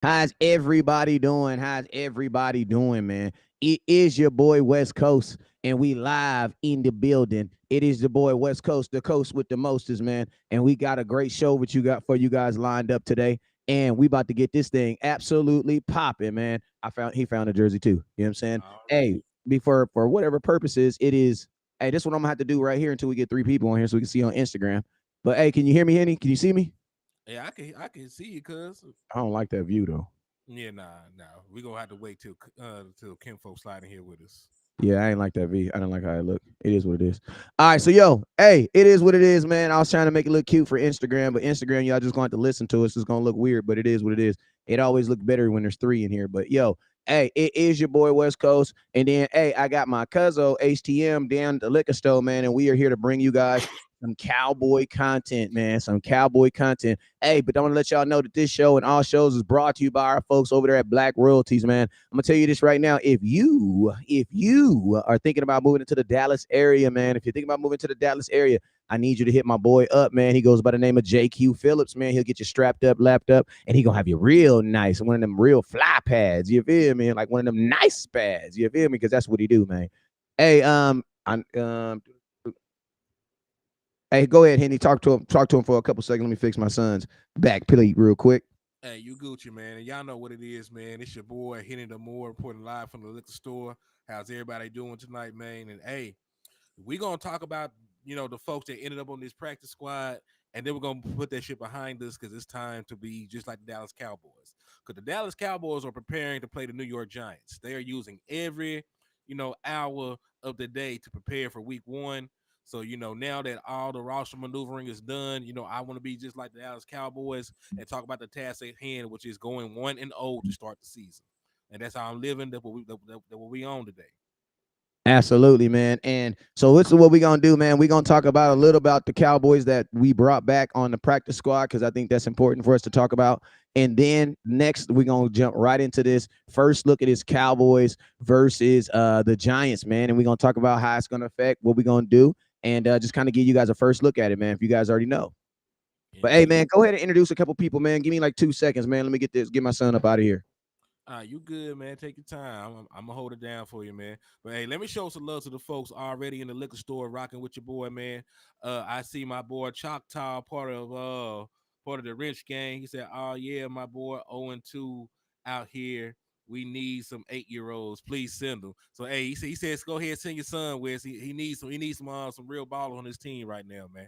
How's everybody doing? How's everybody doing, man? It is your boy West Coast, and we live in the building. It is the boy West Coast, the coast with the mostest, man. And we got a great show what you got for you guys lined up today. And we about to get this thing absolutely popping, man. He found a jersey too. You know what I'm saying? Already. Hey, before for whatever purposes, it is. Hey, this is what I'm gonna have to do right here until we get three people on here so we can see on Instagram. But hey, can you hear me, Henny? Can you see me? Yeah, I can see you, cuz. I don't like that view though. Yeah, nah. We gonna have to wait till Kim folks slide in here with us. Yeah, I ain't like that V. I don't like how it look. It is what it is. All right, so yo, hey, it is what it is, man. I was trying to make it look cute for Instagram, but Instagram, y'all just going to listen to us. It's gonna look weird, but it is what it is. It always look better when there's three in here. But yo, hey, it is your boy West Coast, and then hey, I got my cousin HTM down at the liquor store, man, and we are here to bring you guys some cowboy content, man. Some cowboy content. Hey, but I want to let y'all know that this show and all shows is brought to you by our folks over there at Black Royalties, man. I'm gonna tell you this right now. If you are thinking about moving into the Dallas area, man, if you're thinking about moving to the Dallas area, I need you to hit my boy up, man. He goes by the name of JQ Phillips, man. He'll get you strapped up, lapped up, and he gonna have you real nice. One of them real fly pads. You feel me? Like one of them nice pads. You feel me? Because that's what he do, man. Hey, hey, go ahead, Henny. Talk to him. Talk to him for a couple seconds. Let me fix my son's back plate real quick. Hey, you Gucci, man. And y'all know what it is, man. It's your boy hitting the more reporting live from the liquor store. How's everybody doing tonight, man? And hey, we gonna talk about the folks that ended up on this practice squad, and then we're gonna put that shit behind us because it's time to be just like the Dallas Cowboys. Because the Dallas Cowboys are preparing to play the New York Giants. They are using every hour of the day to prepare for Week 1. So now that all the roster maneuvering is done, I want to be just like the Dallas Cowboys and talk about the task at hand, which is going 1-0 to start the season. And that's how I'm living. That's what we on today. Absolutely, man. And so this is what we're gonna do, man. We're gonna talk about a little about the Cowboys that we brought back on the practice squad because I think that's important for us to talk about. And then next we're gonna jump right into this first look at this Cowboys versus the Giants, man. And we're gonna talk about how it's gonna affect what we're gonna do and just kind of give you guys a first look at it, man. If you guys already know. But hey, Indeed. man, go ahead and introduce a couple people, man. Give me like 2 seconds, man. Let me get my son up out of here. You good, man. Take your time. I'm gonna hold it down for you, man. But hey, let me show some love to the folks already in the liquor store rocking with your boy, man. I see my boy Choctaw, part of the Rich gang. He said, "Oh yeah, my boy 0-2 out here. We need some 8-year-olds. Please send them." So hey, he says, "Go ahead, send your son, Wes. He needs some real ballers on his team right now, man."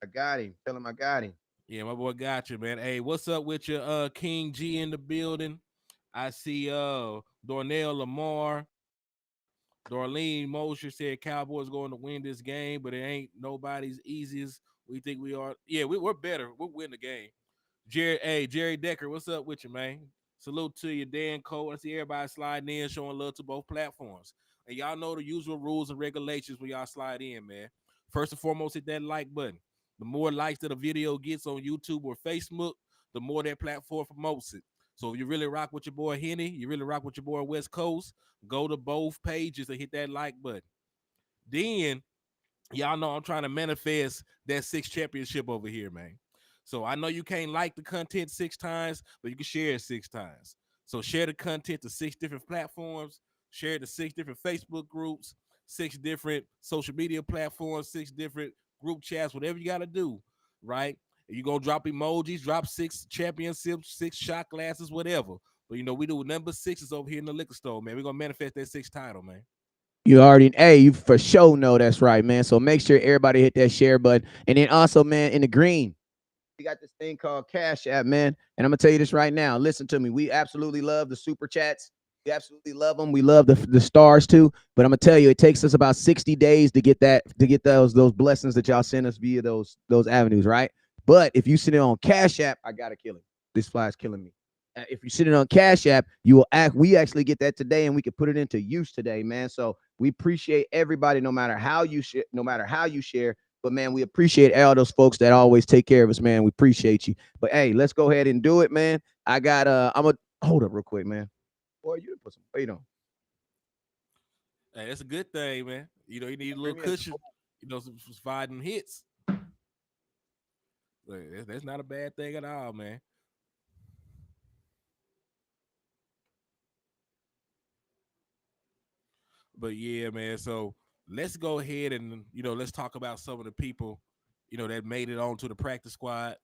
I got him. Tell him I got him. Yeah, my boy got you, man. Hey, what's up with your King G in the building? I see Darnell Lamar. Darlene Mosher said Cowboys going to win this game, but it ain't nobody's easiest. We think we are. Yeah, we're better. We'll win the game. Jerry Decker, what's up with you, man? Salute to you, Dan Cole. I see everybody sliding in, showing love to both platforms. And y'all know the usual rules and regulations when y'all slide in, man. First and foremost, hit that like button. The more likes that a video gets on YouTube or Facebook, the more that platform promotes it. So if you really rock with your boy Henny, you really rock with your boy West Coast, go to both pages and hit that like button. Then y'all know I'm trying to manifest that six championship over here, man. So I know you can't like the content 6 times, but you can share it 6 times. So share the content to 6 different platforms, share it to 6 different Facebook groups, 6 different social media platforms, 6 different group chats, whatever you got to do, right? You're going to drop emojis, drop 6 championships, 6 shot glasses, whatever. But we do number sixes over here in the liquor store, man. We're going to manifest that six title, man. You already, hey, you for sure know that's right, man. So make sure everybody hit that share button. And then also, man, in the green, we got this thing called Cash App, man. And I'm gonna tell you this right now. Listen to me. We absolutely love the super chats. We absolutely love them. We love the stars too. But I'm gonna tell you, it takes us about 60 days to get those blessings that y'all send us via those avenues, right? But if you send it on Cash App, I gotta kill it. This fly is killing me. If you send it on Cash App, you will act. We actually get that today, and we can put it into use today, man. So we appreciate everybody, no matter how you share, no matter how you share. But man, we appreciate all those folks that always take care of us, man. We appreciate you. But hey, let's go ahead and do it, man. I got I'm gonna hold up real quick, man. Boy, you put some weight on. Hey, that's a good thing, man. You need a little Bring me a cushion, some fighting hits. Like, that's not a bad thing at all, man. But yeah, man. So let's go ahead and let's talk about some of the people that made it onto the practice squad.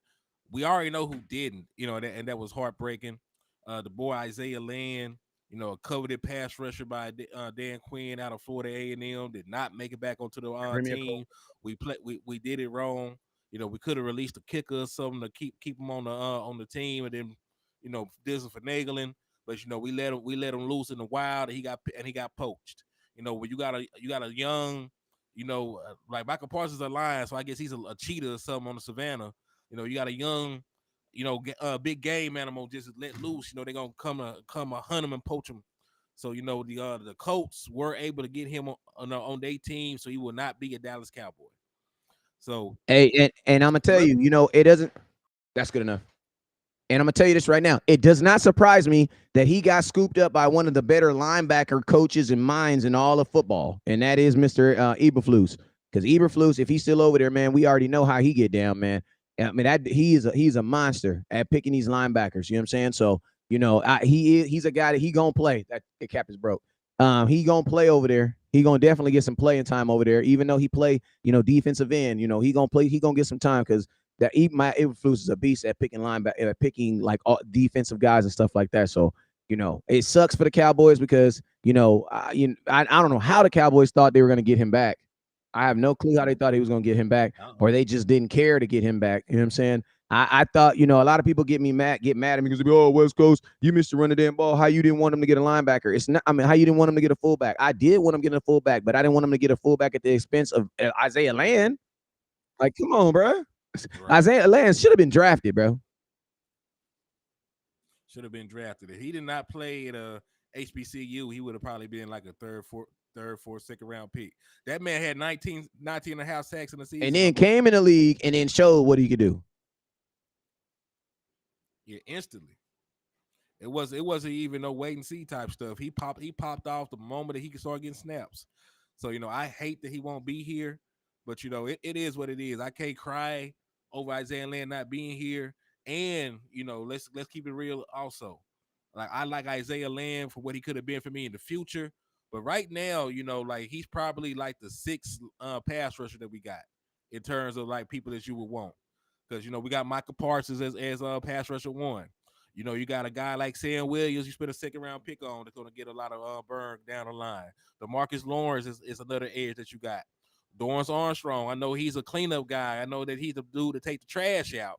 We already know who didn't, and that was heartbreaking. The boy Isaiah Land, a coveted pass rusher by Dan Quinn out of Florida A&M, did not make it back onto the Bring me a cold. team. We did it wrong. We could have released a kicker or something to keep him on the team, and then did some finagling. But we let him loose in the wild, and he got poached. When you got a young, like Michael Parsons is a lion, so I guess he's a cheetah or something on the savannah. You got a young, big game animal just let loose. They're gonna come hunt him and poach him. So the Colts were able to get him on their team, so he will not be a Dallas Cowboy. So Hey, and I'm gonna tell let you, it doesn't. That's good enough. And I'm gonna tell you this right now. It does not surprise me that he got scooped up by one of the better linebacker coaches and minds in all of football, and that is Mr. Eberflus. Because Eberflus, if he's still over there, man, we already know how he get down, man. I mean, that he's a monster at picking these linebackers. You know what I'm saying? So he's a guy that he gonna play. That the cap is broke. He gonna play over there. He gonna definitely get some playing time over there, even though he play defensive end. He gonna play. He gonna get some time because that my influence is a beast at picking linebacker, at picking like all defensive guys and stuff like that. So it sucks for the Cowboys because I don't know how the Cowboys thought they were going to get him back. I have no clue how they thought he was going to get him back, or they just didn't care to get him back. You know what I'm saying? I thought, a lot of people get mad at me because they be, oh, West Coast, you missed to run the damn ball. How you didn't want him to get a linebacker? It's not. I mean, how you didn't want him to get a fullback? I did want him getting a fullback, but I didn't want him to get a fullback at the expense of Isaiah Land. Like, come on, bro. right. Isaiah Land should have been drafted, bro. Should have been drafted. If he did not play at HBCU, he would have probably been like a third, fourth, second round pick. That man had 19 and a half sacks in the And season, my then boy. came in the league and then showed what he could do. Yeah, instantly. It wasn't even no wait and see type stuff. He popped off the moment that he could start getting snaps. So I hate that he won't be here, but it is what it is. I can't cry over Isaiah Land not being here. And let's keep it real also. Like I like Isaiah Land for what he could have been for me in the future. But right now, like he's probably like the sixth pass rusher that we got in terms of like people that you would want. Because we got Michael Parsons as pass rusher one. You got a guy like Sam Williams, you spent a second round pick on that's going to get a lot of burn down the line. DeMarcus Lawrence is another edge that you got. Dorrance Armstrong, I know he's a cleanup guy. I know that he's a dude to take the trash out.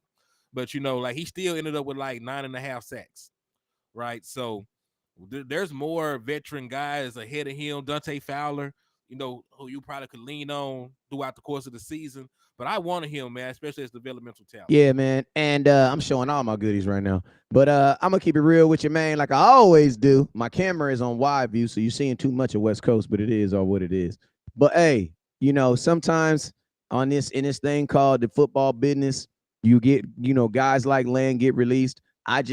But, like he still ended up with like 9.5 sacks, right? So there's more veteran guys ahead of him. Dante Fowler, who you probably could lean on throughout the course of the season. But I wanted him, man, especially as developmental talent. Yeah, man. And I'm showing all my goodies right now. But I'm gonna keep it real with you, man. Like I always do. My camera is on wide view, so you're seeing too much of West Coast, but it is or what it is. But hey, sometimes in this thing called the football business, you get, guys like Land get released. I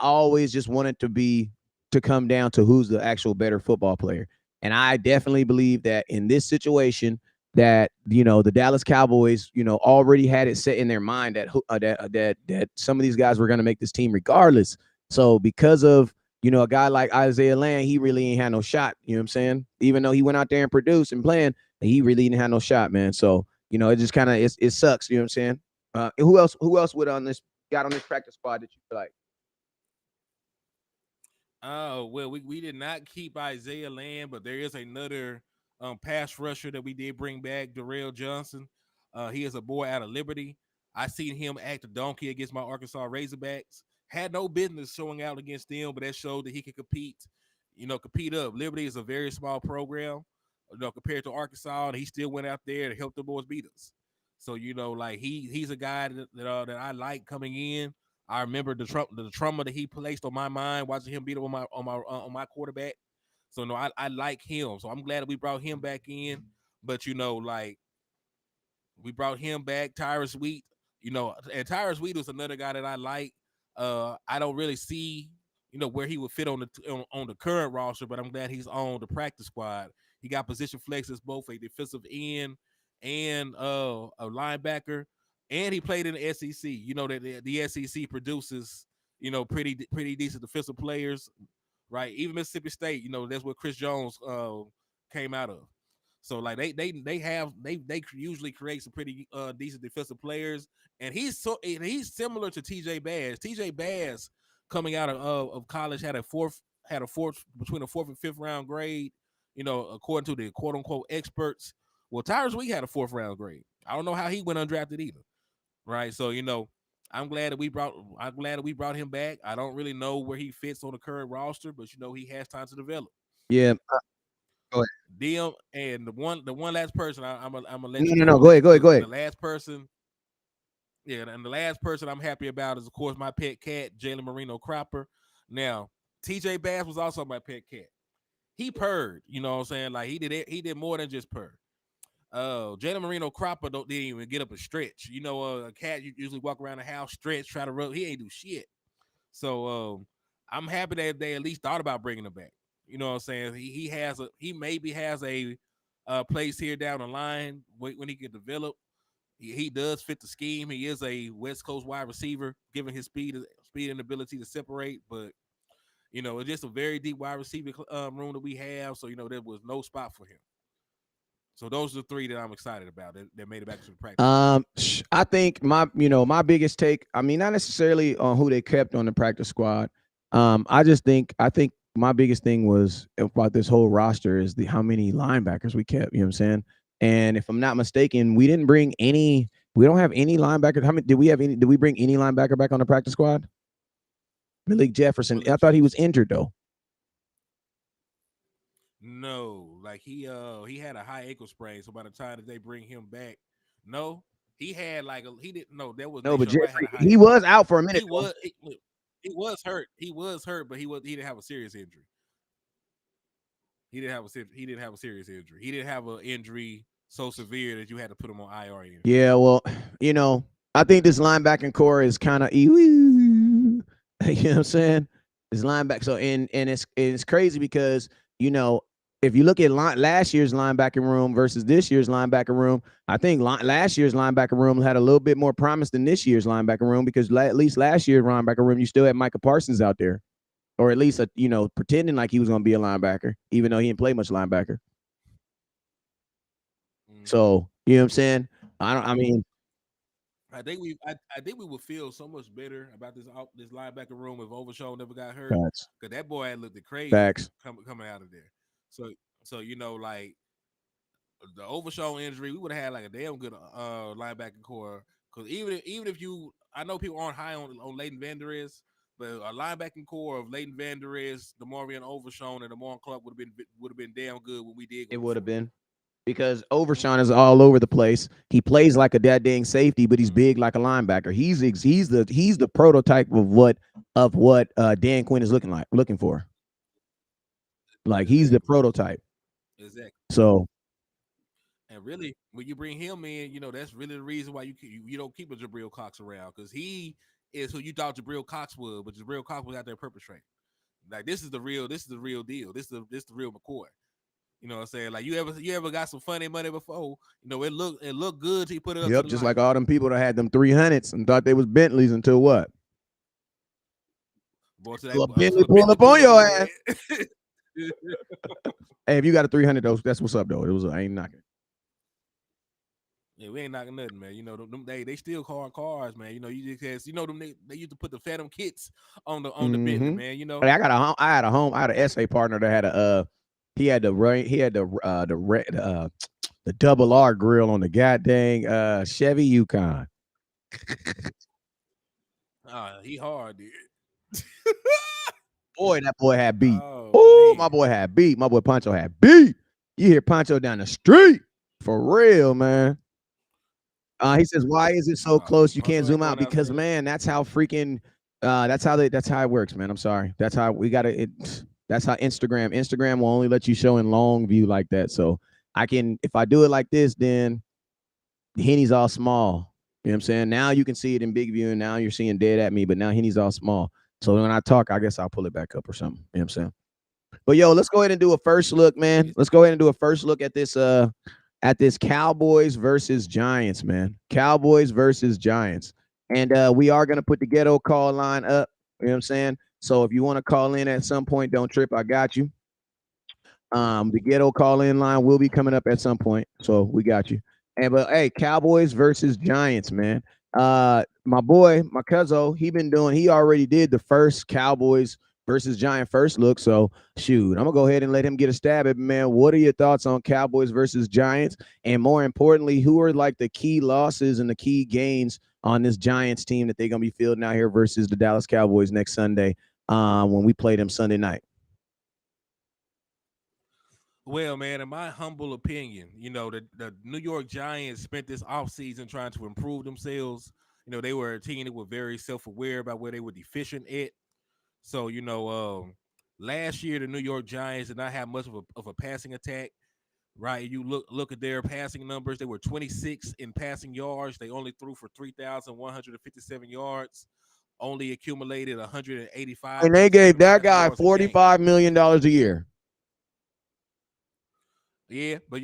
always just want it to come down to who's the actual better football player. And I definitely believe that in this situation, that the Dallas Cowboys already had it set in their mind that some of these guys were going to make this team regardless. So because of a guy like Isaiah Land, he really ain't had no shot. You know what I'm saying? Even though he went out there and produced and playing, he really didn't have no shot, man. So it just kind of it sucks. You know what I'm saying? Who else would on this got on this practice squad that you feel like? Oh, well, we did not keep Isaiah Land, but there is another pass rusher that we did bring back, Darrell Johnson. He is a boy out of Liberty. I seen him act a donkey against my Arkansas Razorbacks. Had no business showing out against them, but that showed that he could compete. Compete up. Liberty is a very small program, compared to Arkansas, and he still went out there to help the boys beat us. So like he's a guy that I like coming in. I remember the trauma that he placed on my mind watching him beat up on my quarterback. So no, I like him. So I'm glad that we brought him back in. But like we brought him back, Tyrus Wheat. And Tyrus Wheat was another guy that I like. I don't really see where he would fit on the current roster, but I'm glad he's on the practice squad. He got position flexes, both a defensive end and a linebacker, and he played in the SEC. That the SEC produces pretty decent defensive players, right? Even Mississippi State, that's where Chris Jones came out of. So like they usually create some pretty decent defensive players, and he's similar to TJ Bass. TJ Bass coming out of college had a fourth between a fourth and fifth round grade. According to the quote unquote experts. Well, Tyrus Wheat had a fourth round grade. I don't know how he went undrafted either. Right. So I'm glad that we brought him back. I don't really know where he fits on the current roster, but he has time to develop. Yeah. Go ahead. DM and the one last person I'm gonna let No, you no, no. go. Go ahead. Go ahead. Go And ahead. the last person, yeah, and the last person I'm happy about is of course my pet cat, Jalen Marino Cropper. Now, TJ Bass was also my pet cat. He purred, you know what I'm saying? Like he did more than just purr. Jalen Marino Cropper didn't even get up a stretch. A cat you usually walk around the house, stretch, try to rub. He ain't do shit. So I'm happy that they at least thought about bringing him back. You know what I'm saying? He maybe has a place here down the line when he can develop. He does fit the scheme. He is a West Coast wide receiver, given his speed and ability to separate. But it's just a very deep wide receiver room that we have. So there was no spot for him. So those are the three that I'm excited about that made it back to the practice squad. I think my biggest take, I mean, not necessarily on who they kept on the practice squad. I think my biggest thing was about this whole roster is how many linebackers we kept. You know what I'm saying? And if I'm not mistaken, we didn't bring any. We don't have any linebackers. How many did we have? Did we bring any linebacker back on the practice squad? Malik Jefferson. I Malik thought he was Jefferson. injured though. No, like he had a high ankle sprain. So by the time that they bring him back, no, he had he didn't. No, that was No, but Nashawn Wright had Jeffrey, a high he ankle was sprain. out for a minute He though. was he was hurt. He was hurt, but he didn't have a serious injury. He didn't have a serious injury. He didn't have an injury so severe that you had to put him on IR injury. Yeah, well, I think this linebacking core is kind of you know what I'm saying? This linebacker. So and it's crazy because if you look at last year's linebacking room versus this year's linebacker room, I think last year's linebacker room had a little bit more promise than this year's linebacker room because at least last year's linebacker room you still had Micah Parsons out there, or at least pretending like he was going to be a linebacker, even though he didn't play much linebacker. Mm-hmm. So you know what I'm saying? I don't. I mean, I think we would feel so much better about this linebacker room if Overshaw never got hurt facts, because that boy had looked crazy facts. coming out of there. So like the Overshaw injury, we would have had like a damn good linebacking core. Because even if I know people aren't high on Leighton Vander Esch, but a linebacking core of Leighton Vander Esch, Demarion Overshawn, and Demar Clark would have been damn good when we did go It to would have Florida. been because Overshawn is all over the place. He plays like a dead dang safety, but he's big like a linebacker. He's the prototype of what Dan Quinn is looking for. Like he's the Exactly. prototype. Exactly. So And really, when you bring him in, that's really the reason why you don't keep a Jabril Cox around because he is who you thought Jabril Cox was, but Jabril Cox was out there perpetrating. Like this is the real deal. This the real McCoy. You know what I'm saying? Like you ever got some funny money before? It looked good till you put it up to yep, the just light. like all them people that had them 300s and thought they was Bentleys until what? Boy, Till a until Bentley a pull Bentley up on pull up your on your ass. head. Hey, if you got a 300 though, that's what's up though. I ain't knocking. Yeah, we ain't knocking nothing, man. They still cars, man. You just has, them they used to put the Phantom kits on the Bentley, Mm-hmm. man. Hey, I had a SA partner that had he had the double R grill on the goddamn Chevy Yukon. He hard, dude. Boy, that boy had beat. Oh Oh, my man. boy had beat. My boy Pancho had beat. You hear Pancho down the street for real, man. He says, "Why is it so close? You can't Poncho ain't zoom out going because, outside. man, that's how freaking. That's how it works, man. I'm sorry. That's how we got to. That's how Instagram will only let you show in long view like that. So I can, if I do it like this, then Henny's all small. You know what I'm saying? Now you can see it in big view, and now you're seeing dead at me, but now Henny's all small. So when I talk, I guess I'll pull it back up or something. You know what I'm saying? But yo, let's go ahead and do a first look, man. Let's go ahead and do a first look at this Cowboys versus Giants, man. Cowboys versus Giants. And we are gonna put the ghetto call line up. You know what I'm saying? So if you want to call in at some point, don't trip. I got you. The ghetto call in line will be coming up at some point, so we got you. And but hey, Cowboys versus Giants, man. My boy, my cousin, he already did the first Cowboys versus Giant first look. So shoot, I'm gonna go ahead and let him get a stab at it, man. What are your thoughts on Cowboys versus Giants? And more importantly, who are like the key losses and the key gains on this Giants team that they're gonna be fielding out here versus the Dallas Cowboys next Sunday, when we play them Sunday night? Well, man, in my humble opinion, the New York Giants spent this offseason trying to improve themselves. They were a team that were very self-aware about where they were deficient at. So, last year the New York Giants did not have much of a passing attack, right? You look at their passing numbers; they were 26 in passing yards. They only threw for 3,157 yards, only accumulated And 185 they gave that passing guy yards a game. $45 million a year. Yeah, but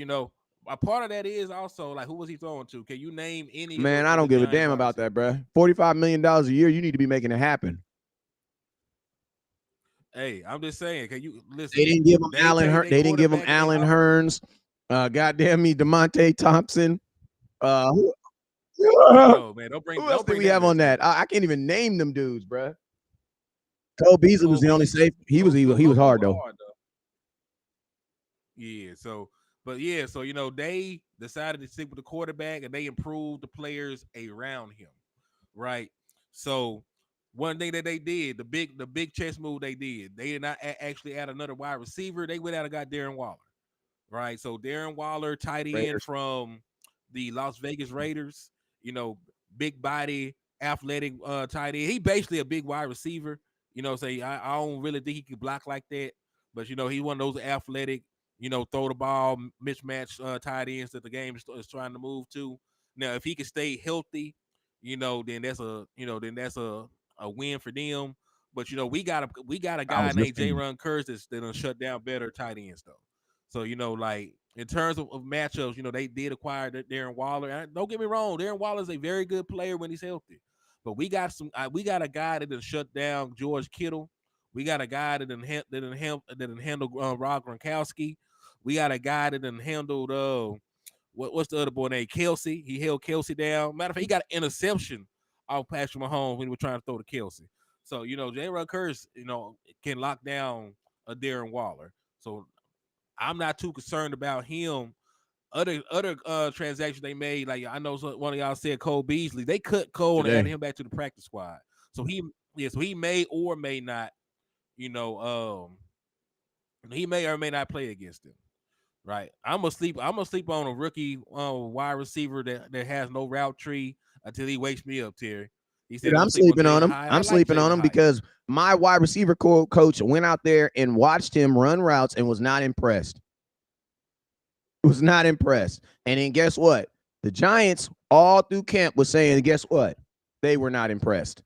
a part of that is also like who was he throwing to? Can you name any of Man, I the don't give a Giants damn wide about that, receivers? bro. $45 million a year, you need to be making it happen. Hey, I'm just saying. Can you They listen? didn't give him They paid their They didn't give him quarterback. Allen Hearns. Goddamn me, Demonte Thompson. Who, No, man, don't bring who else don't did bring we that have on mess that? up. I can't even name them dudes, bro. Cole Beasley was Cole the only Beasley, safe. He was Cole hard was though. hard though. Yeah, so but yeah, so they decided to stick with the quarterback and they improved the players around him, right? So one thing that they did, the big chess move they did not actually add another wide receiver. They went out and got Darren Waller, right? So Darren Waller, tight end Raiders. from the Las Vegas Raiders, you know, big body, athletic tight end. He basically a big wide receiver. Say I don't really think he could block like that, but he's one of those athletic, throw the ball, mismatch tight ends that the game is trying to move to. Now, if he can stay healthy, then that's a win for them. But we got a I guy was named J. listening. Run Curse that's gonna shut down better tight ends though. So like in terms of matchups, they did acquire Darren Waller. And don't get me wrong, Darren Waller is a very good player when he's healthy. But we got a guy that done shut down George Kittle. We got a guy that done handle Rob Gronkowski. We got a guy that done handled what's the other boy named Kelsey. He held Kelsey down. Matter of fact, he got an interception off Patrick Mahomes when he was trying to throw to Kelsey. So Jay Curse, can lock down a Darren Waller. So I'm not too concerned about him. Other transactions they made, like I know one of y'all said Cole Beasley. They cut Cole and added Today. him back to the practice squad. So he may or may not, you know, he may or may not play against them. Right. I'm gonna sleep on a rookie wide receiver that has no route tree until he wakes me up, Terry. He Dude, said I'm I'm gonna sleep on sleeping on Jalen him. Hyatt. I I'm like sleeping on Jalen him Hyatt. because my wide receiver coach went out there and watched him run routes and was not impressed. Was not impressed. And then guess what? The Giants all through camp was saying, guess what? They were not impressed.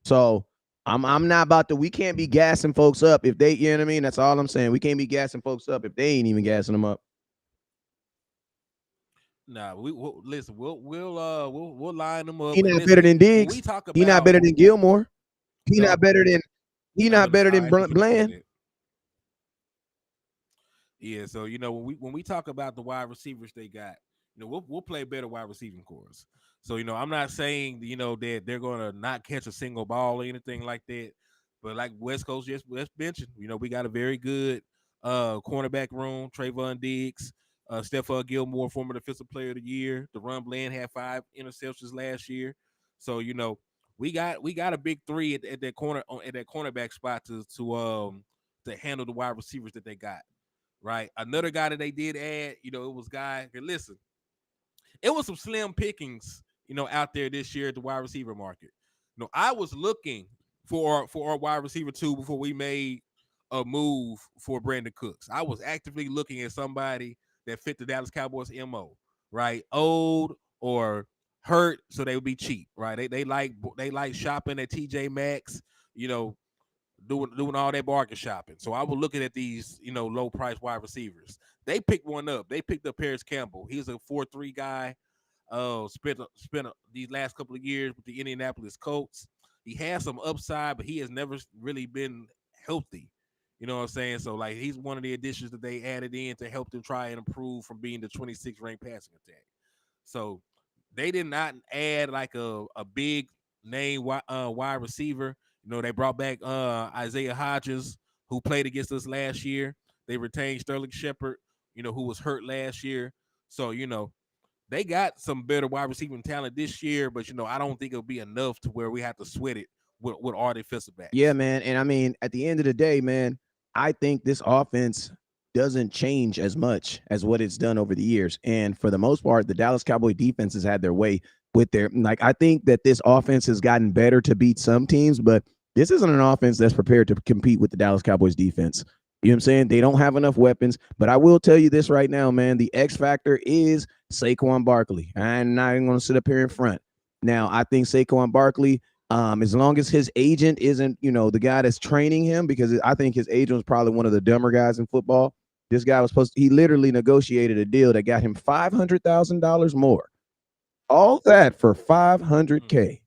So I'm not about to. We can't be gassing folks up if they. You know what I mean? That's all I'm saying. We can't be gassing folks up if they ain't even gassing them up. Nah, we'll listen. We'll line them up. He And not better listen, than when we Diggs. talk He not about better than Gilmore. He no, not better than. He not better all than right, he can't say Bland. that. Yeah, so when we talk about the wide receivers they got, we'll play better wide receiving cores. So I'm not saying that they're gonna not catch a single ball or anything like that, but like West Coast just mentioned, we got a very good cornerback room. Trayvon Diggs, Stephon Gilmore, former defensive player of the year. DeRon Bland had 5 interceptions last year. So we got a big three at that cornerback spot to handle the wide receivers that they got, right? Another guy that they did add, it was guy. And listen, it was some slim pickings, out there this year at the wide receiver market. I was looking for our wide receiver two before we made a move for Brandon Cooks. I was actively looking at somebody that fit the Dallas Cowboys MO, right? Old or hurt, so they would be cheap, right? They like shopping at TJ Maxx, you know, doing all that bargain shopping. So I was looking at these, low price wide receivers. They picked one up. They picked up Paris Campbell. He's a 4-3 guy. Spent these last couple of years with the Indianapolis Colts. He has some upside, but he has never really been healthy. You know what I'm saying? So like he's one of the additions that they added in to help them try and improve from being the 26th ranked passing attack. So they did not add like a big name wide receiver. You know, they brought back Isaiah Hodgins, who played against us last year. They retained Sterling Shepard, you know, who was hurt last year. So, you know, they got some better wide receiving talent this year, but you know, I don't think it'll be enough to where we have to sweat it with our defensive Yeah, backs. man. And I mean, at the end of the day, man, I think this offense doesn't change as much as what it's done over the years. And for the most part, the Dallas Cowboy defense has had their way with their like I think that this offense has gotten better to beat some teams, but this isn't an offense that's prepared to compete with the Dallas Cowboys defense. You know what I'm saying? They don't have enough weapons, but I will tell you this right now, man. The X factor is Saquon Barkley. I'm not even going to sit up here in front. Now, I think Saquon Barkley, as long as his agent isn't, the guy that's training him, because I think his agent was probably one of the dumber guys in football. This guy was he literally negotiated a deal that got him $500,000 more. All that for Mm. 500K.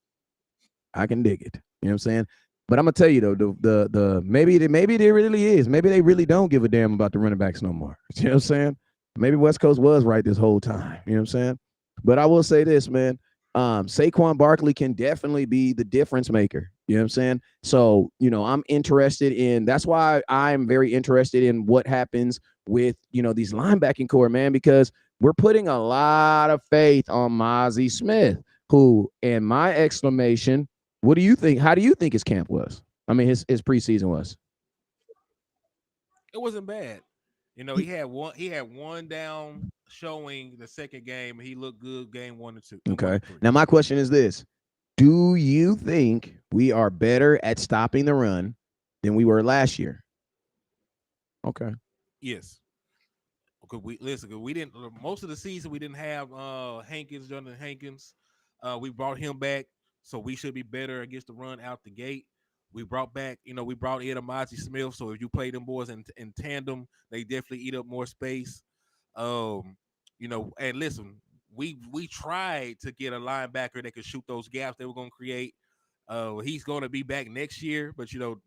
I can dig it. You know what I'm saying? But I'm gonna tell you though, the maybe there really is. Maybe they really don't give a damn about the running backs no more. You know what I'm saying? Maybe West Coast was right this whole time. You know what I'm saying? But I will say this, man. Saquon Barkley can definitely be the difference maker. You know what I'm saying? So, I'm interested in that's why I'm very interested in what happens with, these linebacking core, man, because we're putting a lot of faith on Mozzie Smith, who, in my exclamation, what do you think? How do you think his camp was? I mean, his preseason was. It wasn't bad. You know, he had one down showing the second game. He looked good game one and two and one Okay. and three. Now, my question is this: do you think we are better at stopping the run than we were last year? Okay. Yes. Okay, cause we didn't most of the season we didn't have Hankins, Jonathan Hankins. We brought him back, so we should be better against the run out the gate. We brought Ed Amazi Smith. So if you play them boys in tandem, they definitely eat up more space. Um, and listen, we tried to get a linebacker that could shoot those gaps they were gonna create. He's gonna be back next year, but you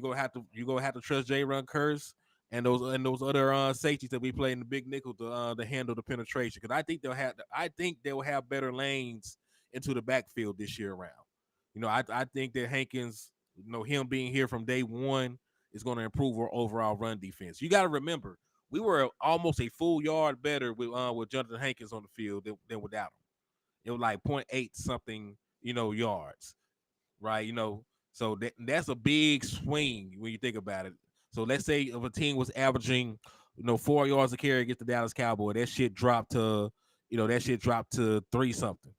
gonna have to trust J. Run Curse and those other safeties that we play in the big nickel to handle the penetration. Because I think they'll have better lanes into the backfield this year around. I think that Hankins, him being here from day one is going to improve our overall run defense. You got to remember, we were almost a full yard better with Jonathan Hankins on the field than without him. It was like point 0.8 something, yards, right? So that's a big swing when you think about it. So let's say if a team was averaging, 4 yards a carry against the Dallas Cowboys, that shit dropped to 3 something.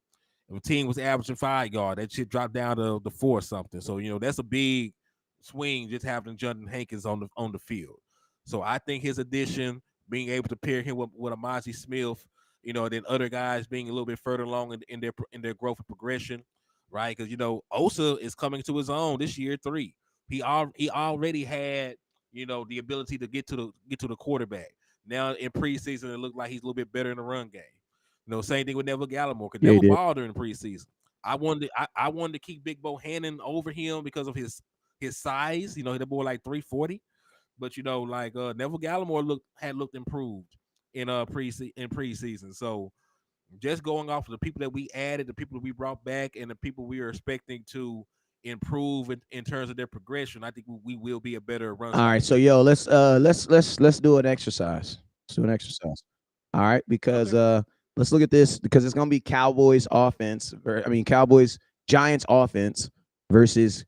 If a team was averaging 5 yards, that shit dropped down to the 4 something. So that's a big swing just having Jonathan Hankins on the field. So I think his addition, being able to pair him with Amazi Smith, then other guys being a little bit further along in their growth and progression, right? Because Osa is coming to his own this year 3. He already had the ability to get to the quarterback. Now in preseason, it looked like he's a little bit better in the run game. Same thing with Neville Gallimore. Because Yeah, he Neville did. balled during the preseason. I wanted to keep Big Bo Hannon over him because of his size. The boy like 340. But like Neville Gallimore looked improved in preseason. So just going off of the people that we added, the people that we brought back, and the people we are expecting to improve in terms of their progression, I think we will be a better run All right. stopping So team. let's do an exercise. Let's do an exercise. All right, because Okay. let's look at this because it's gonna be Cowboys offense. Cowboys Giants offense versus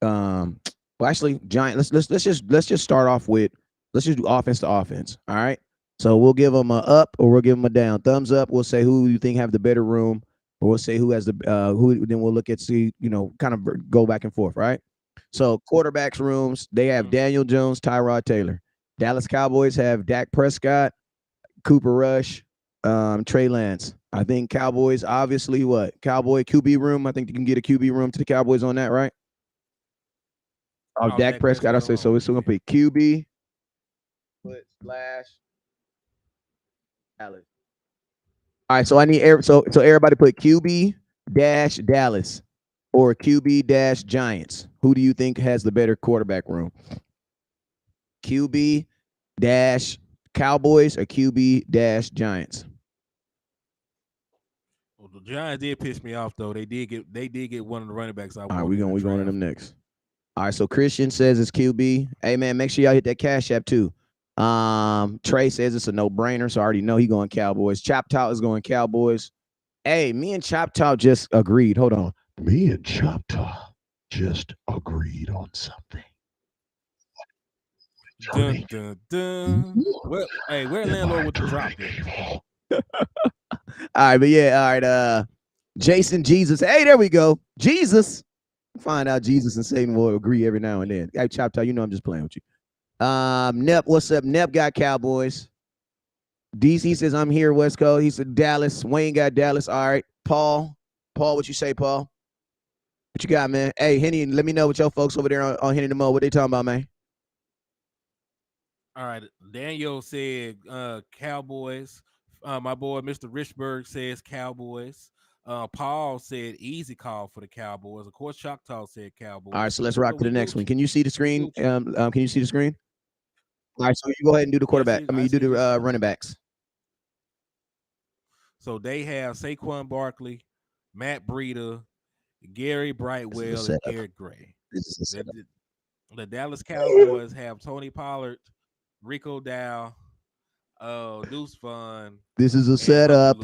um well actually Giant let's just start off with let's just do offense to offense. All right. So we'll give them a up or we'll give them a down. Thumbs up, we'll say who you think have the better room, or we'll say who has the who then we'll look at see, kind of go back and forth, right? So quarterbacks rooms, they have Mm-hmm. Daniel Jones, Tyrod Taylor. Dallas Cowboys have Dak Prescott, Cooper Rush, Trey Lance. I think Cowboys, obviously, what? Cowboy QB room. I think you can get a QB room to the Cowboys on that, right? Oh, Oh, Dak Dak Prescott. I Prescott say so. We're alone. still gonna Yeah. pick QB. Put slash Dallas. All right, so I need so everybody put QB dash Dallas or QB dash Giants. Who do you think has the better quarterback room? QB dash Cowboys or QB dash Giants? Well, the Giants did piss me off though. They did get one of the running backs I All right, wanted in the we going to draft. them next. All right, so Christian says it's QB. Hey man, make sure y'all hit that Cash App too. Trey says it's a no-brainer, so I already know he going Cowboys. Chop Top is going Cowboys. Hey, me and Chop Top just agreed. Hold on. Me and Chop Top just agreed on something. Dun dun dun. Well, hey, where landlord with the drop at? All right, but yeah, all right. Jason Jesus. Hey, there we go. Jesus. Find out Jesus and Satan will agree every now and then. Hey, Chop Top, you know I'm just playing with you. Nep, what's up? Nep got Cowboys. DC says I'm here, West Coast. He said Dallas. Wayne got Dallas. All right. Paul, what you say, Paul? What you got, man? Hey, Henny, let me know what your folks over there on Henny the Mo. What they talking about, man? All right. Daniel said Cowboys. My boy Mr. Richburg says Cowboys. Paul said easy call for the Cowboys. Of course, Choctaw said Cowboys. All right, so let's rock to the next one. Gucci. Can you see the screen? Can you see the screen? All right, so you go ahead and do the quarterback. I you do see the running backs. So they have Saquon Barkley, Matt Breida, Gary Brightwell, and Eric Gray. The Dallas Cowboys have Tony Pollard, Rico Dow, Deuce Vaughn. This is a setup.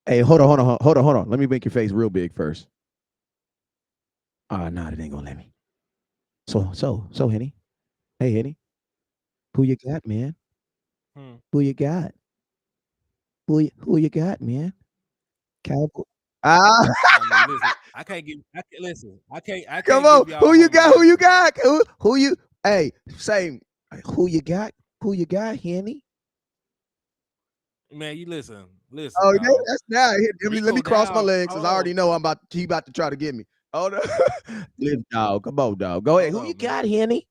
Hey, hold on. Let me make your face real big first. Nah, it ain't gonna let me. So, Henny. Hey, Henny. Who you got, man? Who you got? Who you got, man? Cowboy. I mean, listen, I can't give. Listen, I can't. Come on. Give Who you got? Who you got? Who you? Hey, same. Who you got? Who you got, Henny? Man, you listen. Oh, dog. that's now. Let me cross my legs because I already know he about to try to get me. Hold on. Listen, dog. Come on, dog. Go ahead. Who you got, Henny?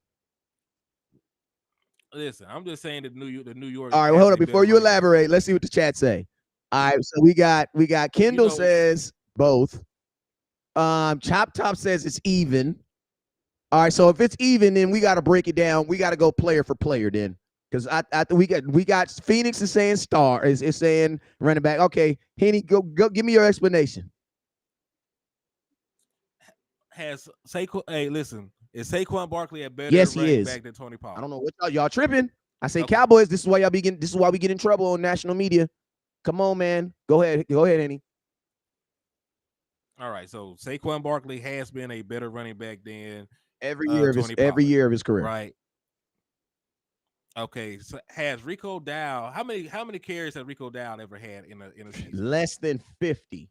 Listen, I'm just saying that the New York. All right, well, hold on. Before you elaborate, let's see what the chat say. All right, so we got Kendall says both. Chop Top says it's even. All right, so if it's even, then we got to break it down. We got to go player for player then, because we got Phoenix is saying star is saying running back. Okay, Henny, go give me your explanation. Has Saquon? Hey, listen, is Saquon Barkley a better running back than Tony Pollard? I don't know what y'all tripping. I say okay. Cowboys. This is why y'all begin. This is why we get in trouble on national media. Come on, man. Go ahead, Henny. All right, so Saquon Barkley has been a better running back than every year of his career. Right. Okay, so has Rico Dow? How many carries has Rico Dow ever had in a season? Less than 50.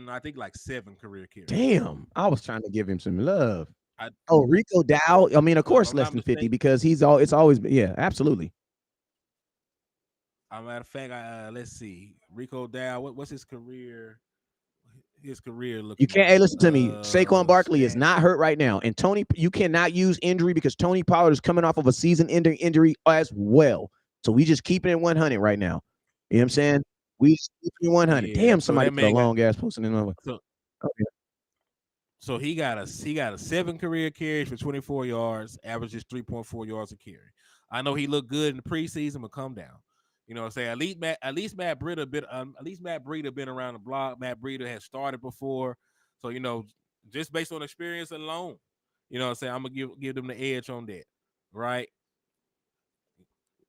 I think like 7 career carries. Damn, I was trying to give him some love. Rico Dow. I mean, of course, less than 50 because it's always been, absolutely. As a matter of fact, let's see, Rico Dow. What's his career? His career looking. You can't. Hey, listen to me. Saquon Barkley is not hurt right now, and Tony. You cannot use injury because Tony Pollard is coming off of a season-ending injury as well. So we just keeping it 100 right now. You know what I'm saying? We just keeping it 100. Yeah, damn, somebody put a long ass posting in over. So he got a 7 career carries for 24 yards, averages 3.4 yards a carry. I know he looked good in the preseason, but come down. You know what I'm saying? At least Matt Breida been around the block. Matt Breida has started before. So, just based on experience alone, you know what I'm saying? I'm gonna give them the edge on that. Right?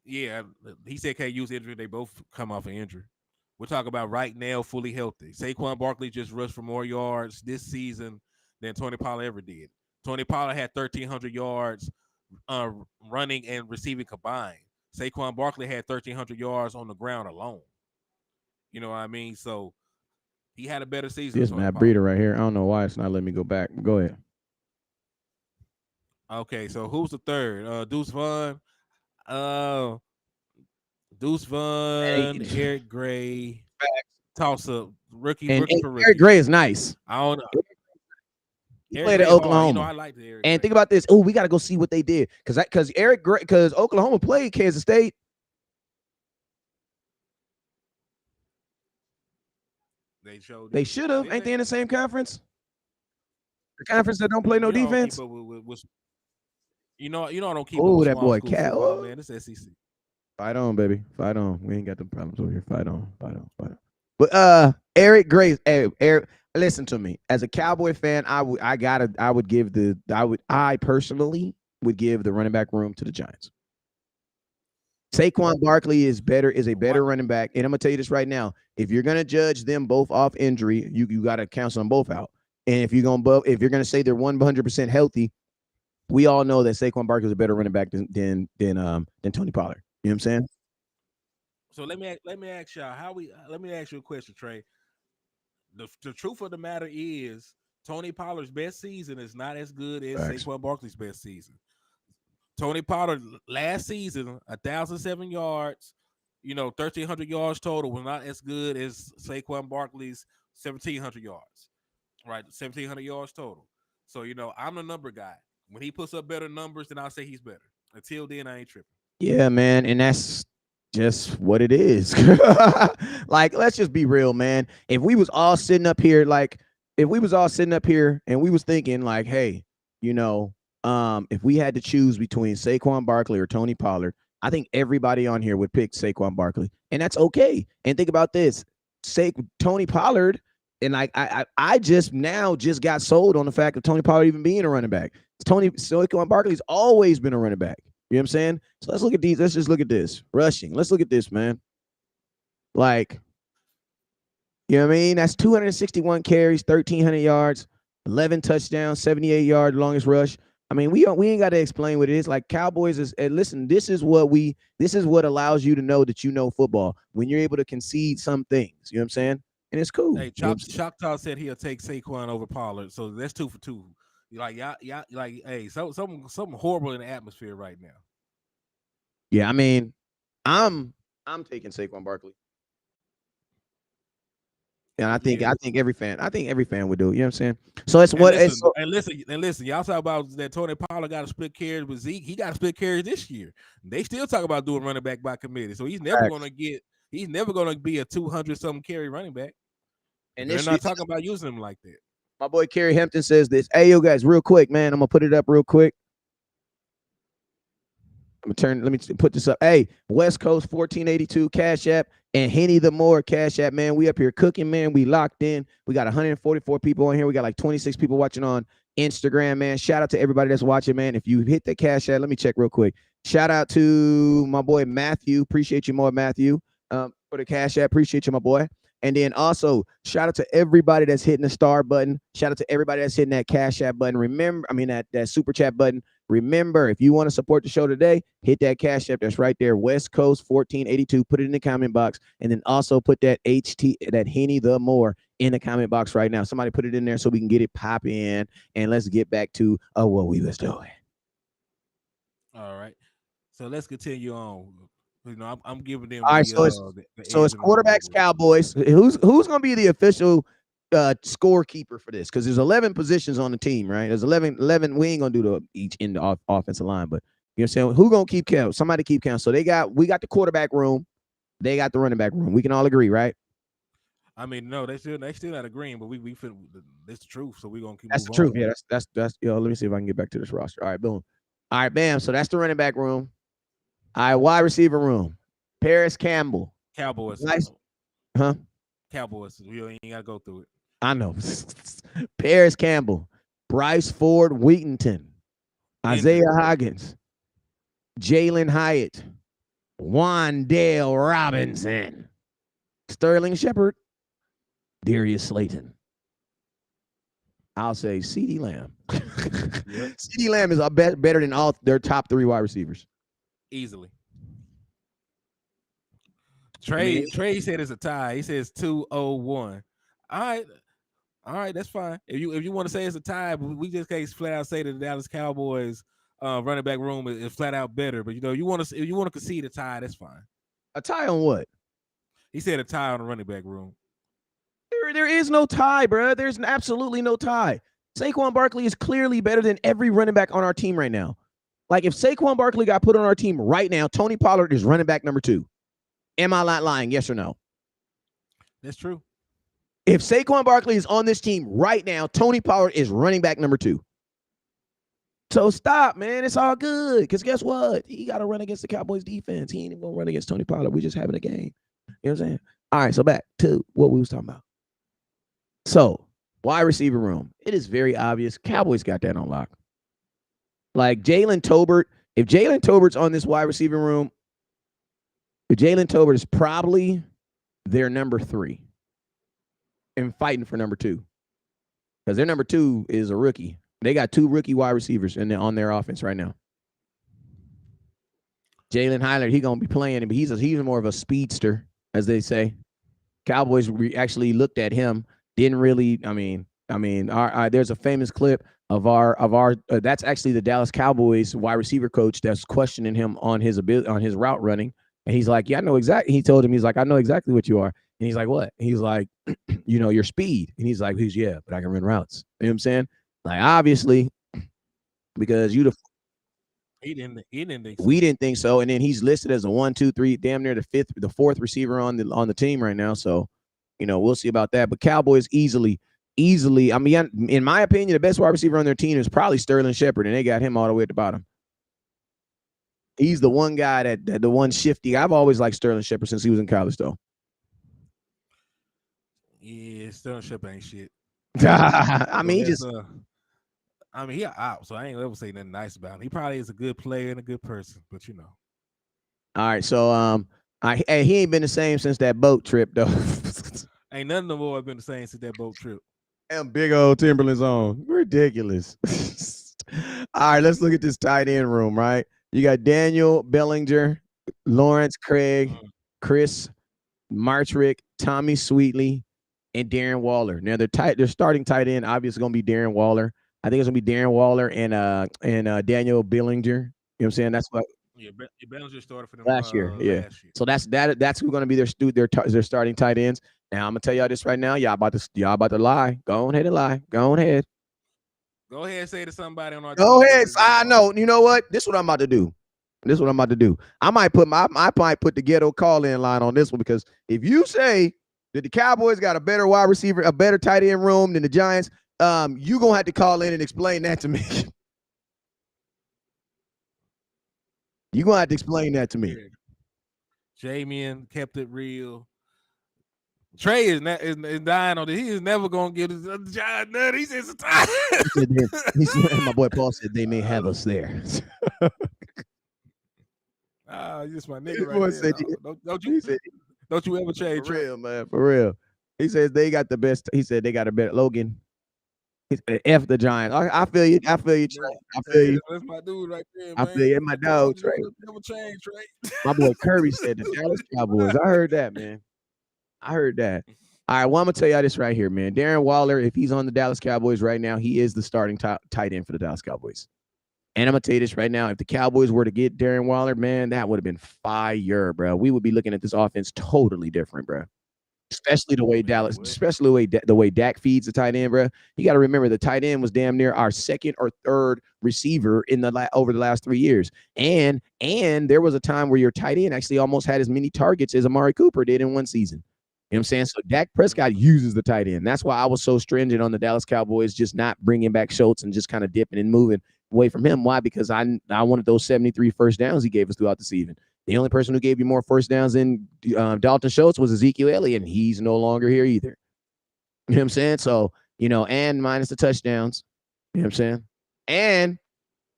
Yeah, he said can't use injury. They both come off an injury. We're talking about right now, fully healthy. Saquon Barkley just rushed for more yards this season than Tony Pollard ever did. Tony Pollard had 1,300 yards running and receiving combined. Saquon Barkley had 1,300 yards on the ground alone. You know what I mean? So he had a better season. This Matt Breida right here. I don't know why it's not letting me go back. Go ahead. Okay, so who's the third? Deuce Vaughn. Deuce Vaughn, Eric Gray. Toss up. Rookie for rookie. Eric Gray is nice. I don't know. He played at Oklahoma. I like the Eric and Gray. Think about this. Oh, we got to go see what they did because Eric Gray because Oklahoma played Kansas State. They should have. Ain't they in the same conference? The conference that don't play no defense. With I don't keep up Oh, with that small boy school Cat. football, man. It's SEC. Fight on, baby. Fight on. We ain't got them problems over here. Fight on. Fight on. Fight on. But Eric Grace, Eric, listen to me. As a Cowboy fan, I personally would give the running back room to the Giants. Saquon Barkley is a better running back. And I'm gonna tell you this right now. If you're gonna judge them both off injury, you gotta cancel them both out. And if you're gonna say they're 100% healthy, we all know that Saquon Barkley is a better running back than Tony Pollard. You know what I'm saying? So let me ask y'all let me ask you a question, Trey. The truth of the matter is Tony Pollard's best season is not as good as Saquon Barkley's best season. Tony Pollard last season, 1,007 yards, 1,300 yards total, was not as good as Saquon Barkley's 1,700 yards, right? 1,700 yards total. So, I'm the number guy. When he puts up better numbers, then I'll say he's better. Until then, I ain't tripping. Yeah, man, and that's just what it is. Like, let's just be real, man. If we was all sitting up here, and we was thinking, like, hey, if we had to choose between Saquon Barkley or Tony Pollard, I think everybody on here would pick Saquon Barkley, and that's okay. And think about this: Tony Pollard, and like I just got sold on the fact of Tony Pollard even being a running back. Saquon Barkley's always been a running back. You know what I'm saying? So let's look at these. Let's just look at this. Rushing. Let's look at this, man. Like, you know what I mean? That's 261 carries, 1,300 yards, 11 touchdowns, 78 yard longest rush. I mean, we ain't got to explain what it is. Like, Cowboys is, and listen, this is what allows you to know that you know football, when you're able to concede some things. You know what I'm saying? And it's cool. Hey, Choctaw said he'll take Saquon over Pollard, so that's 2 for 2. Like y'all, like, hey, something horrible in the atmosphere right now. Yeah, I mean, I'm taking Saquon Barkley, and I think every fan would do it. You know what I'm saying? So it's what. Listen. Y'all talk about that Tony Pollard got to split carries with Zeke. He got to split carries this year. They still talk about doing running back by committee. So he's never going to be a 200 something carry running back. And they're not talking about using him like that. My boy Kerry Hampton says this. Hey, yo, guys, real quick, man. I'm gonna put it up real quick. Let me put this up. Hey, West Coast 1482 Cash App and Henny the More Cash App, man. We up here cooking, man. We locked in. We got 144 people on here. We got like 26 people watching on Instagram, man. Shout out to everybody that's watching, man. If you hit the Cash App, let me check real quick. Shout out to my boy Matthew. Appreciate you more, Matthew. For the Cash App. Appreciate you, my boy. And then also, shout out to everybody that's hitting the star button. Shout out to everybody that's hitting that Cash App button. That super chat button. Remember, if you want to support the show today, hit that Cash App that's right there, West Coast 1482. Put it in the comment box, and then also put that Henny the More in the comment box right now. Somebody put it in there so we can get it popping, and let's get back to what we was doing. All right, so let's continue on. I'm giving them. All right, so it's quarterbacks, Cowboys. Who's going to be the official scorekeeper for this? Because there's 11 positions on the team, right? There's 11. We ain't gonna do each in the offensive line, but you know what I'm saying? Who gonna keep count? Somebody keep count. So we got the quarterback room. They got the running back room. We can all agree, right? I mean, no, they still not agreeing, but we feel that's the truth. So we're gonna keep. That's the truth. Yeah, that's. Let me see if I can get back to this roster. All right, boom. All right, bam. So that's the running back room. All right, wide receiver room. Paris Campbell. Cowboys. Nice. Huh? Cowboys. We ain't gotta go through it. I know. Paris Campbell. Bryce Ford Wheatonton. Isaiah Hoggins. Jalen Hyatt. Wandale Robinson. Sterling Shepard. Darius Slayton. I'll say CeeDee Lamb. Yep. CeeDee Lamb is better than all their top 3 wide receivers. Easily. Trey said it's a tie. He says 201. All right, that's fine. If you want to say it's a tie, but we just can't flat out say that the Dallas Cowboys running back room is flat out better. But if you want to concede a tie, that's fine. A tie on what? He said a tie on the running back room. There is no tie, bro. There's absolutely no tie. Saquon Barkley is clearly better than every running back on our team right now. Like, if Saquon Barkley got put on our team right now, Tony Pollard is running back number 2. Am I not lying? Yes or no? That's true. If Saquon Barkley is on this team right now, Tony Pollard is running back number 2. So stop, man. It's all good. Because guess what? He got to run against the Cowboys defense. He ain't even going to run against Tony Pollard. We just having a game. You know what I'm saying? All right, so back to what we was talking about. So, wide receiver room. It is very obvious. Cowboys got that on lock. Like Jalen Tolbert, if Jalen Tolbert's on this wide receiver room, Jalen Tolbert is probably their number 3 and fighting for number 2. Because their number 2 is a rookie. They got 2 rookie wide receivers on their offense right now. Jalen Hyler, he gonna be playing, but he's more of a speedster, as they say. Cowboys actually looked at him, didn't really. There's a famous clip of our. That's actually the Dallas Cowboys wide receiver coach that's questioning him on his route running, and he's like, "Yeah, I know exactly." He told him, he's like, "I know exactly what you are," and he's like, "What?" He's like, "Your speed," and he's like, "Yeah, but I can run routes." You know what I'm saying? Like, obviously, because he didn't think so. We didn't think so. And then he's listed as a 1, 2, 3, damn near the 4th receiver on the team right now. So, we'll see about that. But Cowboys easily. I mean, in my opinion, the best wide receiver on their team is probably Sterling Shepard, and they got him all the way at the bottom. He's the one guy the one shifty. I've always liked Sterling Shepard since he was in college, though. Yeah, Sterling Shepard ain't shit. I mean, he out, so I ain't ever say nothing nice about him. He probably is a good player and a good person, but All right, so he ain't been the same since that boat trip, though. Ain't nothing no more been the same since that boat trip. And big old Timberlands on. Ridiculous. All right, let's look at this tight end room, right? You got Daniel Bellinger, Lawrence Craig, Chris Martrick, Tommy Sweetley, and Darren Waller. Now they're starting tight end. Obviously going to be Darren Waller. I think it's gonna be Darren Waller and Daniel Bellinger. You know what I'm saying? That's what. Yeah, Bellinger started for them last year. Yeah. Last year. So that's who's gonna be their starting tight ends. Now I'm gonna tell y'all this right now. Y'all about to lie. Go ahead and lie. Go ahead. Go ahead and say to somebody on our Go team. ahead. I know. You know what? This is what I'm about to do. I might put the ghetto call-in line on this one, because if you say that the Cowboys got a better wide receiver, a better tight end room than the Giants, you gonna have to call in and explain that to me. You gonna have to explain that to me. Jamian kept it real. Trey is dying on it. He is never gonna get his Giant nut. He says it's time. He said, my boy Paul said they may have us there. Just my nigga right there. Don't you ever change, for real, man. For real. He says they got the best. He said they got a better Logan. F the Giants. I feel you. I feel you, Trey. I feel you. That's my dude right there, man. I feel you. My dog, Trey. Never change, Trey. My boy Kirby said the Dallas Cowboys. I heard that, man. I heard that. All right, well, I'm gonna tell y'all this right here, man. Darren Waller, if he's on the Dallas Cowboys right now, he is the starting tight end for the Dallas Cowboys. And I'm gonna tell you this right now: if the Cowboys were to get Darren Waller, man, that would have been fire, bro. We would be looking at this offense totally different, bro. Especially the way the way Dak feeds the tight end, bro. You got to remember the tight end was damn near our second or third receiver in over the last 3 years, and there was a time where your tight end actually almost had as many targets as Amari Cooper did in one season. You know what I'm saying? So Dak Prescott uses the tight end. That's why I was so stringent on the Dallas Cowboys just not bringing back Schultz and just kind of dipping and moving away from him. Why? Because I wanted those 73 first downs he gave us throughout the season. The only person who gave you more first downs than Dalton Schultz was Ezekiel Elliott, and he's no longer here either. You know what I'm saying? So, and minus the touchdowns. You know what I'm saying? And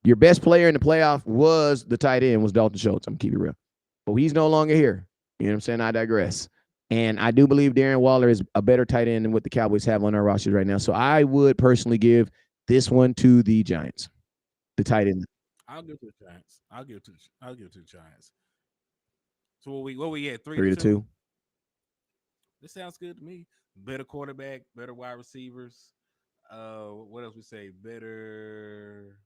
your best player in the playoff was the tight end, was Dalton Schultz. I'm going to keep it real. But he's no longer here. You know what I'm saying? I digress. And I do believe Darren Waller is a better tight end than what the Cowboys have on our rosters right now. So I would personally give this one to the Giants, the tight end. I'll give it to the Giants. I'll give it to the Giants. So what we at 3-2? This sounds good to me. Better quarterback, better wide receivers. What else we say? Better.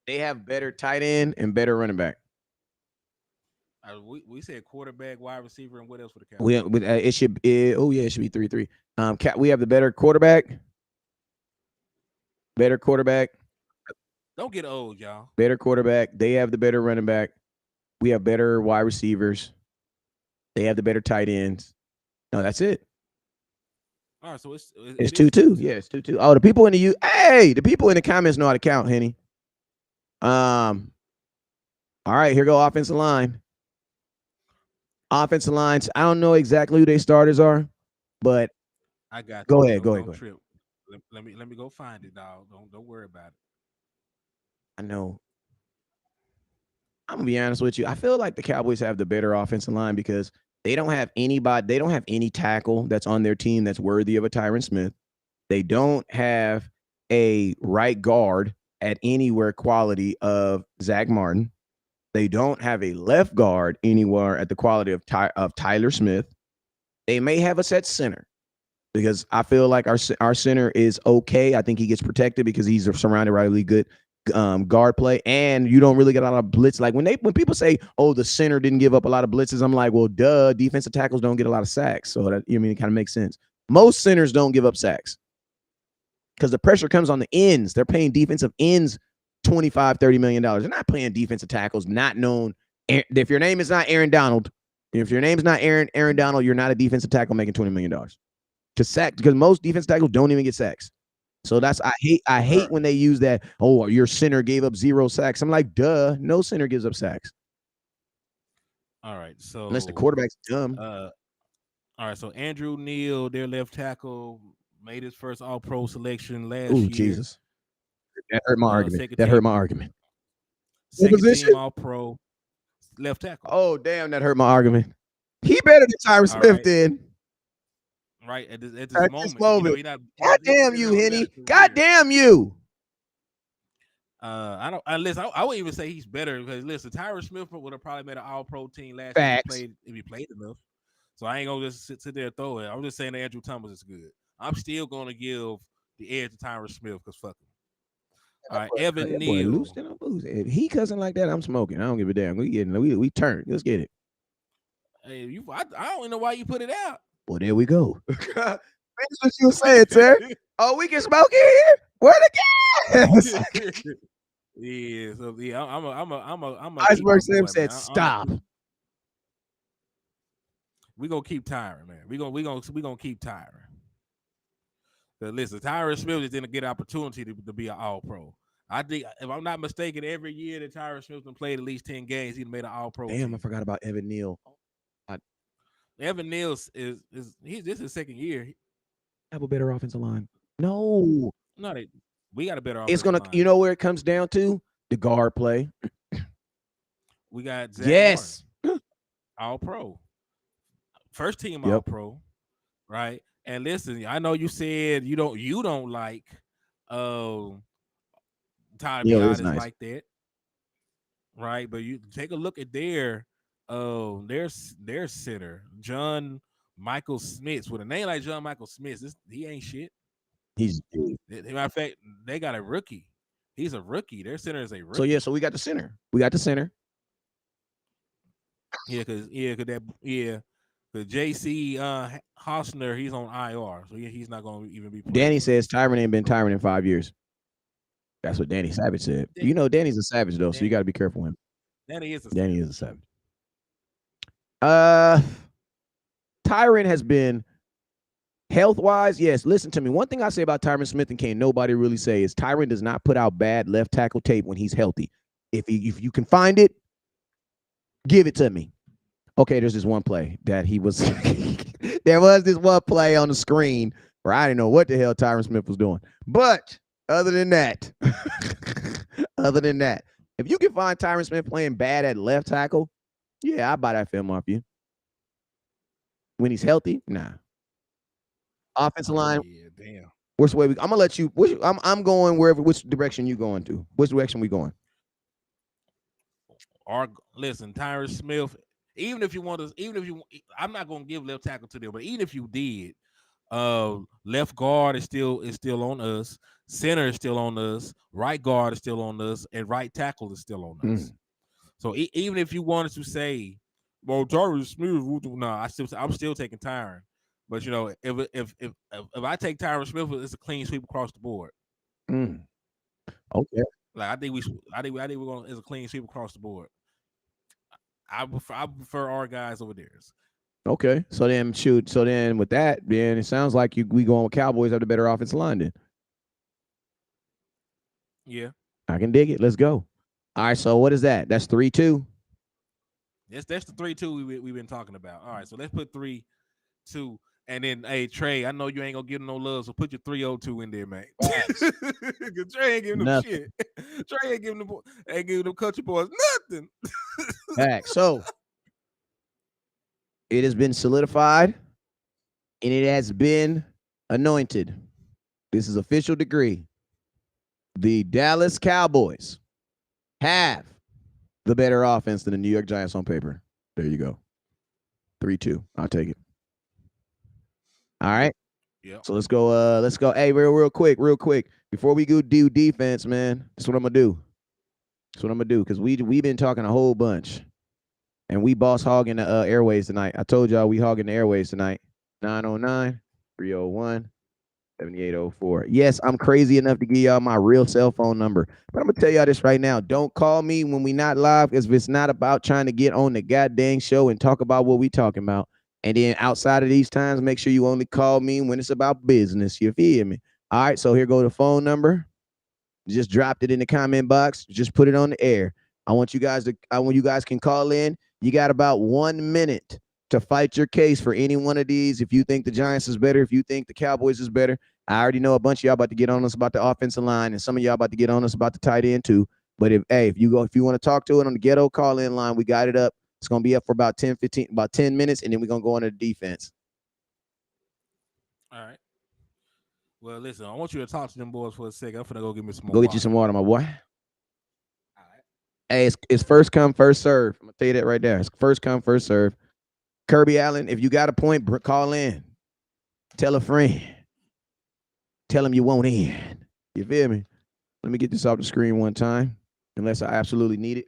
They have better tight end and better running back. We said quarterback, wide receiver, and what else for the Cowboys? It should be 3-3. We have the better quarterback. Better quarterback. Don't get old, y'all. Better quarterback. They have the better running back. We have better wide receivers. They have the better tight ends. No, that's it. All right, so it's 2-2. Yeah, it's 2-2. Oh, the people in the comments know how to count, Henny. All right, here go offensive line. Offensive lines. I don't know exactly who their starters are, but I got go you. ahead. Go ahead. Don't trip. Let me go find it, dog. Don't worry about it. I know. I'm gonna be honest with you. I feel like the Cowboys have the better offensive line because they don't have anybody. They don't have any tackle that's on their team that's worthy of a Tyron Smith. They don't have a right guard at anywhere quality of Zach Martin. They don't have a left guard anywhere at the quality of Tyler Smith. They may have us at center because I feel like our center is okay. I think he gets protected because he's surrounded by really good guard play, and you don't really get a lot of blitz. Like when people say, "Oh, the center didn't give up a lot of blitzes," I'm like, "Well, duh, defensive tackles don't get a lot of sacks." So that it kind of makes sense. Most centers don't give up sacks because the pressure comes on the ends. They're paying defensive ends $25-30 million. They're not paying defensive tackles not known. If your name is not Aaron Donald, if your name is not Aaron Donald, you're not a defensive tackle making $20 million. Because most defensive tackles don't even get sacks. So I hate when they use that. Oh, your center gave up 0 sacks. I'm like, duh, no center gives up sacks. All right, so Unless the quarterback's dumb. All right, so Andrew Neal, their left tackle, made his first All-Pro selection last year. Jesus, that hurt my argument. That hurt my argument. Second team All-Pro, left tackle. Oh, damn, that hurt my argument. He better than Tyron Smith then. Right at this moment. God damn you, Henny. God damn you. I wouldn't even say he's better because listen, Tyron Smith would have probably made an All-Pro team last year if he played enough. So I ain't gonna just sit there and throw it. I'm just saying that Andrew Thomas is good. I'm still gonna give the edge to Tyron Smith because fuck him. All right, Evan Neal. If he cussing like that, I'm smoking. I don't give a damn. We turn. Let's get it. Hey, I don't know why you put it out. Well, there we go. That's what you were saying, sir. Oh, we can smoke in here? Where the gas? Yeah, so yeah, I'm a Iceberg Sam said, stop. We gonna keep Tyron, man. We gonna keep Tyron. Listen, Tyron Smith is gonna get an opportunity to be an All-Pro. I think, if I'm not mistaken, every year that Tyron Smith played at least 10 games, he made an All-Pro. Damn, team. I forgot about Evan Neal. Evan Neal this is his second year. Have a better offensive line. No, we got a better. It's gonna. Line. You know where it comes down to the guard play. We got Zach Martin, All-Pro, first team All-Pro, right? And listen, I know you said you don't like Tyler Biadasz nice. Like that, right? But you take a look at their center, John Michael Smith. With a name like John Michael Smith, he ain't shit. He's matter of fact, they got a rookie. He's a rookie. Their center is a So rookie. so we got the center. We got the center. Because JC Hosner, he's on IR, so he's not going to even be playing. Danny says Tyron ain't been Tyron in 5 years. That's what Danny Savage said. You know, Danny's a savage though, so you got to be careful with him. Danny is a savage. Tyron has been health-wise, yes. Listen to me. One thing I say about Tyron Smith and can't nobody really say is Tyron does not put out bad left tackle tape when he's healthy. If you can find it, give it to me. Okay, there's this one play that he was there was this one play on the screen where I didn't know what the hell Tyron Smith was doing. But other than that, if you can find Tyron Smith playing bad at left tackle, yeah, I'll buy that film off you. When he's healthy, nah. Offensive line. Yeah, damn. Which way I'm gonna let you. I'm going which direction you going to? Which direction we going? Listen, Tyron Smith. Even if you, I'm not gonna give left tackle to them, but even if you did, left guard is still on us. Center is still on us. Right guard is still on us, and right tackle is still on us. So even if you wanted to say, well, Tyron Smith, no, I'm still taking Tyron. But you know, if I take Tyron Smith, it's a clean sweep across the board. Okay. Like I think we're going. It's a clean sweep across the board. I prefer our guys over theirs. Okay. So then with that, then it sounds like we going with Cowboys have the better offensive line then. Yeah. I can dig it. Let's go. All right, so what is that? That's 3-2. That's the 3-2 we've been talking about. All right, so let's put 3-2, and then hey Trey, I know you ain't gonna give him no love, so put your 302 in there, man. Facts. Cause Trey ain't giving them Nothing. shit. Trey ain't giving them country boys nothing. Facts. So it has been solidified and it has been anointed. This is official degree. The Dallas Cowboys have the better offense than the New York Giants on paper. There you go. 3-2. I'll take it. All right. Yeah. So let's go. Let's go. Hey, real quick. Before we go do defense, man, that's what I'm gonna do. That's what I'm gonna do because we've been talking a whole bunch, and we boss hogging the airways tonight. I told y'all we hogging the airways tonight. 909-301-7804. Yes, I'm crazy enough to give y'all my real cell phone number, but I'm gonna tell y'all this right now. Don't call me when we not live because it's not about trying to get on the goddamn show and talk about what we talking about. And then outside of these times, make sure you only call me when it's about business. You feel me? All right, so here go the phone number. Just dropped it in the comment box. Just put it on the air. I want you guys can call in. You got about 1 minute to fight your case for any one of these. If you think the Giants is better, if you think the Cowboys is better, I already know a bunch of y'all about to get on us about the offensive line, and some of y'all about to get on us about the tight end too. But if you want to talk to it on the ghetto call in line, we got it up. It's gonna be up for about 10 minutes, and then we're gonna go on to the defense. All right. Well, listen, I want you to talk to them boys for a second. I'm finna go get me some more Go get water. you some water, my boy. All right. Hey, it's first come, first serve. I'm gonna tell you that right there. It's first come, first serve. Kirby Allen, if you got a point, call in. Tell a friend. Tell him you won't in. You feel me? Let me get this off the screen one time, unless I absolutely need it.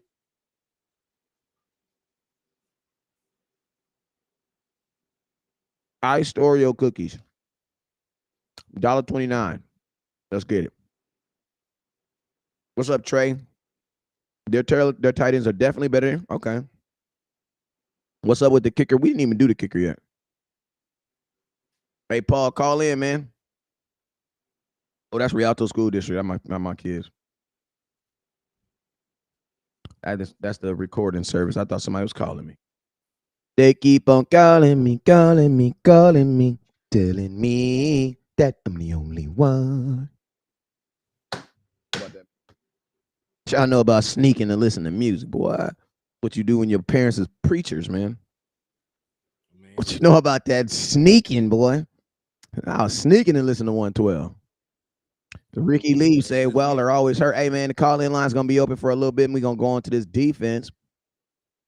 Iced Oreo cookies. $1.29. Let's get it. What's up, Trey? Their tight ends are definitely better. Okay. What's up with the kicker? We didn't even do the kicker yet. Hey, Paul, call in, man. Oh, that's Rialto School District. Not my kids. That's the recording service. I thought somebody was calling me. They keep on calling me, telling me that I'm the only one. Y'all know about sneaking to listen to music, boy. What you do when your parents is preachers, man. What you know about that sneaking, boy? I was sneaking and listen to 112. Ricky Lee said, well, they're always hurt. Hey, man, the call-in line's going to be open for a little bit, and we're going to go on to this defense.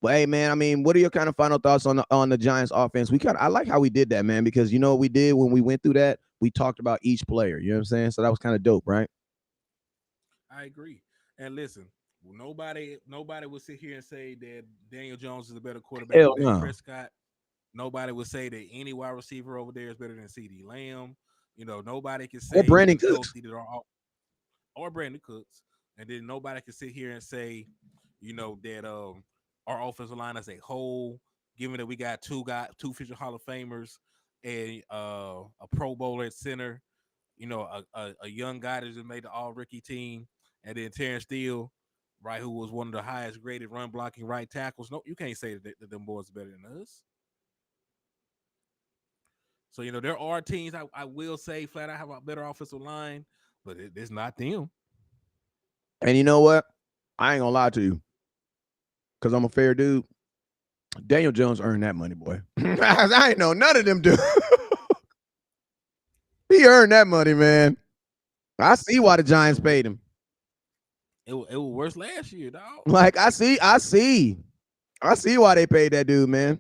But, hey, man, I mean, what are your kind of final thoughts on the Giants offense? I like how we did that, man, because you know what we did when we went through that? We talked about each player. You know what I'm saying? So that was kind of dope, right? I agree. And listen, nobody would sit here and say that Daniel Jones is a better quarterback Hell than Dak no. Prescott. Nobody would say that any wide receiver over there is better than CeeDee Lamb. You know, nobody can say Or Brandon when Cooks. healthy or Brandon Cooks. And then nobody can sit here and say, you know, that our offensive line as a whole, given that we got two future Hall of Famers and a Pro Bowler at center, you know, a young guy that just made the all rookie team, and then Terrence Steele, right, who was one of the highest graded run blocking right tackles. No, you can't say that them boys are better than us. So, you know, there are teams I will say flat out have a better offensive line, but it's not them. And you know what? I ain't going to lie to you because I'm a fair dude. Daniel Jones earned that money, boy. I ain't know none of them do. He earned that money, man. I see why the Giants paid him. It was worse last year, dog. Like, I see why they paid that dude, man.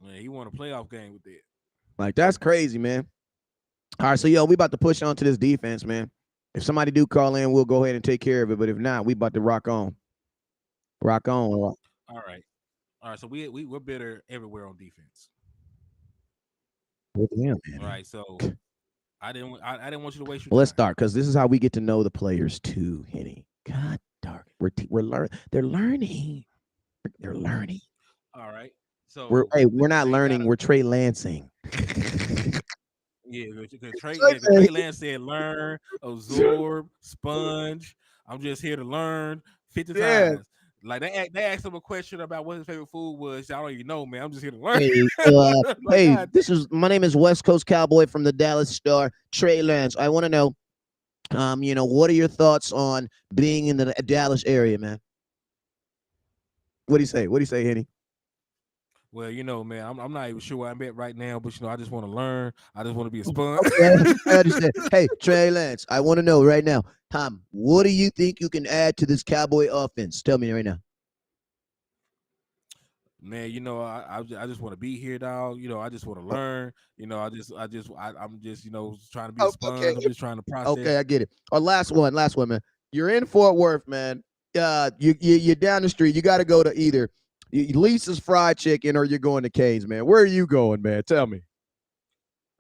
Man, he won a playoff game with that. Like, that's crazy, man. All right, so, we about to push on to this defense, man. If somebody do call in, we'll go ahead and take care of it. But if not, we about to rock on. Rock on. All right. So we're better everywhere on defense. Damn, All right. So I didn't want you to waste your Well, let's time. start because this is how we get to know the players too, Henny. God darn it. We're learning. They're learning. They're learning. All right. So we're not learning. We're Trey Lancing. Yeah, because Trey Lance said learn, absorb, sponge. I'm just here to learn 50 Yeah. times. Like they asked him a question about what his favorite food was. Y'all don't even know, man. I'm just here to learn. Hey, Like, hey, God, my name is West Coast Cowboy from the Dallas Star, Trey Lance. I want to know, what are your thoughts on being in the Dallas area, man? What do you say? What do you say, Henny? well, man, I'm not even sure where I'm at right now, but I just want to learn. I just want to be a sponge. Okay, I understand. Hey, Trey Lance, I want to know right now, Tom, what do you think you can add to this Cowboy offense? Tell me right now. Man, I just want to be here, dog. I just want to Oh, learn. I'm just trying to be a oh, okay, sponge. I'm just trying to okay, process. I get it. Oh, last one, man. You're in Fort Worth, man. You're down the street. You got to go to either Lisa's Fried Chicken or you're going to Cane's, man. Where are you going, man? Tell me.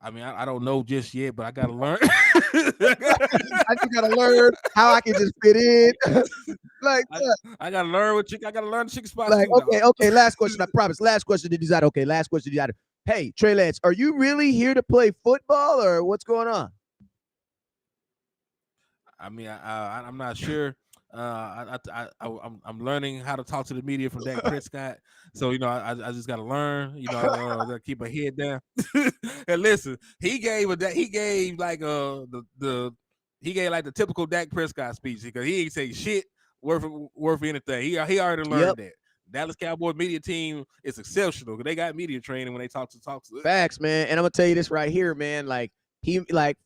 I mean, I don't know just yet, but I gotta learn. I just gotta learn how I can just fit in. like, I, I gotta learn what chicken. I gotta learn the chicken spots like, too, dog. okay. Last question. I promise. Last question to decide. Okay, last question to decide. Hey, Trey Lance, are you really here to play football or what's going on? I mean, I'm not sure. I'm learning how to talk to the media from Dak Prescott. So I just got to learn. Gotta keep my head down. And listen, he gave like he gave like the typical Dak Prescott speech because he ain't say shit worth anything. He already Yep. learned that. Dallas Cowboys media team is exceptional because they got media training when they talk to Facts, man. And I'm gonna tell you this right here, man. Like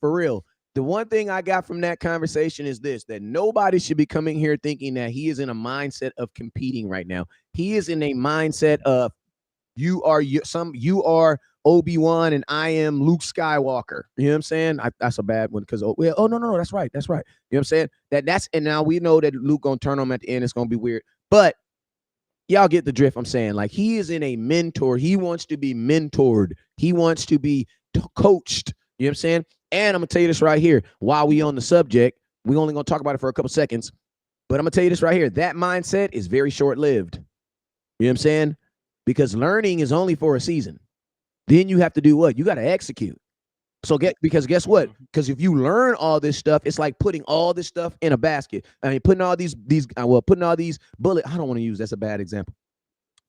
for real. The one thing I got from that conversation is this: that nobody should be coming here thinking that he is in a mindset of competing right now. He is in a mindset of you are Obi-Wan and I am Luke Skywalker. You know what I'm saying? That's a bad one because no, that's right. That's right. You know what I'm saying? And now we know that Luke gonna turn on him at the end. It's gonna be weird. But y'all get the drift I'm saying. Like he is in a mentor. He wants to be mentored. He wants to be coached. You know what I'm saying? And I'm gonna tell you this right here. While we on the subject, we only gonna talk about it for a couple seconds. But I'm gonna tell you this right here. That mindset is very short-lived. You know what I'm saying? Because learning is only for a season. Then you have to do what? You got to execute. Because guess what? Mhm. Because if you learn all this stuff, it's like putting all this stuff in a basket. I mean, putting all these bullets. I don't want to use that's a bad example.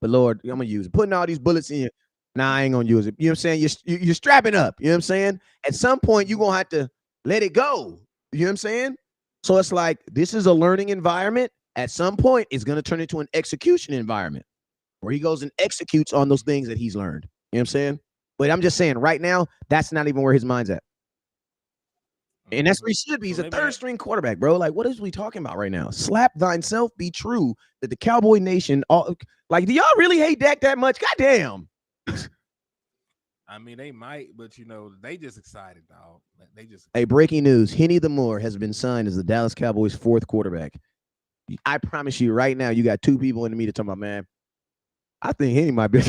But Lord, I'm gonna use it. Putting all these bullets in you. Nah, I ain't gonna use it. You know what I'm saying? You're strapping up. You know what I'm saying? At some point, you're gonna have to let it go. You know what I'm saying? So it's like this is a learning environment. At some point, it's gonna turn into an execution environment where he goes and executes on those things that he's learned. You know what I'm saying? But I'm just saying, right now, that's not even where his mind's at. And that's where he should be. So He's a let me third string quarterback, bro. Like, what is we talking about right now? Slap thyself be true that the Cowboy Nation, like, do y'all really hate Dak that much? Goddamn. I mean, they might, but they just excited, dog. They just Hey, breaking news. Henny the Moore has been signed as the Dallas Cowboys' fourth quarterback. I promise you right now, you got two people in the media talking about, man, I think Henny might be.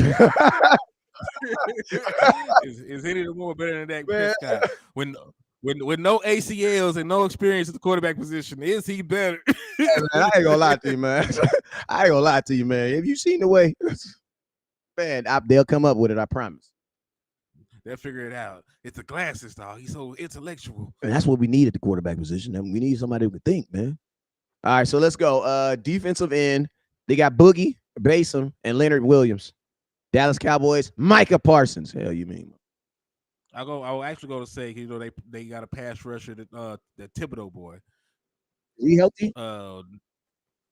is any of more better than Dak man, Prescott when with no ACLs and no experience at the quarterback position? Is he better? hey, man, I ain't gonna lie to you, man. I ain't gonna lie to you, man. Have you seen the way, man? They'll come up with it. I promise. They'll figure it out. It's the glasses, dog. He's so intellectual. And that's what we need at the quarterback position. And we need somebody who can think, man. All right, so let's go. Defensive end. They got Boogie, Basom, and Leonard Williams. Dallas Cowboys, Micah Parsons. Hell, you mean? I will actually go to say they got a pass rusher the Thibodeau boy. Is he healthy?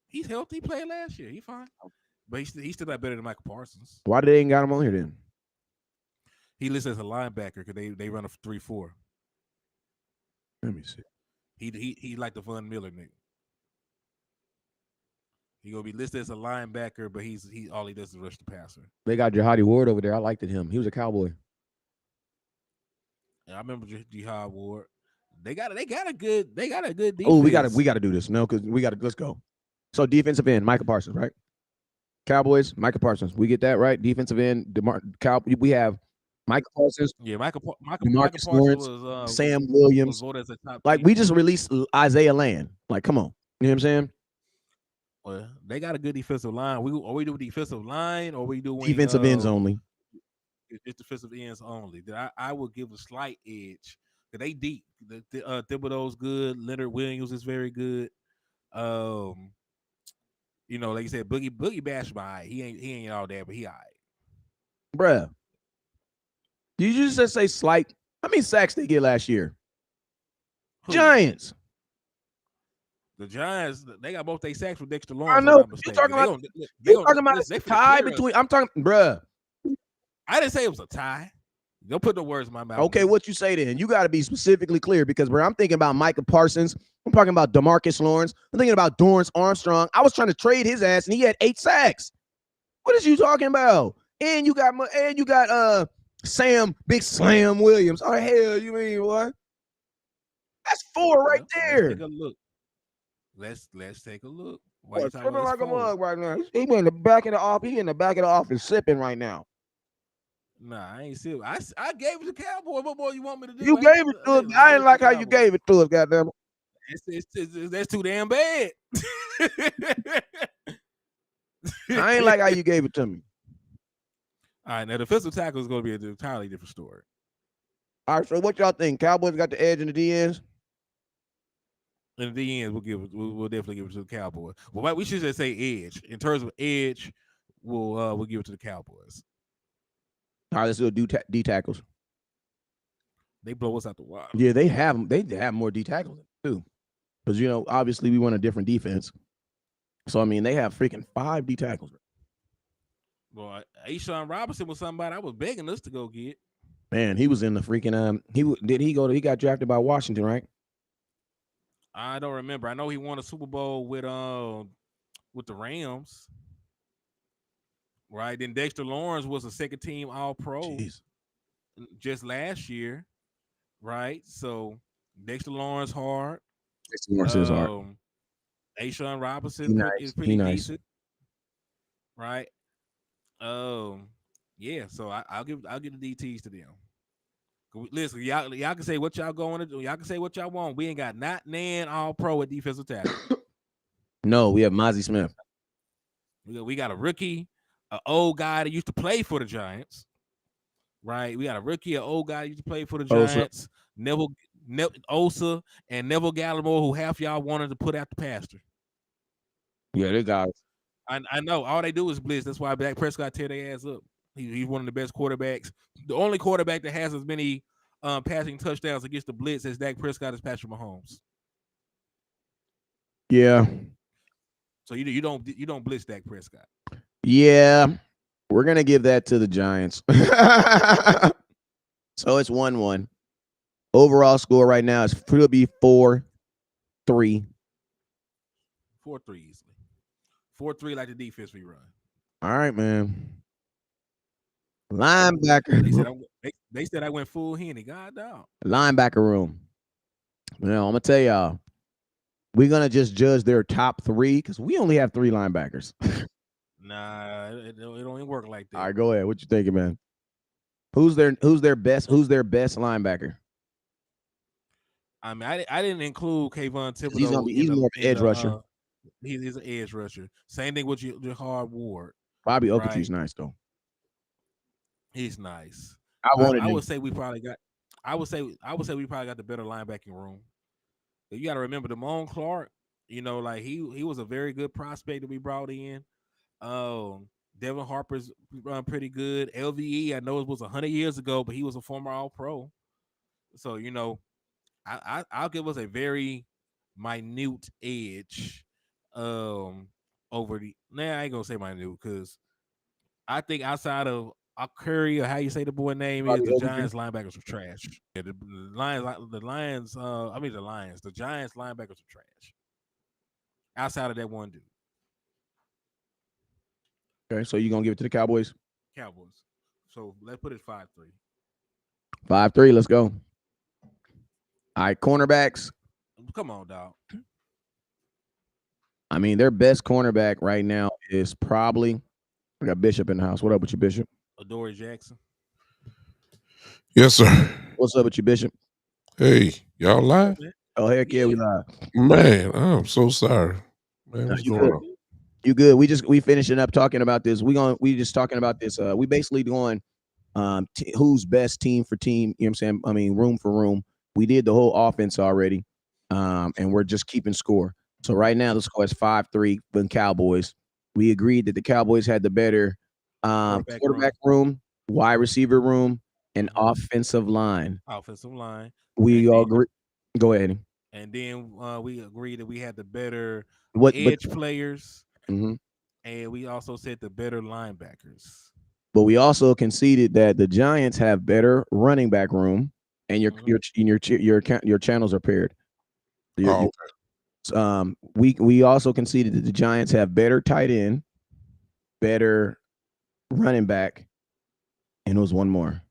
He's healthy. He played last year. He's fine, but he's still not better than Michael Parsons. Why did they ain't got him on here then? He listed as a linebacker because they run a 3-4. Let me see. He like the Von Miller nigga. He gonna be listed as a linebacker, but he all he does is rush the passer. They got Jihadi Ward over there. I liked him. He was a Cowboy. And I remember Jihad Ward. They got a good defense. Oh, we gotta do this. No, because let's go. So defensive end, Micah Parsons, right? Cowboys, Micah Parsons. We get that right. Defensive end, we have Micah Parsons, Yeah, Michael Demarcus Parsons Lawrence, was Sam was Williams. voted as a top Like we just released Isaiah Land. Like, come on. You know what I'm saying? Well, they got a good defensive line. Are we doing defensive line or are we doing Defensive ends only. Just defensive ends only? That I would give a slight edge. They deep. Thibodeau's good. Leonard Williams is very good. You know, like you said, Boogie Basham, all right. He ain't all that, but he all right. Bruh. Did you just say slight? How many sacks they get last year? Who? Giants. The Giants, they got both their sacks with Dexter I Lawrence. know. I'm not You mistaken. talking about? They You talking about listen, a tie between? I'm talking, bruh. I didn't say it was a tie. Don't put the words in my mouth. Okay, what you say then? You got to be specifically clear because, bro, I'm thinking about Micah Parsons. I'm talking about DeMarcus Lawrence. I'm thinking about Dorrance Armstrong. I was trying to trade his ass, and he had 8 sacks. What is you talking about? And you got Sam Big Slam Williams. Oh hell, you mean what? That's 4 right there. Let's take a look. Let's take a look. Why Boy, you talking about like a mug right now? He in the back of the office. He in the back of the office sipping right now. Nah, I ain't sipping. I gave it to Cowboy. What more you want me to do? You gave it to us. I ain't like how you gave it to us, goddamn. That's too damn bad. I ain't like how you gave it to me. All right, now the defensive tackle is going to be an entirely different story. All right, so what y'all think? Cowboys got the edge in the DNs? In the end, we'll definitely give it to the Cowboys. Well, we should just say edge. In terms of edge, we'll give it to the Cowboys. All right, let's do D tackles. They blow us out the water. Yeah, they have them. They have more D tackles too, because obviously we want a different defense. So I mean, they have freaking 5 D tackles. Boy, Ashawn Robinson was somebody I was begging us to go get. Man, he was in the freaking he got drafted by Washington, right? I don't remember. I know he won a Super Bowl with the Rams. Right. Then Dexter Lawrence was a second team All-Pro just last year. Right. So Dexter Lawrence hard. Dexter Lawrence is hard. Ashawn Robinson is pretty decent. Right. Yeah, so I'll give the DTs to them. Listen, y'all can say what y'all going to do. Y'all can say what y'all want. We ain't got not nan All-Pro at defensive tackle. No, we have Mozzie Smith. We got a rookie, an old guy that used to play for the Giants. Right, we got a rookie, an old guy that used to play for the Giants. Osa and Neville Gallimore, who half y'all wanted to put out the pasture. Yeah, they got. I know all they do is blitz. That's why Dak Prescott tear their ass up. He's one of the best quarterbacks. The only quarterback that has as many passing touchdowns against the blitz as Dak Prescott is Patrick Mahomes. Yeah. So you don't blitz Dak Prescott. Yeah, we're gonna give that to the Giants. So it's 1-1. Overall score right now is will be 4-3. 4-3 easily. 4-3 like the defense we run. All right, man. Linebacker. They said I went full Henny. God dog. Linebacker room. I'm gonna tell y'all, we're gonna just judge their top 3 because we only have 3 linebackers. Nah, it don't even work like that. All right, go ahead. What you thinking, man? Who's their best linebacker? I mean, I didn't include Kayvon Thibodeau. He's more edge rusher. He's an edge rusher. Same thing with Jahar Ward. Bobby Okachu's nice though. He's nice. I would say we probably got. I would say we probably got the better linebacking room. But you got to remember Damone Clark. Like he was a very good prospect that we brought in. Devin Harper's pretty good. LVE, I know it was 100 years ago, but he was a former All-Pro. So I'll give us a very minute edge. Over the. Nah, I ain't gonna say minute because I think outside of Curry or how you say the boy name is, the Giants linebackers are trash. Yeah, the Giants linebackers are trash. Outside of that one dude. Okay, so you gonna give it to the Cowboys? Cowboys. So let's put it 5-3. 5-3. Let's go. All right, cornerbacks. Come on, dog. I mean, their best cornerback right now is probably. We got Bishop in the house. What up with you, Bishop? Adoree Jackson. Yes, sir. What's up with you, Bishop? Hey, y'all live? Oh, heck yeah, we live. Man, I'm so sorry. Man, what's going on? You good? We finishing up talking about this. We just talking about this. We basically doing who's best team for team. You know what I'm saying? I mean, room for room. We did the whole offense already, and we're just keeping score. So right now the score is 5-3 for the Cowboys. We agreed that the Cowboys had the better quarterback room, wide receiver room, and offensive line. offensive line, We and all then agree. Go ahead. we agreed that we had the better What? But edge players, mhm. and we also said the better linebackers. But we also conceded that the Giants have better running back room, and Mhm. your channels are paired. Oh, We also conceded that the Giants have better tight end, better running back, and it was one more,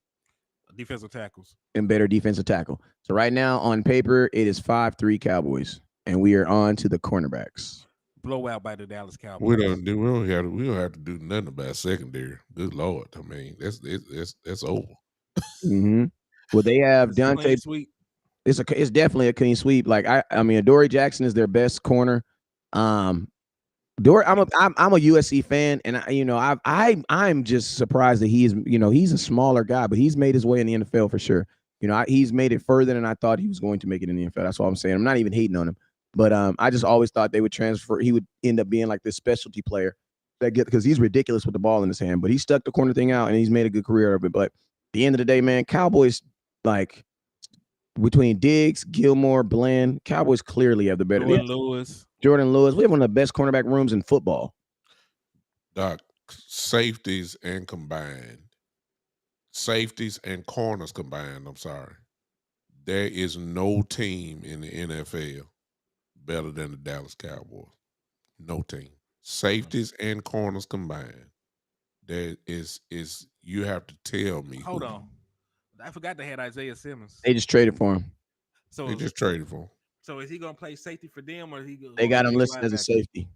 Defensive tackles. and better defensive tackle. So right now on paper it is 5-3 Cowboys, and we are on to the cornerbacks. Blowout by the Dallas we Cowboys. don't do. We don't have to do nothing about secondary. Good lord, I mean that's over. Mm-hmm. Well, they have It's a Dante. clean sweep. It's definitely a clean sweep. Like I mean, Adoree Jackson is their best corner. Um, I'm a USC fan, and I'm just surprised that he's a smaller guy, but he's made his way in the NFL for sure. He's made it further than I thought he was going to make it in the NFL. That's all I'm saying. I'm not even hating on him, but I just always thought they would transfer. He would end up being like this specialty player because he's ridiculous with the ball in his hand, but he stuck the corner thing out and he's made a good career of it. But at the end of the day, man, Cowboys like between Diggs, Gilmore, Bland, Cowboys clearly have the better. Jordan Lewis. Jordan Lewis. We have one of the best cornerback rooms in football. Doc, safeties and corners combined. I'm sorry, there is no team in the NFL better than the Dallas Cowboys. No team. Safeties and corners combined. There is you have to tell me Hold who. on. I forgot they had Isaiah Simmons. They just traded for him. They So just traded for him. so is he gonna play safety for them, or is he They gonna got play him listed as a linebacker? safety.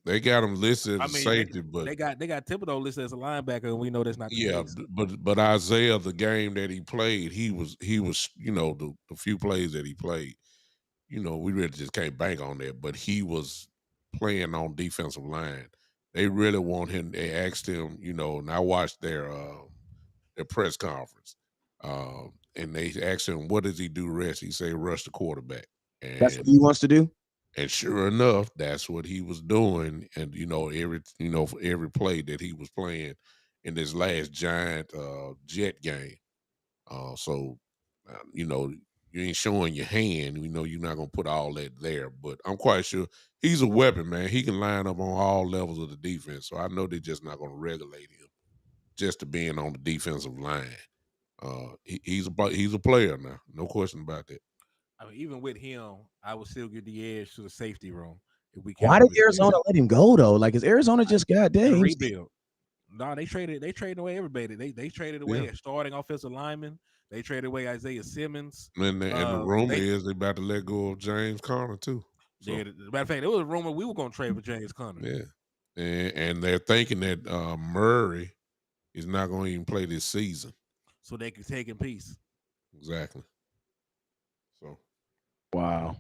They got him listed I as a mean, safety, but they got Thibodeau listed as a linebacker, and we know that's not the yeah, case. but Isaiah, the game that he played, he was the few plays that he played, we really just can't bank on that. But he was playing on defensive line. They really want him. They asked him, and I watched their press conference, and they asked him, "What does he do rest?" He said, "Rush the quarterback." That's what And he wants to do. and sure enough, that's what he was doing. And for every play that he was playing in this last giant Jet game. So you ain't showing your hand. You're not gonna put all that there. But I'm quite sure he's a weapon, man. He can line up on all levels of the defense. So I know they're just not gonna regulate him just to being on the defensive line. He's a player now, no question about that. I mean, even with him, I would still give the edge to the safety room if we Why did Cowboys fans. Arizona let him go though? Like, is Arizona just The goddamn? rebuild. No, they traded away everybody. They traded Yeah. away a starting offensive lineman. They traded away Isaiah Simmons. And the rumor They is they about to let go of James Conner too. So did. Matter of fact, there was a rumor we were going to trade for James Conner. yeah, and they're thinking that Murray is not going to even play this season. So they could take in peace. Exactly. So Wow.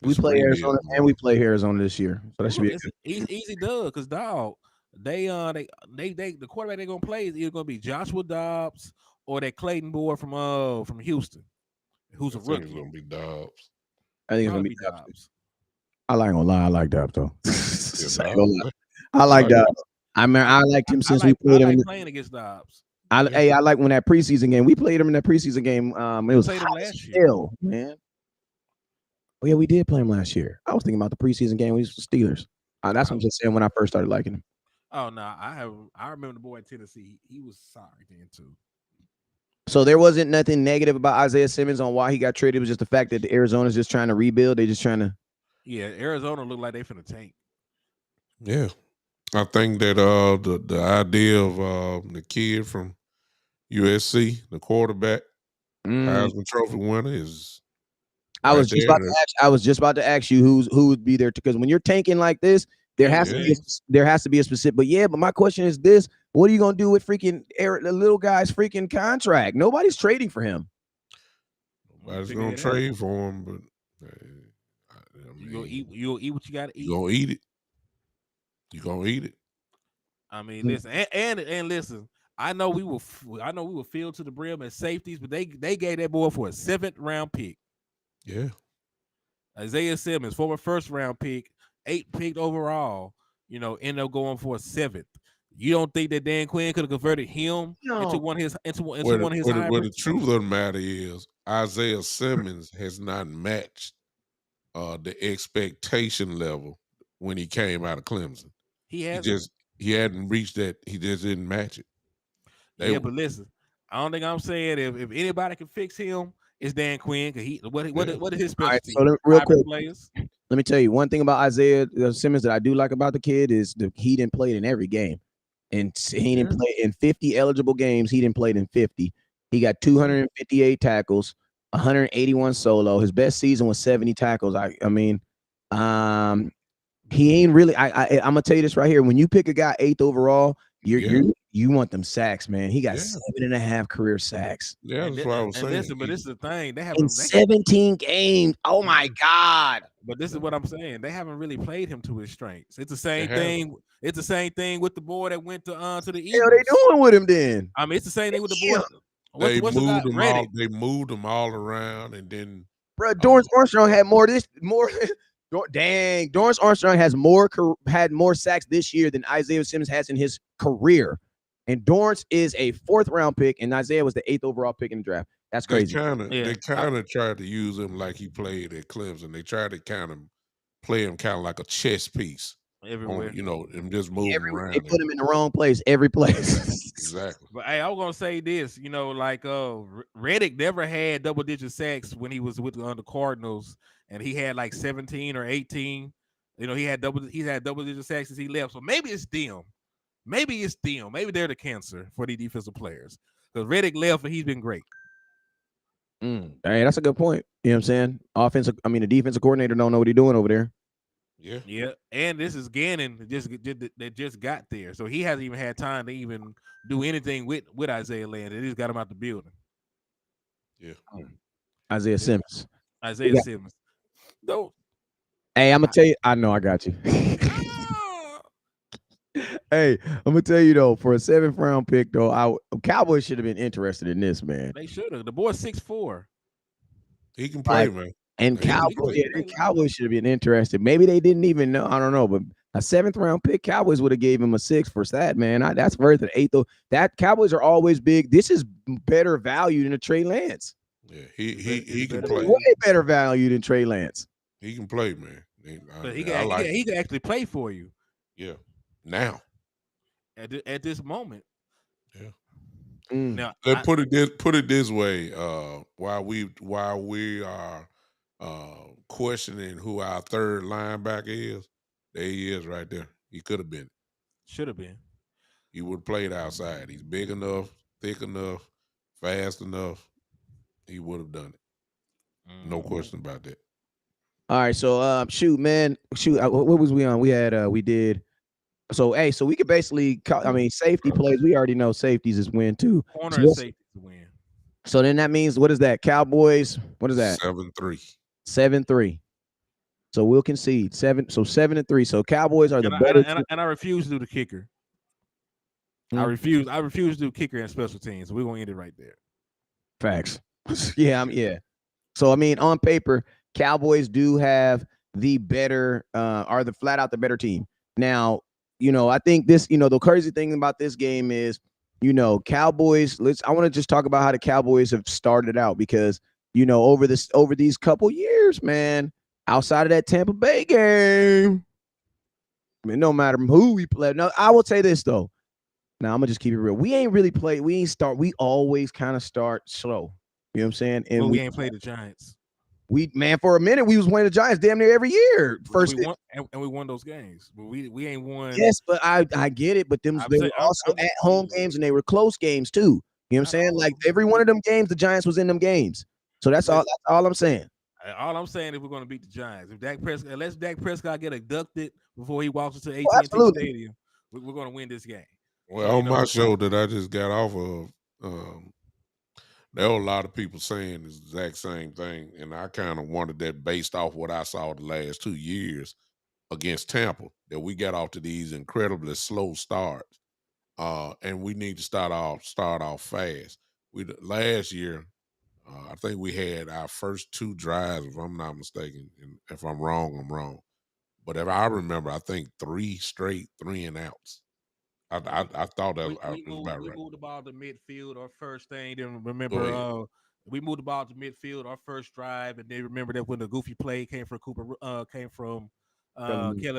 We it's play what it is, Arizona and man. we play Arizona this year, so that should be. It's easy dub because dog. They the quarterback they're gonna play is either gonna be Joshua Dobbs or that Clayton boy from Houston, who's I a think it's rookie. going to be Dobbs. I think it's gonna Probably be be Dobbs. Dobbs. I like gonna lie. I like Dobbs though. Yeah, I ain't Dobbs. gonna lie. I like like Dobbs. I mean, I I liked him since we I played him. like playing against Dobbs. I like when that preseason game we played him in that preseason game. It We was played him hot as last year. hell, man. Oh yeah, we did play him last year. I was thinking about the preseason game. We was the Steelers. That's what I'm just saying. When I first started liking him. Oh no, I remember the boy in Tennessee. He was sorry then too. So there wasn't nothing negative about Isaiah Simmons on why he got traded. It was just the fact that the Arizona's just trying to rebuild. They just trying to. Yeah, Arizona looked like they finna tank. Yeah, I think that the idea of the kid from USC, the quarterback, Heisman Trophy winner, is I right was just about there. to ask. I was just about to ask you who would be there because when you're tanking like this, there has to be a specific. But yeah, but my question is this: what are you gonna do with freaking the little guy's freaking contract? Nobody's trading for him. Nobody's gonna trade for him, but I mean, you gonna eat what you gotta eat. You gonna eat it. You gonna eat it. I mean, listen, and listen. I know we were filled to the brim as safeties, but they gave that boy for a 7th round pick. Yeah. Isaiah Simmons, former first round pick, 8th picked overall, end up going for a 7th. You don't think that Dan Quinn could have converted him into No, one of his into Where the, one of his where, the, where the hybrids? truth of the matter is, Isaiah Simmons has not matched the expectation level when he came out of Clemson. He He hasn't. just he hadn't reached that. He just didn't match it. They Yeah, but listen, I don't think I'm saying if anybody can fix him, it's Dan Quinn. Cause yeah. what is his all right. specialty? So real Hybrid quick, players. let me tell you one thing about Isaiah Simmons that I do like about the kid is he didn't play it in every game, and he didn't Yeah. play in 50 eligible games. He didn't play it in 50. He got 258 tackles, 181 solo. His best season was 70 tackles. I mean, um, he ain't really. I'm gonna tell you this right here. When you pick a guy 8th overall, Yeah, you want them sacks, man. He got yeah, 7.5 career sacks yeah. And That's what I was and saying. listen, but this is the thing. in 17 games. Oh my god. But this is what I'm saying. They haven't really played him to his strengths. It's the They same have. thing. It's the same thing with the boy that went to the Hell, they Eagles. doing with him then? I mean, it's the same thing with the boy. Yeah, What's the guy? Reddick. They moved them all around, and then bro. uh, Dorrance Armstrong had more. Dang, Dorrance Armstrong has had more sacks this year than Isaiah Simmons has in his career. And Dorrance is a 4th round pick, and Isaiah was the 8th overall pick in the draft. That's they crazy. kind of Yeah, they kind of tried to use him like he played at Clemson. They tried to kind of play him kind of like a chess piece on, everywhere. and just move him They around. put him in the wrong place every place. Exactly. But hey, I was gonna say this. Like Reddick never had double digit sacks when he was with the Cardinals, and he had like 17 or 18. He's had double digit sacks since he left. So maybe it's them. Maybe it's them. Maybe they're the cancer for the defensive players. Because Reddick left and he's been great. Hey, that's a good point. You know what I'm saying? The defensive coordinator don't know what he's doing over there. Yeah. Yeah, and this is Gannon that just got there, so he hasn't even had time to even do anything with Isaiah Land. They just got him out the building. Yeah. Isaiah Simmons. Isaiah Simmons. No. Hey, I'm gonna tell you. I know I got you. Hey, I'm gonna tell you though, for a 7th round pick though, Cowboys should have been interested in this, man. They should have. The boy's 6'4". He can play, Like, man. and He can play. Cowboys should have been interested. Maybe they didn't even know. I don't know, but a 7th round pick, Cowboys would have gave him a 6 for that, man. That's worth an 8th though. That Cowboys are always big. This is better value than a Trey Lance. Yeah, he can better play. Way better value than Trey Lance. He can play, man. But he I can actually play for you. Yeah. Now. At this moment. Yeah. Now Let's put it this way. While we are questioning who our 3rd linebacker is, there he is right there. He could have been. Should have been. He would have played outside. He's big enough, thick enough, fast enough. He would have done it. No question about that. All right, so shoot, man, what was we on? We had we did. So so we could basically, safety plays. We already know safeties is win too. Corner So, and safety to win. so then that means what is that? Cowboys. What is that? 7-3. 7-3. So we'll concede 7. So 7-3. So Cowboys are the better. And I refuse to do the kicker. I refuse to do kicker and special teams. So we're gonna end it right there. Facts. Yeah. So on paper, Cowboys do have the better, are the flat out the better team. Now, I think this, the crazy thing about this game is, Cowboys. I want to just talk about how the Cowboys have started out because, over these couple years, man, outside of that Tampa Bay game, no matter who we play. No, I will say this though. Now I'm gonna just keep it real. We ain't really played. We always kind of start slow. You know what I'm saying? And we ain't played the Giants. For a minute we was playing the Giants damn near every year. We won those games, but we ain't won. Yes, but I get it. But they were also at home games and they were close games too. You know what I'm saying? Like every one of them games, the Giants was in them games. So that's all I'm saying. All I'm saying is we're going to beat the Giants. Unless Dak Prescott get abducted before he walks into AT&T Stadium, we're going to win this game. Well, on my show that I just got off of, there were a lot of people saying the exact same thing, and I kind of wanted that based off what I saw the last 2 years against Tampa, that we got off to these incredibly slow starts, and we need to start off fast. Last year, I think we had our first 2 drives, if I'm not mistaken, and if I'm wrong, I'm wrong. But if I remember, I think 3 straight 3 and outs. I thought that was about We right. moved the ball to midfield our first thing. Then remember, Go ahead. we moved the ball to midfield our first drive, and then remember that when the goofy play came from Kellen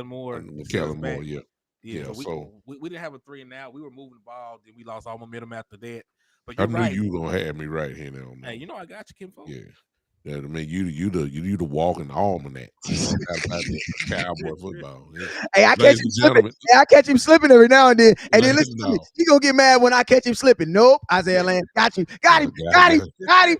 Moore to set us Kellen back. Moore, yeah. Yeah, Yeah, so so we didn't have a 3 and out. We were moving the ball, then we lost all momentum after that. But I you're knew right. you were gonna have me right here now on that Hey, one. I got you, Kim Folk. Yeah. Yeah, I mean, you the walking almanac. No doubt about that for Cowboy football. Yeah. Hey, I catch Ladies him and slipping. gentlemen, Hey, I catch him slipping every now and then. And then listen to me. no. He gonna get mad when I catch him slipping. Nope. Isaiah Land. Got you. Got him. Got him. Got him.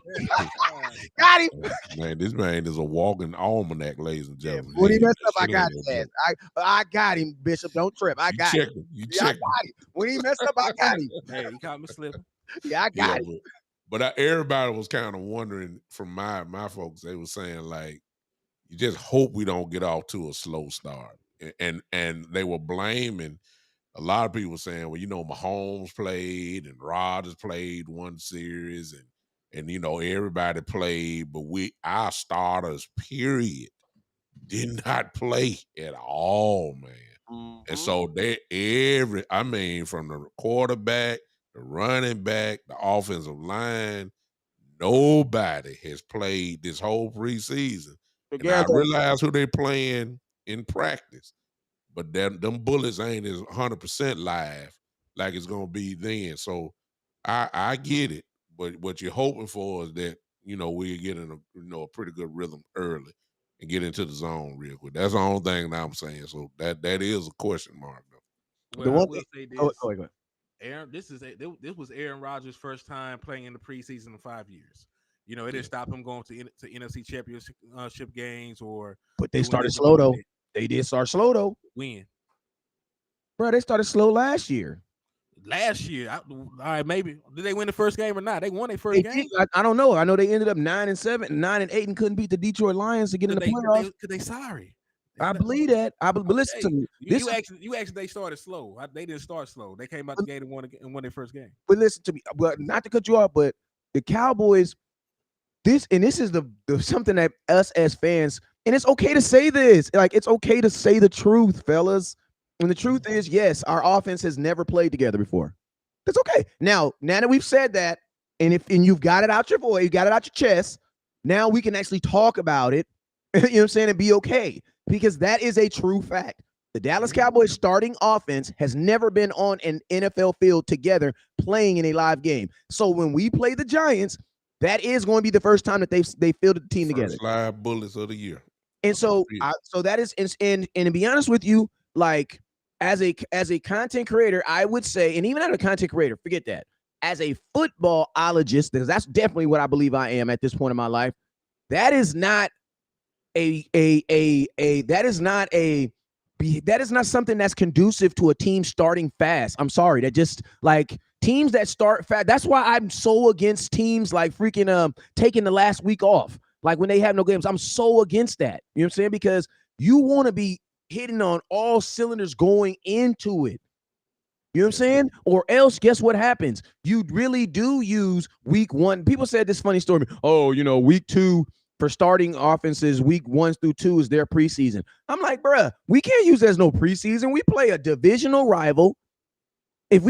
Got him. Man, this man is a walking almanac, ladies and Yeah, gentlemen. when he messed up, I Shit got ain't his no ass. joke. I got him, Bishop. Don't trip. I You got him. checked him. You Yeah, I checked him. got him. When he messed up, I got him. Hey, he caught me slipping. Yeah, I Yeah, got him. but everybody was kind of wondering from my folks. They were saying like, you just hope we don't get off to a slow start, and they were blaming. A lot of people were saying, well, Mahomes played and Rodgers played one series, and everybody played, but our starters, period, did not play at all, man. And so from the quarterback, the running back, the offensive line, nobody has played this whole preseason. And I realize who they playing in practice, but them bullets ain't as 100% live like it's gonna be then. So I get it, but what you're hoping for is that we get in a pretty good rhythm early and get into the zone real quick. That's the only thing that I'm saying. So that is a question mark though. Well, I will say this. Go ahead. Aaron, this was Aaron Rodgers' first time playing in the preseason in 5 years. It didn't stop him going to NFC Championship games or. But they started slow though. They did start slow though. When? Bro, they started slow last year. Last year, all right, maybe did they win the first game or not? They won their first game. I don't know. I know they ended up 9-7, 9-8, and couldn't beat the Detroit Lions to get in the playoffs. Because they sorry. I believe that. But listen to me. You actually they started slow. They didn't start slow. They came out the gate and won their first game. But listen to me. Well, not to cut you off, but the Cowboys. This is the something that us as fans, and it's okay to say this. Like, it's okay to say the truth, fellas. And the truth is, yes, our offense has never played together before. That's okay. Now that we've said that, and you've got it out your voice, you got it out your chest, now we can actually talk about it. You know what I'm saying, and be okay, because that is a true fact. The Dallas Cowboys starting offense has never been on an NFL field together playing in a live game. So when we play the Giants, that is going to be the first time that they fielded the team together. Live bullets of the year. And so that is, and to be honest with you, like, as a content creator, I would say, and even as a content creator, forget that. As a footballologist, because that's definitely what I believe I am at this point in my life, that is not that is not something that's conducive to a team starting fast. I'm sorry. That just, like, teams that start fast. That's why I'm so against teams like freaking taking the last week off, like when they have no games. I'm so against that. You know what I'm saying? Because you want to be hitting on all cylinders going into it. You know what I'm saying? Or else, guess what happens? You really do use week 1. People said this funny story. Oh, week 2 for starting offenses, week 1 through 2 is their preseason. I'm like, bruh, we can't use that as no preseason. We play a divisional rival. If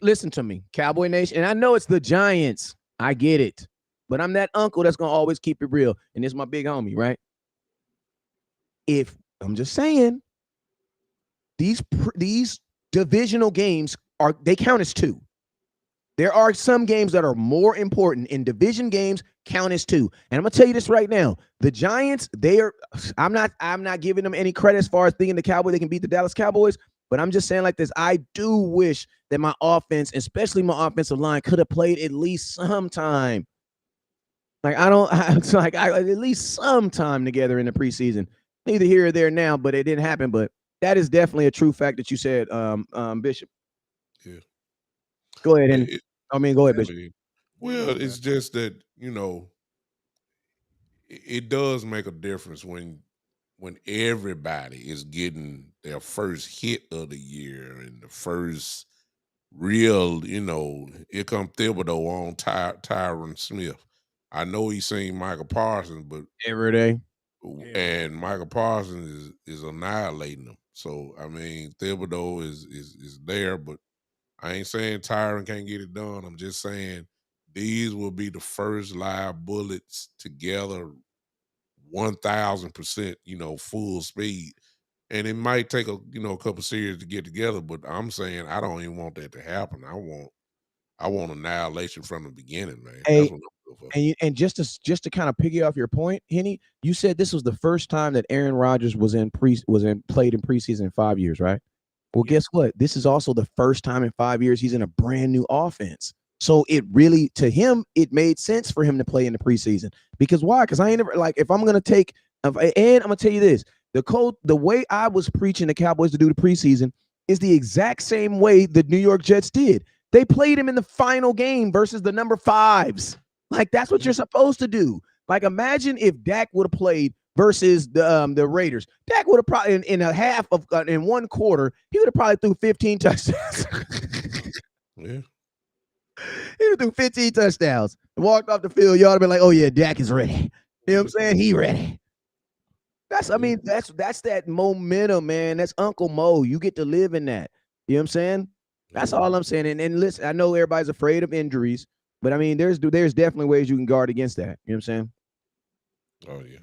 listen to me, Cowboy Nation, and I know it's the Giants. I get it. But I'm that uncle that's going to always keep it real. And it's my big homie, right? If I'm just saying, these divisional games they count as 2. There are some games that are more important, in division games count as 2. And I'm gonna tell you this right now: the Giants, I'm not giving them any credit as far as thinking the Cowboys they can beat the Dallas Cowboys. But I'm just saying like this: I do wish that my offense, especially my offensive line, could have played at least sometime. Like, it's like at least some time together in the preseason. Neither here or there now, but it didn't happen. But that is definitely a true fact that you said, Bishop. Yeah. Go ahead, go ahead, Bishop. Well, it's just that, it does make a difference when everybody is getting their first hit of the year and the first real, here come Thibodeau on Tyron Smith. I know he's seen Michael Parsons, but every day. Every day. and Michael Parsons is annihilating them. So I mean, Thibodeau is there, but I ain't saying Tyron can't get it done. I'm just saying these will be the first live bullets together 1,000%, full speed. And it might take a couple series to get together, but I'm saying I don't even want that to happen. I want annihilation from the beginning, man. That's Hey, what I'm looking for. and just to kind of piggy off your point, Henny, you said this was the first time that Aaron Rodgers played in preseason in 5 years, right? Well, Yeah. guess what? This is also the first time in 5 years he's in a brand new offense. So it really, to him, it made sense for him to play in the preseason. Because why? Because I ain't never like if I'm gonna take and I'm gonna tell you this: the way I was preaching the Cowboys to do the preseason is the exact same way the New York Jets did. They played him in the final game versus the number fives. Like that's what you're supposed to do. Like imagine if Dak would have played versus the Raiders. Dak would have probably in a half of in one quarter, he would have probably threw 15 touchdowns. Yeah. He would threw 15 touchdowns. Walked off the field, y'all have been like, oh yeah, Dak is ready. You know what I'm saying? He ready. That's that momentum, man. That's Uncle Mo. You get to live in that. You know what I'm saying? That's all I'm saying. And listen, I know everybody's afraid of injuries, but I mean, there's definitely ways you can guard against that. You know what I'm saying? Oh yeah. Yeah.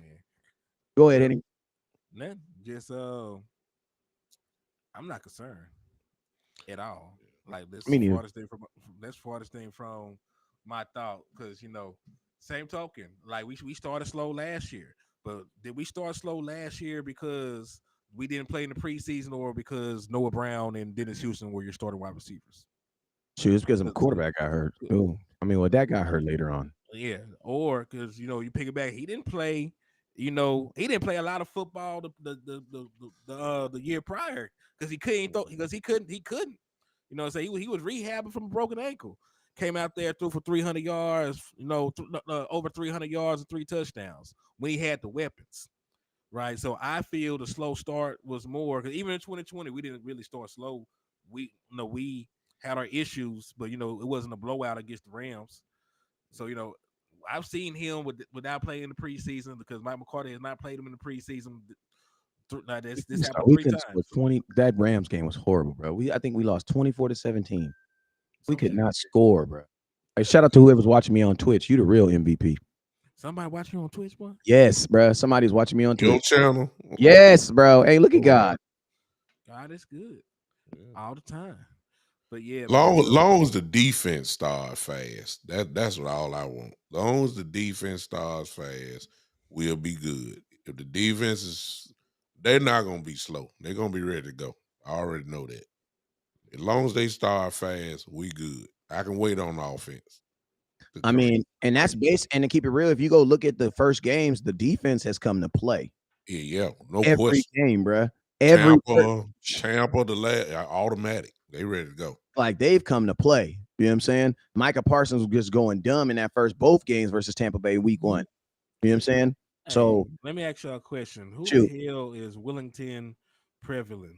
Go ahead, Well, Henny. then just I'm not concerned at all. Like this is Me the neither. farthest thing from my thought because same token, like we started slow last year, but did we start slow last year because we didn't play in the preseason or because Noah Brown and Dennis Houston were your starting wide receivers? Shoot, it's because my 'Cause, quarterback got hurt. Ooh. I mean, well, that got hurt later on. yeah, or because you pick it back, he didn't play. He didn't play a lot of football the year prior because he couldn't. So he was rehabbing from a broken ankle. Came out there, threw for 300 yards. Over 300 yards and 3 touchdowns when he had the weapons. Right. So I feel the slow start was more because even in 2020 we didn't really start slow. We had our issues, but it wasn't a blowout against the Rams. So I've seen him without playing in the preseason because Mike McCarthy has not played him in the preseason. This happened We three couldn't score times. 20. That Rams game was horrible, bro. I think we lost 24-17. We could Something not score, bro. Hey, shout out to whoever's watching me on Twitch. You the real MVP. Somebody watching you on Twitch, boy. Yes, bro. Somebody's watching me on Your Twitch. channel. Yes, bro. Hey, look at God. God is good Yeah. all the time. But yeah, man. Long as the defense starts fast, that's what all I want. Long as the defense starts fast, we'll be good. If the defense they're not gonna be slow. They're gonna be ready to go. I already know that. As long as they start fast, we good. I can wait on the offense to I come. mean, and that's based. And to keep it real, if you go look at the first games, the defense has come to play Yeah, no every question. game, bro. Tampa, the last automatic. They ready to go. Like they've come to play. You know what I'm saying? Micah Parsons was just going dumb in that first both games versus Tampa Bay week one. You know what I'm saying? Hey, So let me ask you a question. Who the shoot, hell is Wellington Prevalent?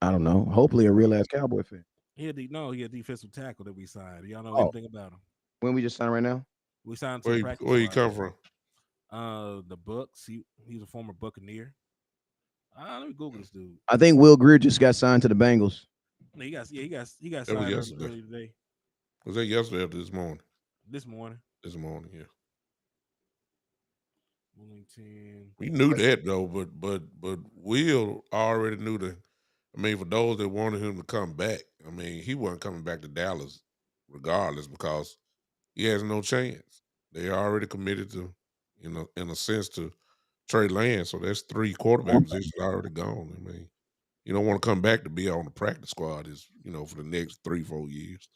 I don't know. Hopefully a real ass Cowboy fan. He a defensive tackle that we signed. Y'all know Oh, anything about him? when we just signed right now? We signed to the Where practice where you squad. come from? The Bucks. He's a former Buccaneer. Let me Google this dude. I think Will Greer just got signed to the Bengals. He got That was signed yesterday. earlier today, Was that yesterday or this morning? this morning. This morning, yeah. Wellington. We knew that though, but Will already knew that. I mean, for those that wanted him to come back, I mean, he wasn't coming back to Dallas regardless because he has no chance. They already committed to, in a sense, to Trey Lance. So that's 3 quarterback positions already gone. I mean, you don't want to come back to be on the practice squad for the next 3-4 years.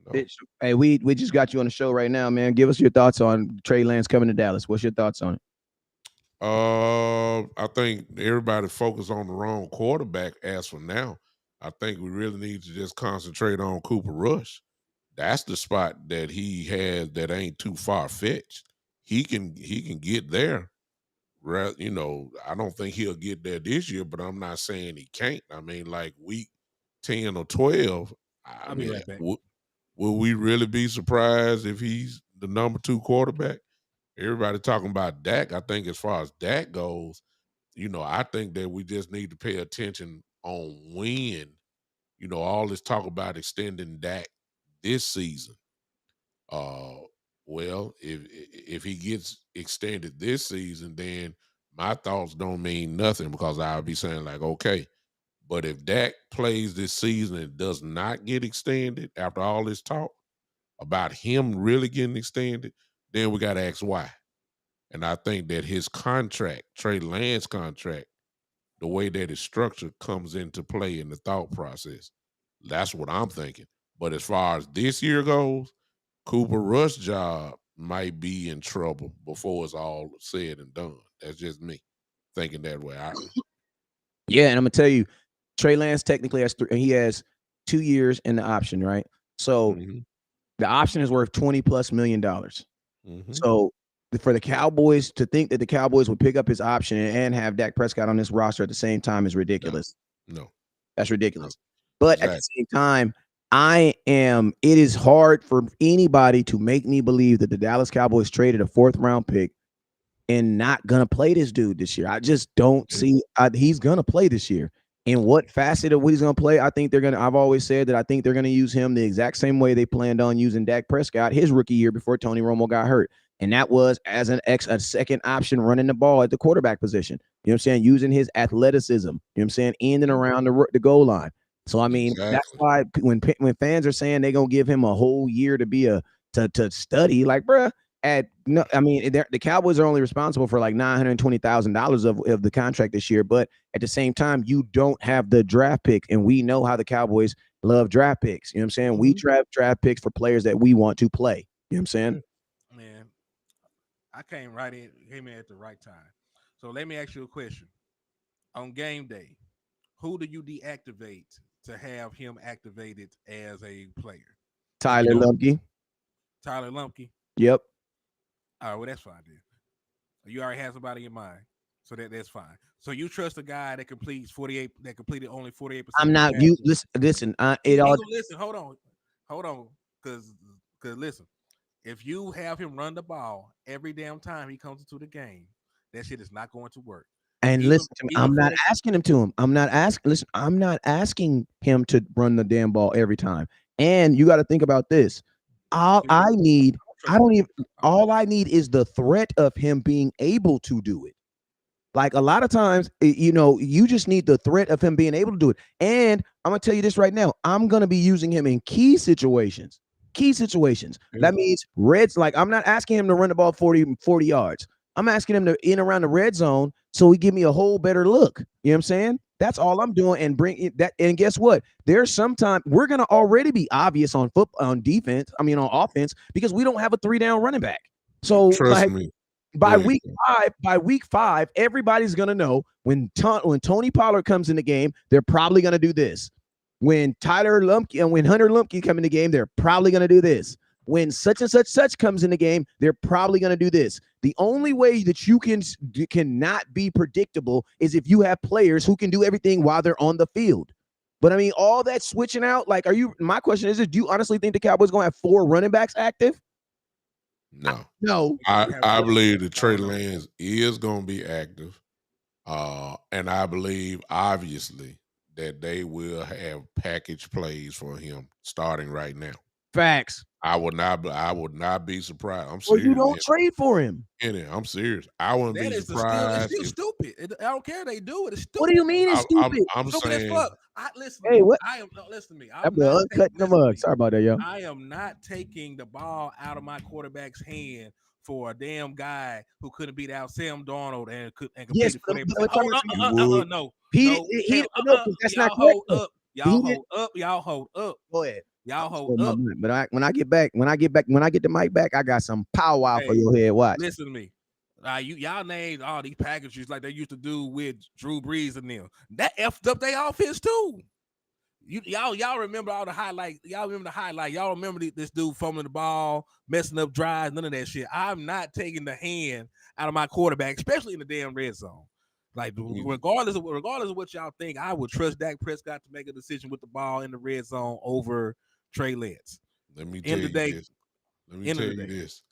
No. Hey, we just got you on the show right now, man. Give us your thoughts on Trey Lance coming to Dallas. What's your thoughts on it? I think everybody focused on the wrong quarterback as for now. I think we really need to just concentrate on Cooper Rush. That's the spot that he has that ain't too far fetched. He can get there. I don't think he'll get there this year, but I'm not saying he can't. I mean, like week 10 or 12, I I'll be mean, right back. will we really be surprised if he's the number 2 quarterback. Everybody talking about Dak. I think as far as Dak goes, I think that we just need to pay attention on when, all this talk about extending Dak this season. Uh, well, if he gets extended this season, then my thoughts don't mean nothing because I'll be saying like, okay, but if Dak plays this season and does not get extended after all this talk about him really getting extended, then we got to ask why. And I think that his contract, Trey Lance contract, the way that it's structured comes into play in the thought process. That's what I'm thinking. But as far as this year goes, Cooper Rush's job might be in trouble before it's all said and done. That's just me thinking that way. Yeah, and I'm gonna tell you, Trey Lance technically he has 2 years in the option, right? So Mhm, the option is worth $20+ million. mhm. So for the Cowboys to think that the Cowboys would pick up his option and have Dak Prescott on this roster at the same time is No, ridiculous. no, That's no. ridiculous. But at the Exactly. same time, it is hard for anybody to make me believe that the Dallas Cowboys traded a 4th-round pick and not gonna play this dude this year. I just don't Yeah. see he's gonna play this year. In what facet of what he's gonna play, I think I've always said that I think they're gonna use him the exact same way they planned on using Dak Prescott his rookie year before Tony Romo got hurt. And that was as a second option running the ball at the quarterback position. You know what I'm saying? Using his athleticism, you know what I'm saying, in and Mhm. around the goal line. So I mean, that's Exactly. why when fans are saying they're gonna give him a whole year to be to study, like, bruh, I mean, the Cowboys are only responsible for like $920,000 of the contract this year, but at the same time, you don't have the draft pick, and we know how the Cowboys love draft picks. You know what I'm saying? We Mhm. draft picks for players that we want to play. You know what I'm saying? Yeah. Man, I came in at the right time. So let me ask you a question. On game day, who do you deactivate to have him activated as a player? If you Tyler don't, Lumpke. Tyler Lumpke. Yep. All right, well that's fine then. You already have somebody in mind, so that's fine. So you trust a guy that completed only 48% I'm of his not you passes. listen. It He all gonna listen. Hold on, because listen, if you have him run the ball every damn time he comes into the game, that shit is not going to work. And Even listen to me, even I'm for not the asking him to him. I'm not asking him to run the damn ball every time. And you got to think about this. All you I don't need, I trust him. don't even I don't all trust I need is the threat of him being able to do it. Like a lot of times, you just need the threat of him being able to do it. And I'm gonna tell you this right now. I'm gonna be using him in key situations. Key situations. Yeah. That means reds. Like I'm not asking him to run the ball 40 yards. I'm asking him to in around the red zone so he give me a whole better look. You know what I'm saying? That's all I'm doing. And bring it that. And guess what? There's sometimes we're gonna already be obvious on defense. I mean on offense because we don't have a 3-down running back. So Trust like me. Go by ahead. week five, everybody's gonna know when Tony Pollard comes in the game, they're probably gonna do this. When Tyler Lumpke and when Hunter Lumpke come in the game, they're probably gonna do this. When such and such comes in the game, they're probably gonna do this. The only way that you cannot be predictable is if you have players who can do everything while they're on the field. But I mean, all that switching out, like, my question is, do you honestly think the Cowboys gonna have 4 running backs active? No. No. you I have a I quarterback. believe that I Trey don't know. Lance is going to be active. And I believe obviously that they will have package plays for him starting right now. Facts. I would not be surprised. I'm Or you serious, don't trade for him. I'm serious. I wouldn't be It's surprised still if stupid. I don't care. They do it. It's What do you stupid. mean it's I'm stupid? I'm Stupid as saying fuck. Listen to Hey, me. what? I am no, listen to me. That boy uncut in the Listen to mug. me. Sorry about that, yo. I am not taking the ball out of my quarterback's hand for a damn guy who couldn't beat out Sam Darnold and Yes, completed but 48%. I'm talking you would. No, he no, did he hell, no, because that's not y'all correct hold though. up, He did y'all hold up, go ahead. I'm y'all hold holding my up. mic, but when I get the mic back, I got some power for Hey, your head. Watch. listen to me. Y'all named all these packages like they used to do with Drew Brees and them. That effed up their offense too. Y'all remember all the highlight. Y'all remember the highlight. Y'all remember this dude fumbling the ball, messing up drives, none of that shit. I'm not taking the hand out of my quarterback, especially in the damn red zone. Like Mm, regardless of what y'all think, I would trust Dak Prescott to make a decision with the ball in the red zone over Trey Lance. Let me tell End of the you day, this. Let me end of tell the you day. this.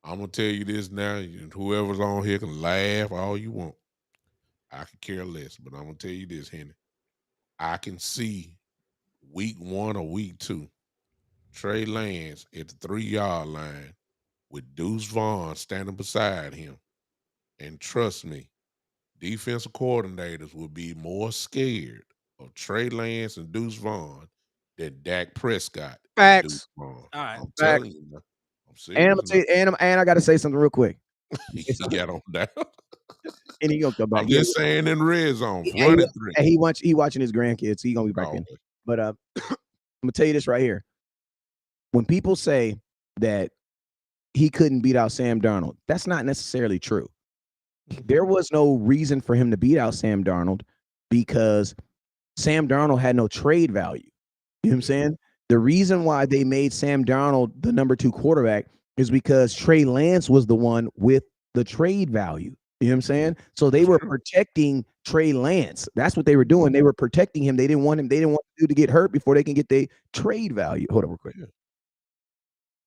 I'm gonna tell you this now. Whoever's on here can laugh all you want. I could care less, but I'm gonna tell you this, Henry. I can see week 1 or week 2, Trey Lance at the 3-yard line with Deuce Vaughn standing beside him. And trust me, defensive coordinators will be more scared of Trey Lance and Deuce Vaughn than Dak Prescott and Deuce Facts. Vaughn. All right. I'm Facts. telling you, now. I'm And I'm serious gonna tell now. you, and I gotta say something real quick. It's He got on down. and he gonna come back. I'm Yeah, just saying in red zone, and run it three. he watching his grandkids. So he gonna be back Oh, in. okay. But I'm gonna tell you this right here. When people say that he couldn't beat out Sam Darnold, that's not necessarily true. There was no reason for him to beat out Sam Darnold because Sam Darnold had no trade value. You know what I'm saying? The reason why they made Sam Darnold the number 2 quarterback is because Trey Lance was the one with the trade value. You know what I'm saying? So they That's were true. protecting Trey Lance. That's what they were doing. They were protecting him. They didn't want him. They didn't want the dude to get hurt before they can get the trade value. Hold on real quick. Yeah.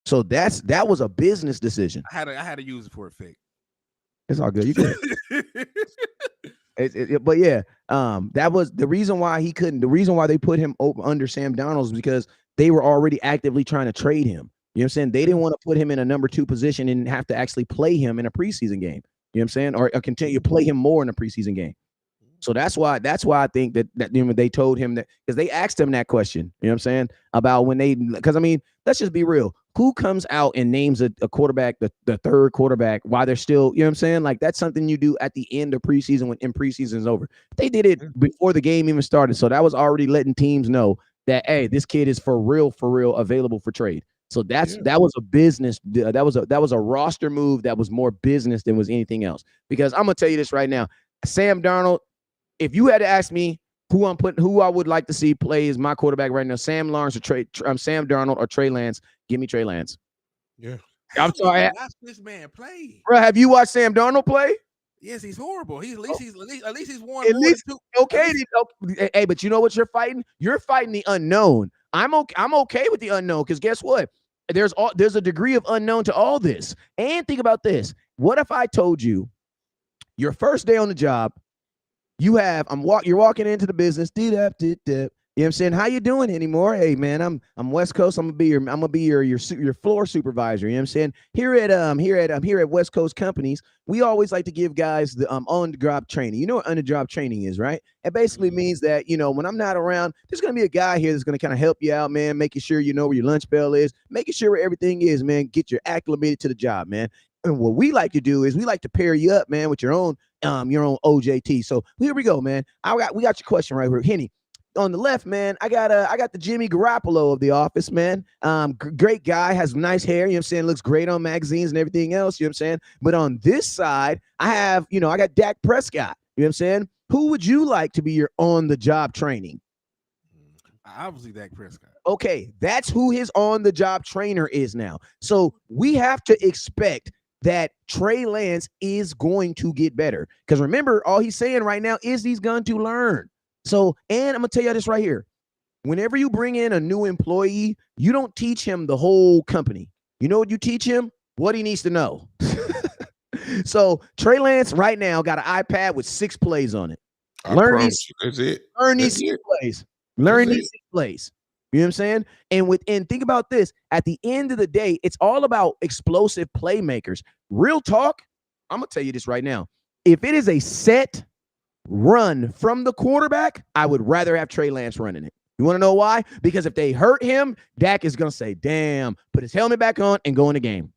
So that was a business decision. I had to use it for effect. It's all good. You good. But yeah, that was the reason why he couldn't. The reason why they put him under Sam Darnold is because they were already actively trying to trade him. You know what I'm saying? They didn't want to put him in a number 2 position and have to actually play him in a preseason game. You know what I'm saying? Or continue to play him more in a preseason game. So that's why I think that they told him that because they asked him that question. You know what I'm saying? About when because I mean, let's just be real. Who comes out and names a quarterback, the third quarterback, while they're still, you know what I'm saying? Like that's something you do at the end of preseason when preseason is over. They did it before the game even started. So that was already letting teams know that hey, this kid is for real available for trade. So that was a business. That was a roster move that was more business than was anything else. Because I'm gonna tell you this right now, Sam Darnold. If you had to ask me who I would like to see play as my quarterback right now, Sam Darnold or Trey Lance, give me Trey Lance. Yeah. I'm sorry, Watch this man play. bro. Have you watched Sam Darnold play? Yes, he's horrible. At least he's won At more least than 2. okay. Hey, but you know what you're fighting? You're fighting the unknown. I'm okay with the unknown because guess what? There's a degree of unknown to all this. And think about this. What if I told you your first day on the job? You're walking into the business, you know what I'm saying? How you doing anymore? Hey man, I'm West Coast. I'm gonna be your floor supervisor. You know what I'm saying? Here at West Coast companies, we always like to give guys the on the job training. You know what on the job training is, right? It basically means that when I'm not around, there's gonna be a guy here that's gonna kind of help you out, man, making sure you know where your lunch bell is, making sure where everything is, man. Get you acclimated to the job, man. And what we like to do is we like to pair you up, man, with your own OJT. So here we go, man. We got your question right here, Henny. On the left, man, I got the Jimmy Garoppolo of the office, man. Great guy, has nice hair, you know what I'm saying? Looks great on magazines and everything else, you know what I'm saying? But on this side, I got Dak Prescott, you know what I'm saying? Who would you like to be your on the job training? Obviously, Dak Prescott. Okay, that's who his on the job trainer is now. So we have to expect that Trey Lance is going to get better. Because remember, all he's saying right now is he's going to learn. So, and I'm going to tell you this right here. Whenever you bring in a new employee, you don't teach him the whole company. You know what you teach him? What he needs to know. So Trey Lance right now got an iPad with 6 plays on it. Learn these. That's it. Learn these 6 plays. Learn these 6 plays. You know what I'm saying? And think about this. At the end of the day, it's all about explosive playmakers. Real talk, I'm going to tell you this right now. If it is a set run from the quarterback, I would rather have Trey Lance running it. You want to know why? Because if they hurt him, Dak is going to say, damn, put his helmet back on and go in the game.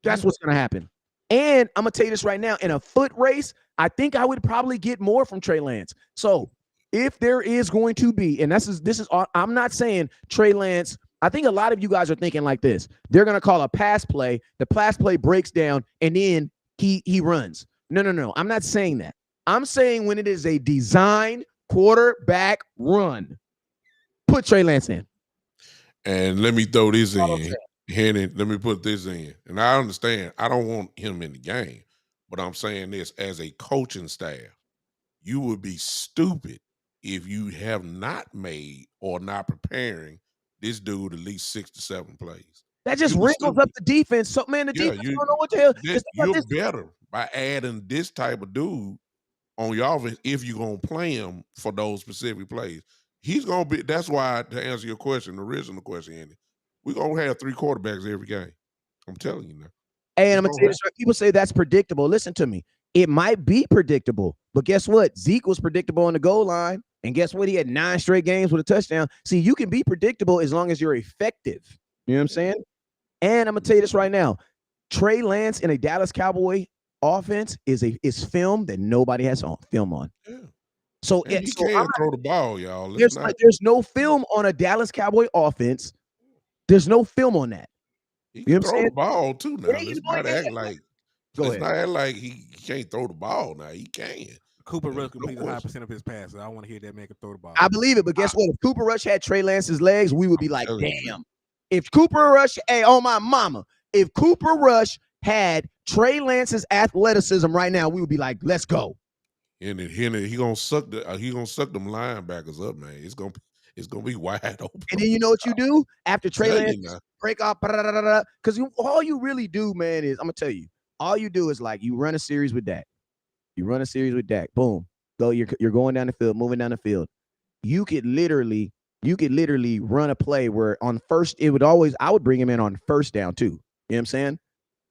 That's what's going to happen. And I'm going to tell you this right now. In a foot race, I think I would probably get more from Trey Lance. So if there is going to be, and this is, I'm not saying Trey Lance, I think a lot of you guys are thinking like this. They're going to call a pass play. The pass play breaks down, and then he runs. No. I'm not saying that. I'm saying when it is a design quarterback run, put Trey Lance in. And let me throw this in. Henny, let me put this in. And I understand, I don't want him in the game, but I'm saying this as a coaching staff, you would be stupid if you have not made or not preparing this dude at least 6 to 7 plays. That just You wrinkles up the defense. So man, the yeah, defense don't know what the hell. It's about you're this. better by adding this type of dude on your offense if you're gonna play him for those specific plays. He's gonna be. That's why, to answer your question, the original question, Andy, we're gonna have 3 quarterbacks every game. I'm telling you now. Hey, and It's I'm gonna gonna tell you this happen. right. People say that's predictable. Listen to me. It might be predictable, but guess what? Zeke was predictable on the goal line, and guess what? He had 9 straight games with a touchdown. See, you can be predictable as long as you're effective. You know what I'm saying? And I'm gonna tell you this right now. Trey Lance in a Dallas Cowboy offense is film that nobody has on film on. Yeah. So And he I'm can not, throw the ball, y'all. Let's not. there's no film on a Dallas Cowboy offense. There's no film on that. He You know can what I'm throw saying? the ball too. It Now ain't, let's no, not it act ain't. like Go ahead. he can't throw the ball. Now he can. Cooper There's Rush no completes a high question. percent of his passes. I want to hear that man can throw the ball. I believe it, but guess what? If Cooper Rush had Trey Lance's legs, we would be I'm like, telling you, damn. If Cooper Rush, hey, on my mama, if Cooper Rush had Trey Lance's athleticism right now, we would be like, let's go. and he gonna suck them linebackers up, man. It's gonna be wide open. And then you know what you do after Trey Tell Lance you now. break off, because all you really do, man, is I'm gonna tell you, all you do is like you run a series with Dak. You run a series with Dak. Boom, go. You're going down the field, moving down the field. You could literally run a play where on first I would bring him in on first down too. You know what I'm saying?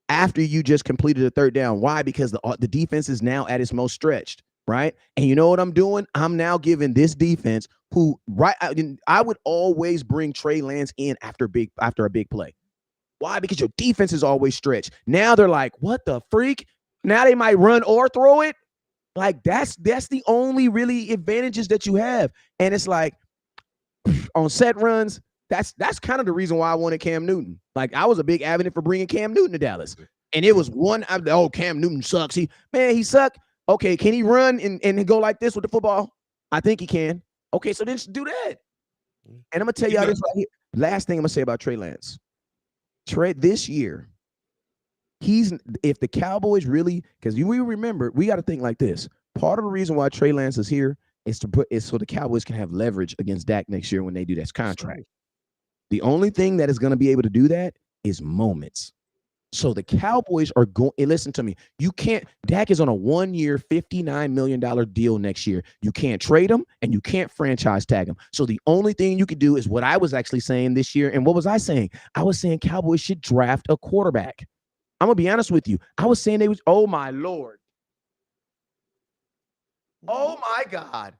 After you just completed a third down. Why? Because the defense is now at its most stretched, right? And you know what I'm doing? I'm now giving this defense I would always bring Trey Lance in after a big play. Why? Because your defense is always stretched. Now they're like, what the freak? Now they might run or throw it. Like that's the only really advantages that you have. And it's like on set runs, that's kind of the reason why I wanted Cam Newton. Like I was a big advocate for bringing Cam Newton to Dallas. And it was Cam Newton sucks. He sucked. Okay, can he run and go like this with the football? I think he can. Okay, so then just do that. And I'm gonna tell y'all this right here. Last thing I'm gonna say about Trey Lance. Trey this year, if the Cowboys really, because we remember, we got to think like this. Part of the reason why Trey Lance is here is so the Cowboys can have leverage against Dak next year when they do that contract. The only thing that is going to be able to do that is moments. So the Cowboys are going. Listen to me. You can't. Dak is on a 1-year, $59 million deal next year. You can't trade him and you can't franchise tag him. So the only thing you could do is what I was actually saying this year. And what was I saying? I was saying Cowboys should draft a quarterback. I'm gonna be honest with you. I was saying they was. Oh my Lord. Oh my God.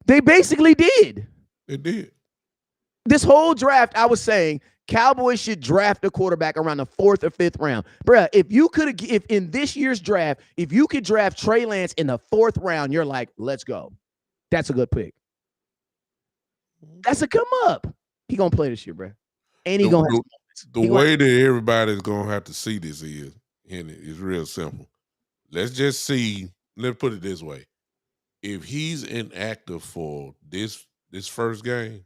They basically did. They did. This whole draft, I was saying Cowboys should draft a quarterback around the 4th or 5th round. Bruh, if in this year's draft, if you could draft Trey Lance in the 4th round, you're like, let's go. That's a good pick. That's a come up. He gonna play this year, bruh. And he gonna have the way that everybody's gonna have to see this is real simple. Let's just see. Let's put it this way: if he's inactive for this first game,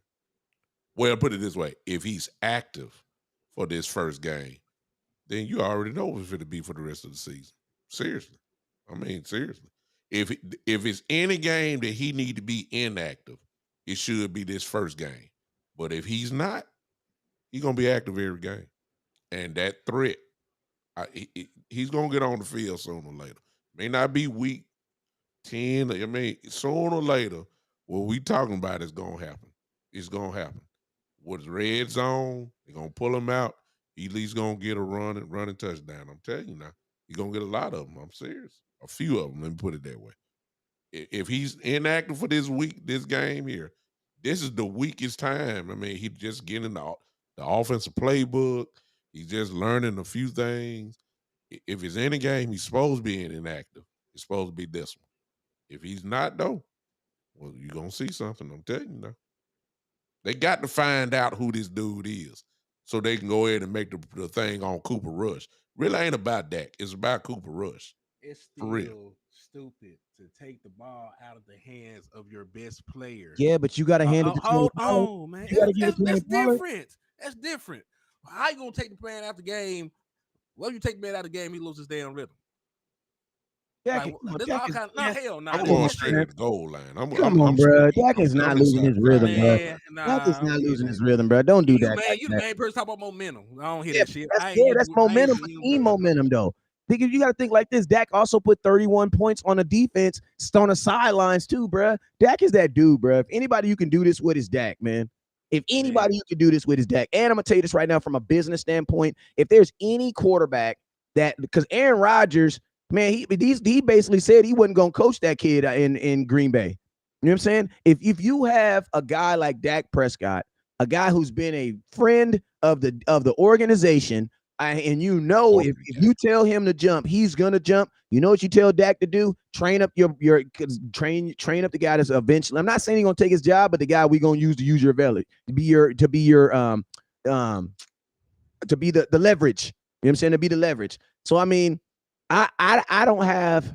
well, put it this way: if he's active for this first game, then you already know if it'll be for the rest of the season. Seriously, I mean seriously. If it's any game that he need to be inactive, it should be this first game. But if he's not, he's gonna be active every game, and that threat, he's gonna get on the field sooner or later. May not be week 10. I mean, sooner or later, what we talking about is gonna happen. It's gonna happen. With red zone, they're gonna pull him out. He at least gonna get a running touchdown. I'm telling you now, he's gonna get a lot of them. I'm serious. A few of them. Let me put it that way. If he's inactive for this game here, this is the weakest time. I mean, he's just getting the offensive playbook. He's just learning a few things. If it's any game, he's supposed to be inactive. It's supposed to be this one. If he's not, though, well, you're going to see something. I'm telling you now. They got to find out who this dude is so they can go ahead and make the thing on Cooper Rush. Really ain't about Dak. It's about Cooper Rush. It's For real. still stupid to take the ball out of the hands of your best player. Yeah, but you got to hand it to hold on, man. You got to give it to That's Pollard. different. That's different. How you gonna take the man out the game? Well, you take the man out of the game, he loses his damn rhythm. Dak, Like come on, there's Dak all is, kind. No man, hell, nah. I'm come going on, straight man. at the goal line. Come on, I'm bro. swinging. Dak I'm is not jumping losing inside his the rhythm, bro. Man, 5 yard Dak is nah, I not don't hear losing that. his rhythm, bro. Don't do You that man, like you that. man person talk about momentum. I don't hear Yeah, that shit. that's I ain't yeah, get that's you. I ain't momentum for seen him team do it. momentum, though. Think you got to think like this. Dak also put 31 points on the defense, on the sidelines too, bro. Dak is that dude, bro. If anybody you can do this with is Dak, man. If Man, anybody you can do this with is Dak. And I'm gonna tell you this right now from a business standpoint. If there's any quarterback that, because Aaron Rodgers, man, he basically said he wasn't gonna coach that kid in Green Bay. You know what I'm saying? If you have a guy like Dak Prescott, a guy who's been a friend of the organization, and you know if you tell him to jump, he's gonna jump. You know what you tell Dak to do? Train up your train up the guy that's eventually. I'm not saying he's gonna take his job, but the guy we're gonna use to use your village to be your um to be the leverage. You know what I'm saying? To be the leverage. So I mean, I don't have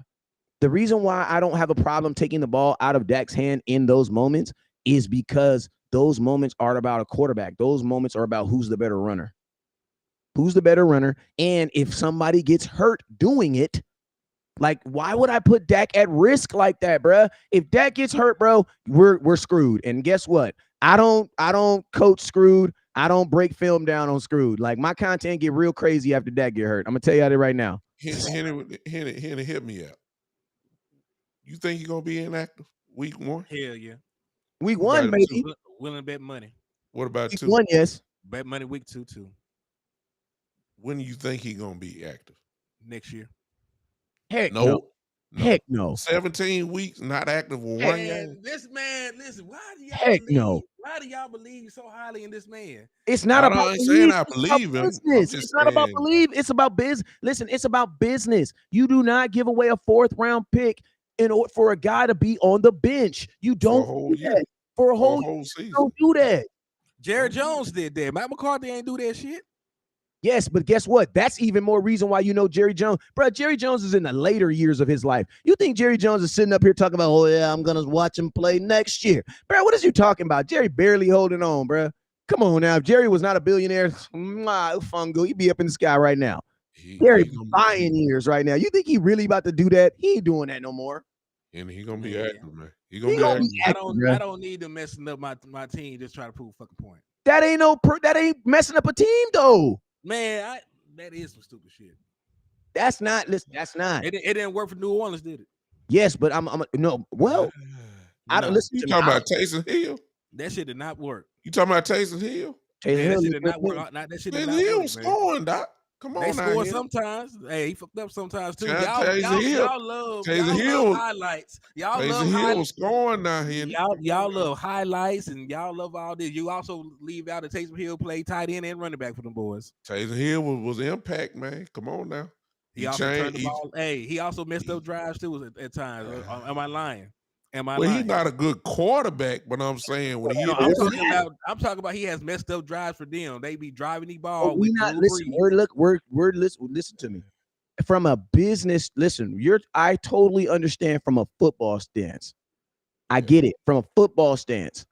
the reason why I don't have a problem taking the ball out of Dak's hand in those moments is because those moments aren't about a quarterback. Those moments are about who's the better runner. Who's the better runner? And if somebody gets hurt doing it, like why would I put Dak at risk like that, bro? If Dak gets hurt, bro, we're screwed. And guess what? I don't coach screwed. I don't break film down on screwed. Like my content get real crazy after Dak get hurt. I'm gonna tell you that right now. Henry, hit me up. You think he's gonna be inactive week 1? hell yeah. Week What one, about maybe. 2? Willing to bet money. What about Week 2? one, yes. Bet money week 2 too. When do you think he's gonna be active? Next year. Heck no. No, Heck no. no. 17 weeks not active with Heck, one game. This man, listen, why do y'all heck believe? no. Why do y'all believe so highly in this man? It's not about I ain't saying belief. I It's about believe him. I'm business. just It's not about saying belief. It's about business. Listen, it's about business. You do not give away a 4th round pick in order for a guy to be on the bench. You for a don't whole do year, that. For a for a whole whole year, you season. don't do that. Jared Jones did that. Matt McCarthy ain't do that shit. Yes, but guess what? That's even more reason why you know Jerry Jones. Bro, Jerry Jones is in the later years of his life. You think Jerry Jones is sitting up here talking about, oh, yeah, I'm going to watch him play next year. Bro, what is you talking about? Jerry barely holding on, bro. Come on now. If Jerry was not a billionaire, fungo, he'd be up in the sky right now. Jerry buying years right now. You think he really about to do that? He ain't doing that no more. And he gonna be Man. active, man. He He gonna be gonna active. be I active, don't bro. I don't need them messing up my team just try to prove a fucking point. That ain't messing up a team though. Man, that is some stupid shit. That's not. Listen, that's not. It didn't work for New Orleans, did it? Yes, but I'm no. Well, I don't No. listen You to me. talking about Taysom Hill? That shit did not work. You talking about Taysom Hill? Taysom Man, that Hill shit is did good not man. work. That shit did Taysom not Hill work, man. scoring, Doc. Come They on now, score Henry. sometimes. Hey, he fucked up sometimes too. Taysom Hill. Taysom Y'all Hill. love highlights. Y'all Taysom love Hill highlights. scoring now, Henry. Y'all love highlights and y'all love all this. You also leave out that Taysom Hill play tight end and running back for them boys. Taysom Hill was impact, man. Come on now. He also turned the ball. Hey, he also messed up drives too at times. Am I lying? Well, he's not a good quarterback, but I'm saying when he No, hit I'm that talking about he has messed up drives for them. They be driving the But ball we with not Drew listen. Brees. We're listen to me. From a business, listen. I totally understand from a football stance. I get it from a football stance,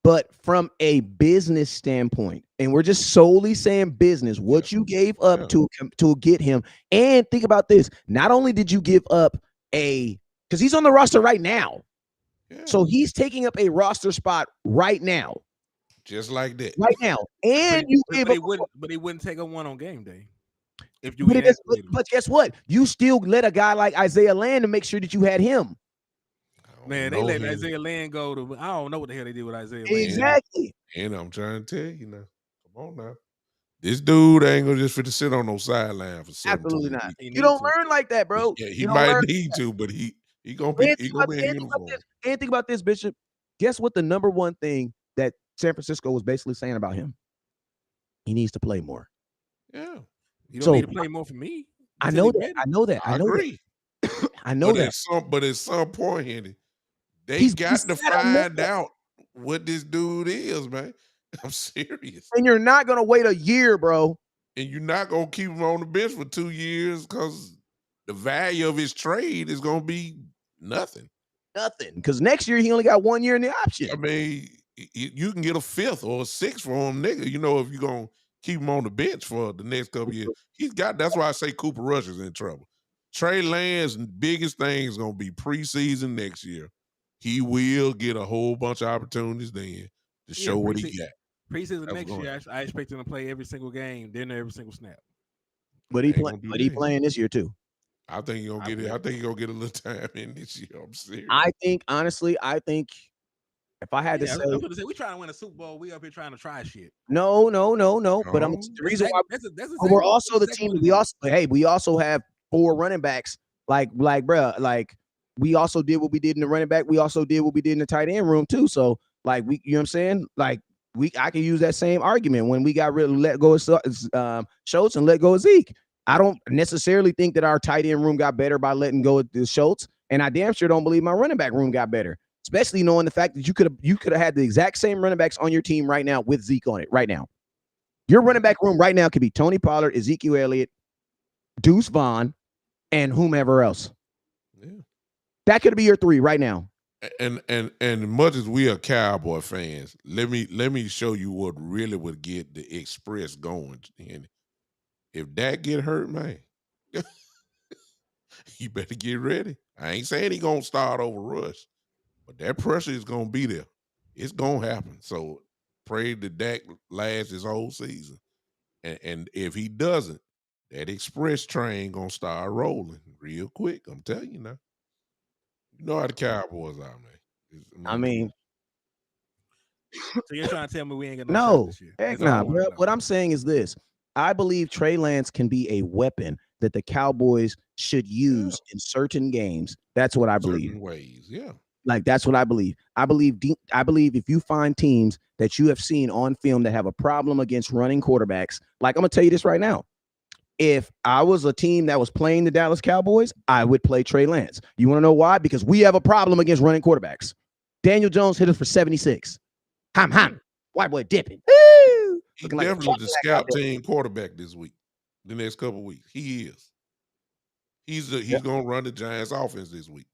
but from a business standpoint, and we're just solely saying business. What you gave up to get him, and think about this. Not only did you give up because he's on the roster right now. So he's taking up a roster spot right now. just like that. Right now. And you gave up. But he wouldn't take a one on game day. If you But guess what? You still let a guy like Isaiah land to make sure that you had him. Man, they let Isaiah Land go to. I don't know what the hell they did with Isaiah Land. Exactly. And I'm trying to tell you now. Come on now. This dude ain't gonna just fit to sit on no sideline for 17 Absolutely not. weeks. You don't learn like that, bro. Yeah, he You don't might learn need to, but he gonna And be in uniform. think about this, Bishop. Guess what the number one thing that San Francisco was basically saying about him? He needs to play more. Yeah. You don't need to play more for me. I know that. I agree. I know that. But at some point, Henry, they got to find out what this dude is, man. I'm serious. And you're not gonna wait a year, bro. And you're not gonna keep him on the bench for 2 years because the value of his trade is gonna be nothing. Nothing. Because next year he only got 1 year in the option. I mean, you can get a 5th or a 6th for him, nigga. You know, if you're gonna keep him on the bench for the next couple years. That's why I say Cooper Rush is in trouble. Trey Lance's biggest thing is gonna be preseason next year. He will get a whole bunch of opportunities then to Yeah, show what he got. preseason That's next going. year, I expect him to play every single game, then every single snap. But They ain't gonna do that. playing this year too. I think he's gonna get it. I think he's gonna get a little time in this year. I'm serious. I think honestly, if I had to Yeah, say, I'm gonna say we trying to win a Super Bowl. We up here trying to try shit. no. But No. the reason why That's but we're exactly also the team that we also have 4 running backs. Like bruh, like we also did what we did in the running back. We also did what we did in the tight end room too. So like you know what I'm saying? Like I can use that same argument when we got let go of Schultz and let go of Zeke. I don't necessarily think that our tight end room got better by letting go of the Schultz, and I damn sure don't believe my running back room got better. Especially knowing the fact that you could have had the exact same running backs on your team right now with Zeke on it right now. Your running back room right now could be Tony Pollard, Ezekiel Elliott, Deuce Vaughn, and whomever else. Yeah. That could be your 3 right now. And much as we are Cowboy fans, let me show you what really would get the Express going. And if that get hurt, man, you better get ready. I ain't saying he gonna start over Rush, but that pressure is gonna be there. It's gonna happen. So pray that Dak lasts his whole season. And if he doesn't, that express train gonna start rolling real quick. I'm telling you now. You know how the Cowboys are, man. I mean, so you're trying to tell me we ain't got no shot this year? Heck nah, bro. What I'm saying is this. I believe Trey Lance can be a weapon that the Cowboys should use in certain games. That's what I believe. Certain ways, yeah. Like that's what I believe. I believe if you find teams that you have seen on film that have a problem against running quarterbacks, like I'm gonna tell you this right now. If I was a team that was playing the Dallas Cowboys, I would play Trey Lance. You want to know why? Because we have a problem against running quarterbacks. Daniel Jones hit us for 76. Ham. White boy dipping. Woo! He's definitely the scout team quarterback this week, the next couple of weeks. He is. He's gonna run the Giants offense this week.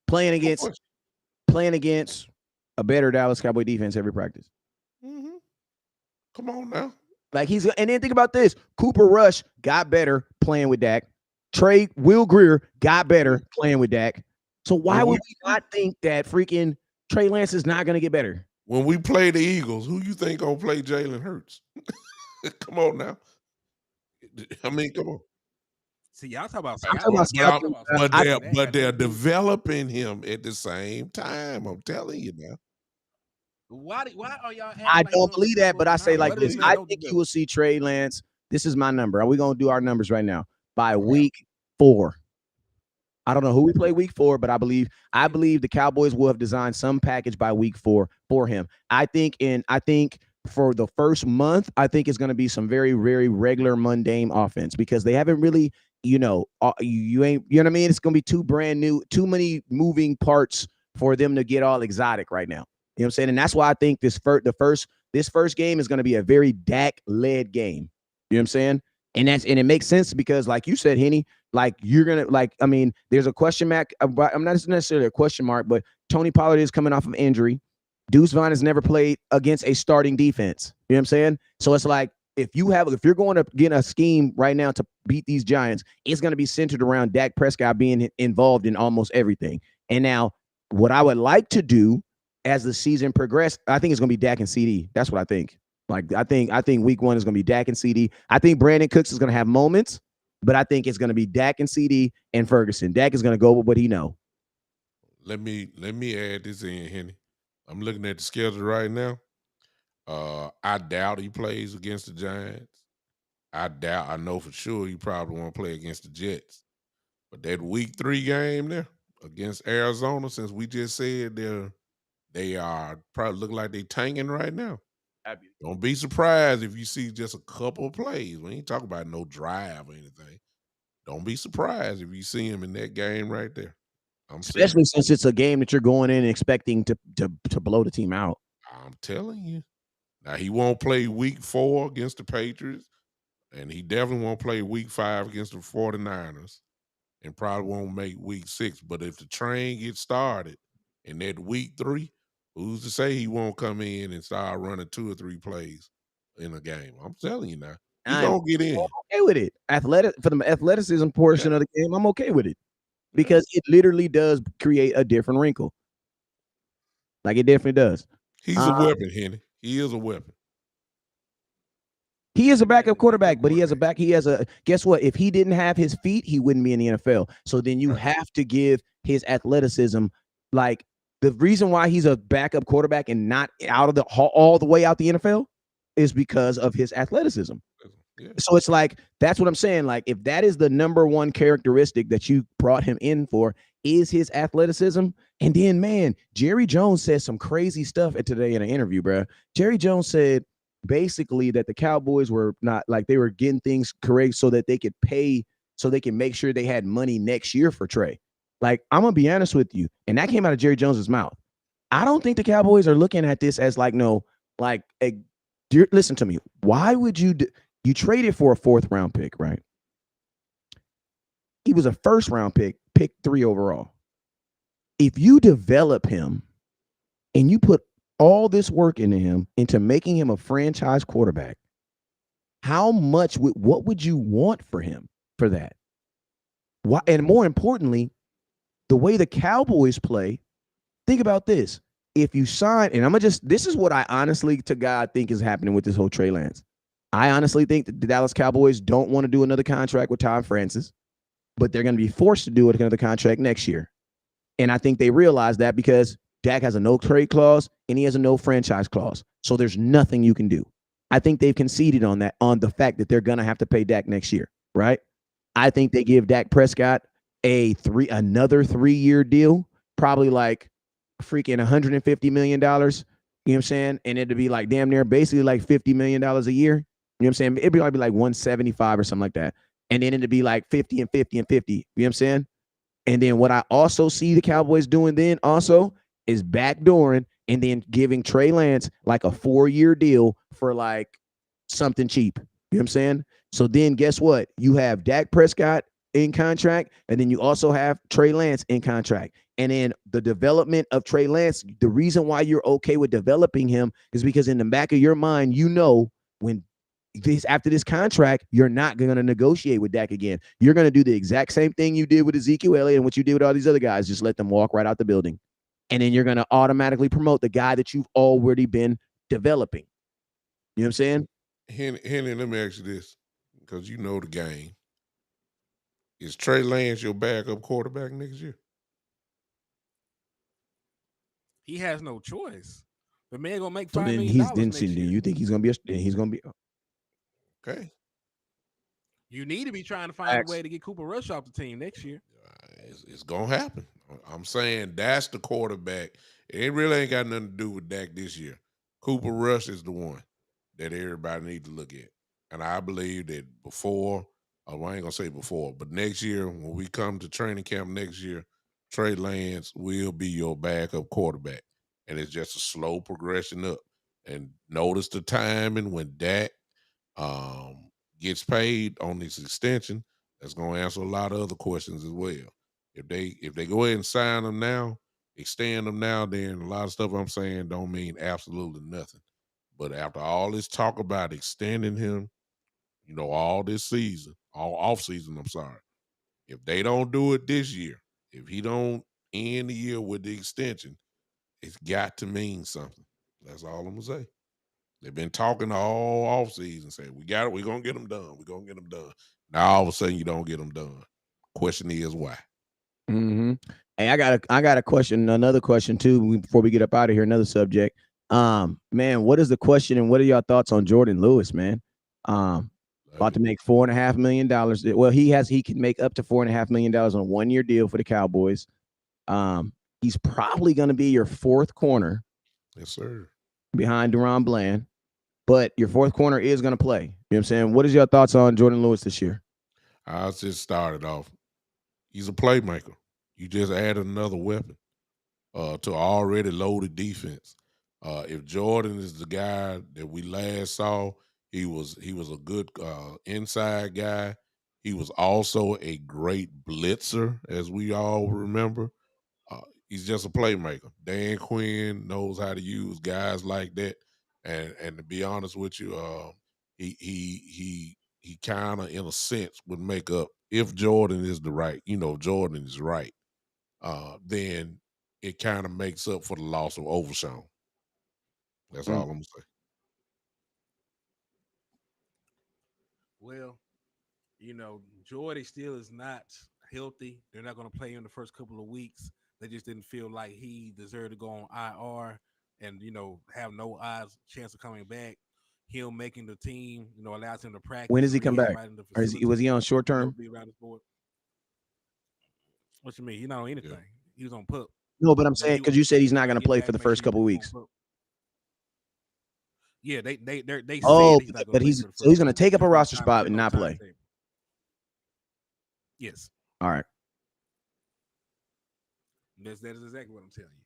Playing against a better Dallas Cowboy defense every practice. Mm-hmm. Come on now. Like and then think about this. Cooper Rush got better playing with Dak. Will Greer got better playing with Dak. So why would we not think that freaking Trey Lance is not going to get better? When we play the Eagles, who you think gonna play Jalen Hurts? Come on now. I mean, come on. See, y'all talk about but they're developing him at the same time. I'm telling you now. Why are y'all? I don't believe that, but I say like this. I think you will see Trey Lance. This is my number. Are we gonna do our numbers right now? By week 4. I don't know who we play week 4, but I believe the Cowboys will have designed some package by week 4 for him. I think for the first month, I think it's going to be some very, very regular, mundane offense because they haven't really, you know what I mean? It's going to be too many moving parts for them to get all exotic right now. You know what I'm saying? And that's why I think this first game is going to be a very Dak-led game. You know what I'm saying? And it makes sense because, like you said, Henny, like you're gonna there's a question mark. I'm not necessarily a question mark, but Tony Pollard is coming off of injury. Deuce Vaughn has never played against a starting defense. You know what I'm saying? So it's like if you're going to get a scheme right now to beat these Giants, it's going to be centered around Dak Prescott being involved in almost everything. And now, what I would like to do as the season progresses, I think it's going to be Dak and CD. That's what I think. Like I think week 1 is going to be Dak and CD. I think Brandon Cooks is going to have moments, but I think it's going to be Dak and CD and Ferguson. Dak is going to go with what he know. Let me add this in, Henny. I'm looking at the schedule right now. I doubt he plays against the Giants. I know for sure he probably won't play against the Jets. But that week 3 game there against Arizona, since we just said they are probably look like they tanking right now. Don't be surprised if you see just a couple of plays. We ain't talking about no drive or anything. Don't be surprised if you see him in that game right there. Especially since it's a game that you're going in expecting to blow the team out. I'm telling you. Now, he won't play week 4 against the Patriots, and he definitely won't play week 5 against the 49ers, and probably won't make week 6. But if the train gets started in that week 3, who's to say he won't come in and start running 2 or 3 plays in a game? I'm telling you now. He I'm gonna get in. okay with it. For the athleticism portion Yeah. of the game, I'm okay with it Yeah. because it literally does create a different wrinkle. Like it definitely does. He's a Uh, weapon, Henny. He is a weapon. he is a backup quarterback, but he has a back. He has a guess what? If he didn't have his feet, he wouldn't be in the NFL. So then you Right. have to give his athleticism. Like the reason why he's a backup quarterback and not out of the all the way out the NFL is because of his athleticism. Yeah. So it's like that's what I'm saying. Like if that is the number one characteristic that you brought him in for is his athleticism, and then man, Jerry Jones said some crazy stuff today in an interview, bro. Jerry Jones said basically that the Cowboys were not like they were getting things correct so that they could pay, so they can make sure they had money next year for Trey. Like I'm gonna be honest with you, and that came out of Jerry Jones's mouth. I don't think the Cowboys are looking at this as like no, like a. Listen to me. Why would you? You traded for a 4th-round pick, right? He was a 1st-round pick 3 overall. If you develop him and you put all this work into him, into making him a franchise quarterback, how much what would you want for him for that? Why? And more importantly, the way the Cowboys play, think about this. If you sign, and this is what I honestly to God think is happening with this whole Trey Lance. I honestly think that the Dallas Cowboys don't want to do another contract with Tom Francis, but they're going to be forced to do another contract next year. And I think they realize that because Dak has a no trade clause and he has a no franchise clause. So there's nothing you can do. I think they've conceded on that, on the fact that they're going to have to pay Dak next year, right? I think they give Dak Prescott another 3-year deal, probably like freaking $150 million. You know what I'm saying? And it'd be like damn near basically like $50 million a year. You know what I'm saying? It'd be like 175 or something like that. And then it'd be like 50 and 50 and 50. You know what I'm saying? And then what I also see the Cowboys doing then also is backdooring and then giving Trey Lance like a 4-year deal for like something cheap. You know what I'm saying? So then guess what? You have Dak Prescott in contract, and then you also have Trey Lance in contract. And then the development of Trey Lance, the reason why you're okay with developing him is because in the back of your mind, you know when after this contract, you're not going to negotiate with Dak again. You're going to do the exact same thing you did with Ezekiel Elliott and what you did with all these other guys. Just let them walk right out the building. And then you're going to automatically promote the guy that you've already been developing. You know what I'm saying? Henny, let me ask you this, because you know the game. Is Trey Lance your backup quarterback next year? He has no choice. The man gonna make So $5 then million next year. you think he's going to be Okay. You need to be trying to find a way to get Cooper Rush off the team next year. It's gonna happen. I'm saying that's the quarterback. It really ain't got nothing to do with Dak this year. Cooper Rush is the one that everybody needs to look at. And I believe that before, well, I ain't gonna say before, but next year, when we come to training camp next year, Trey Lance will be your backup quarterback. And it's just a slow progression up. And notice the timing when Dak um, gets paid on this extension. That's going to answer a lot of other questions as well. If they go ahead and sign them now, extend them now, then a lot of stuff I'm saying don't mean absolutely nothing. But after all this talk about extending him, all this season, all off season, I'm sorry. If they don't do it this year, if he don't end the year with the extension, it's got to mean something. That's all I'm gonna say. They've been talking all off season, saying we got it, we're gonna get them done. We're gonna get them done. Now all of a sudden you don't get them done. Question is why. Mm-hmm. Hey, I got a question, another question too, before we get up out of here. Another subject. Man, what is the question and what are your thoughts on Jordan Lewis, man? About to make $4.5 million. Well, he can make up to $4.5 million on a 1-year deal for the Cowboys. He's probably going to be your 4th corner. Yes, sir. Behind Deron Bland, but your 4th corner is going to play. You know what I'm saying? What is your thoughts on Jordan Lewis this year? I just started off. He's a playmaker. You just added another weapon to already loaded defense. If Jordan is the guy that we last saw, he was a good inside guy. He was also a great blitzer, as we all remember. He's just a playmaker. Dan Quinn knows how to use guys like that, and to be honest with you, he kind of in a sense would make up if Jordan is the right, Jordan is right, then it kind of makes up for the loss of Overshown. That's all I'm gonna say. Well, Jordy still is not healthy. They're not going to play him the first couple of weeks. They just didn't feel like he deserved to go on IR and have no odds chance of coming back. Him making the team, allows him to When practice does he and come back? rehab right in the Or facility. was he on short term? Be around his board. What you mean? He's not on anything. Yeah. He was on PUP. No, but I'm saying because you said he's not going to play for the first couple of weeks. Yeah, they oh, said he's not but he's going to take up a roster spot and not play. Yes. All right. That is exactly what I'm telling you.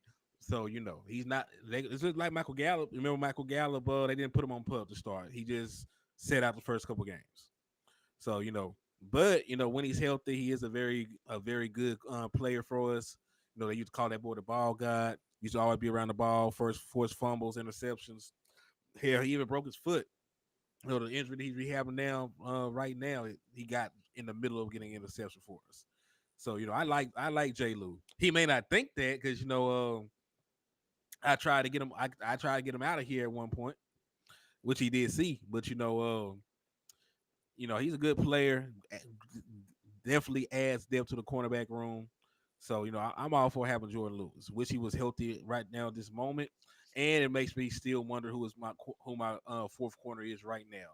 So he's not. It's just like Michael Gallup. Remember Michael Gallup? They didn't put him on PUP to start. He just sat out the first couple games. So but when he's healthy, he is a very good player for us. They used to call that boy the ball god. He used to always be around the ball, force fumbles, interceptions. Hell, he even broke his foot. The injury that he's rehabbing now, right now, he got in the middle of getting an interception for us. So I like J. Lou. He may not think that because I tried to get him. I tried to get him out of here at one point, which he did see. But he's a good player. Definitely adds depth to the cornerback room. So I'm all for having Jordan Lewis. Wish he was healthy right now at this moment, and it makes me still wonder who my fourth corner is right now,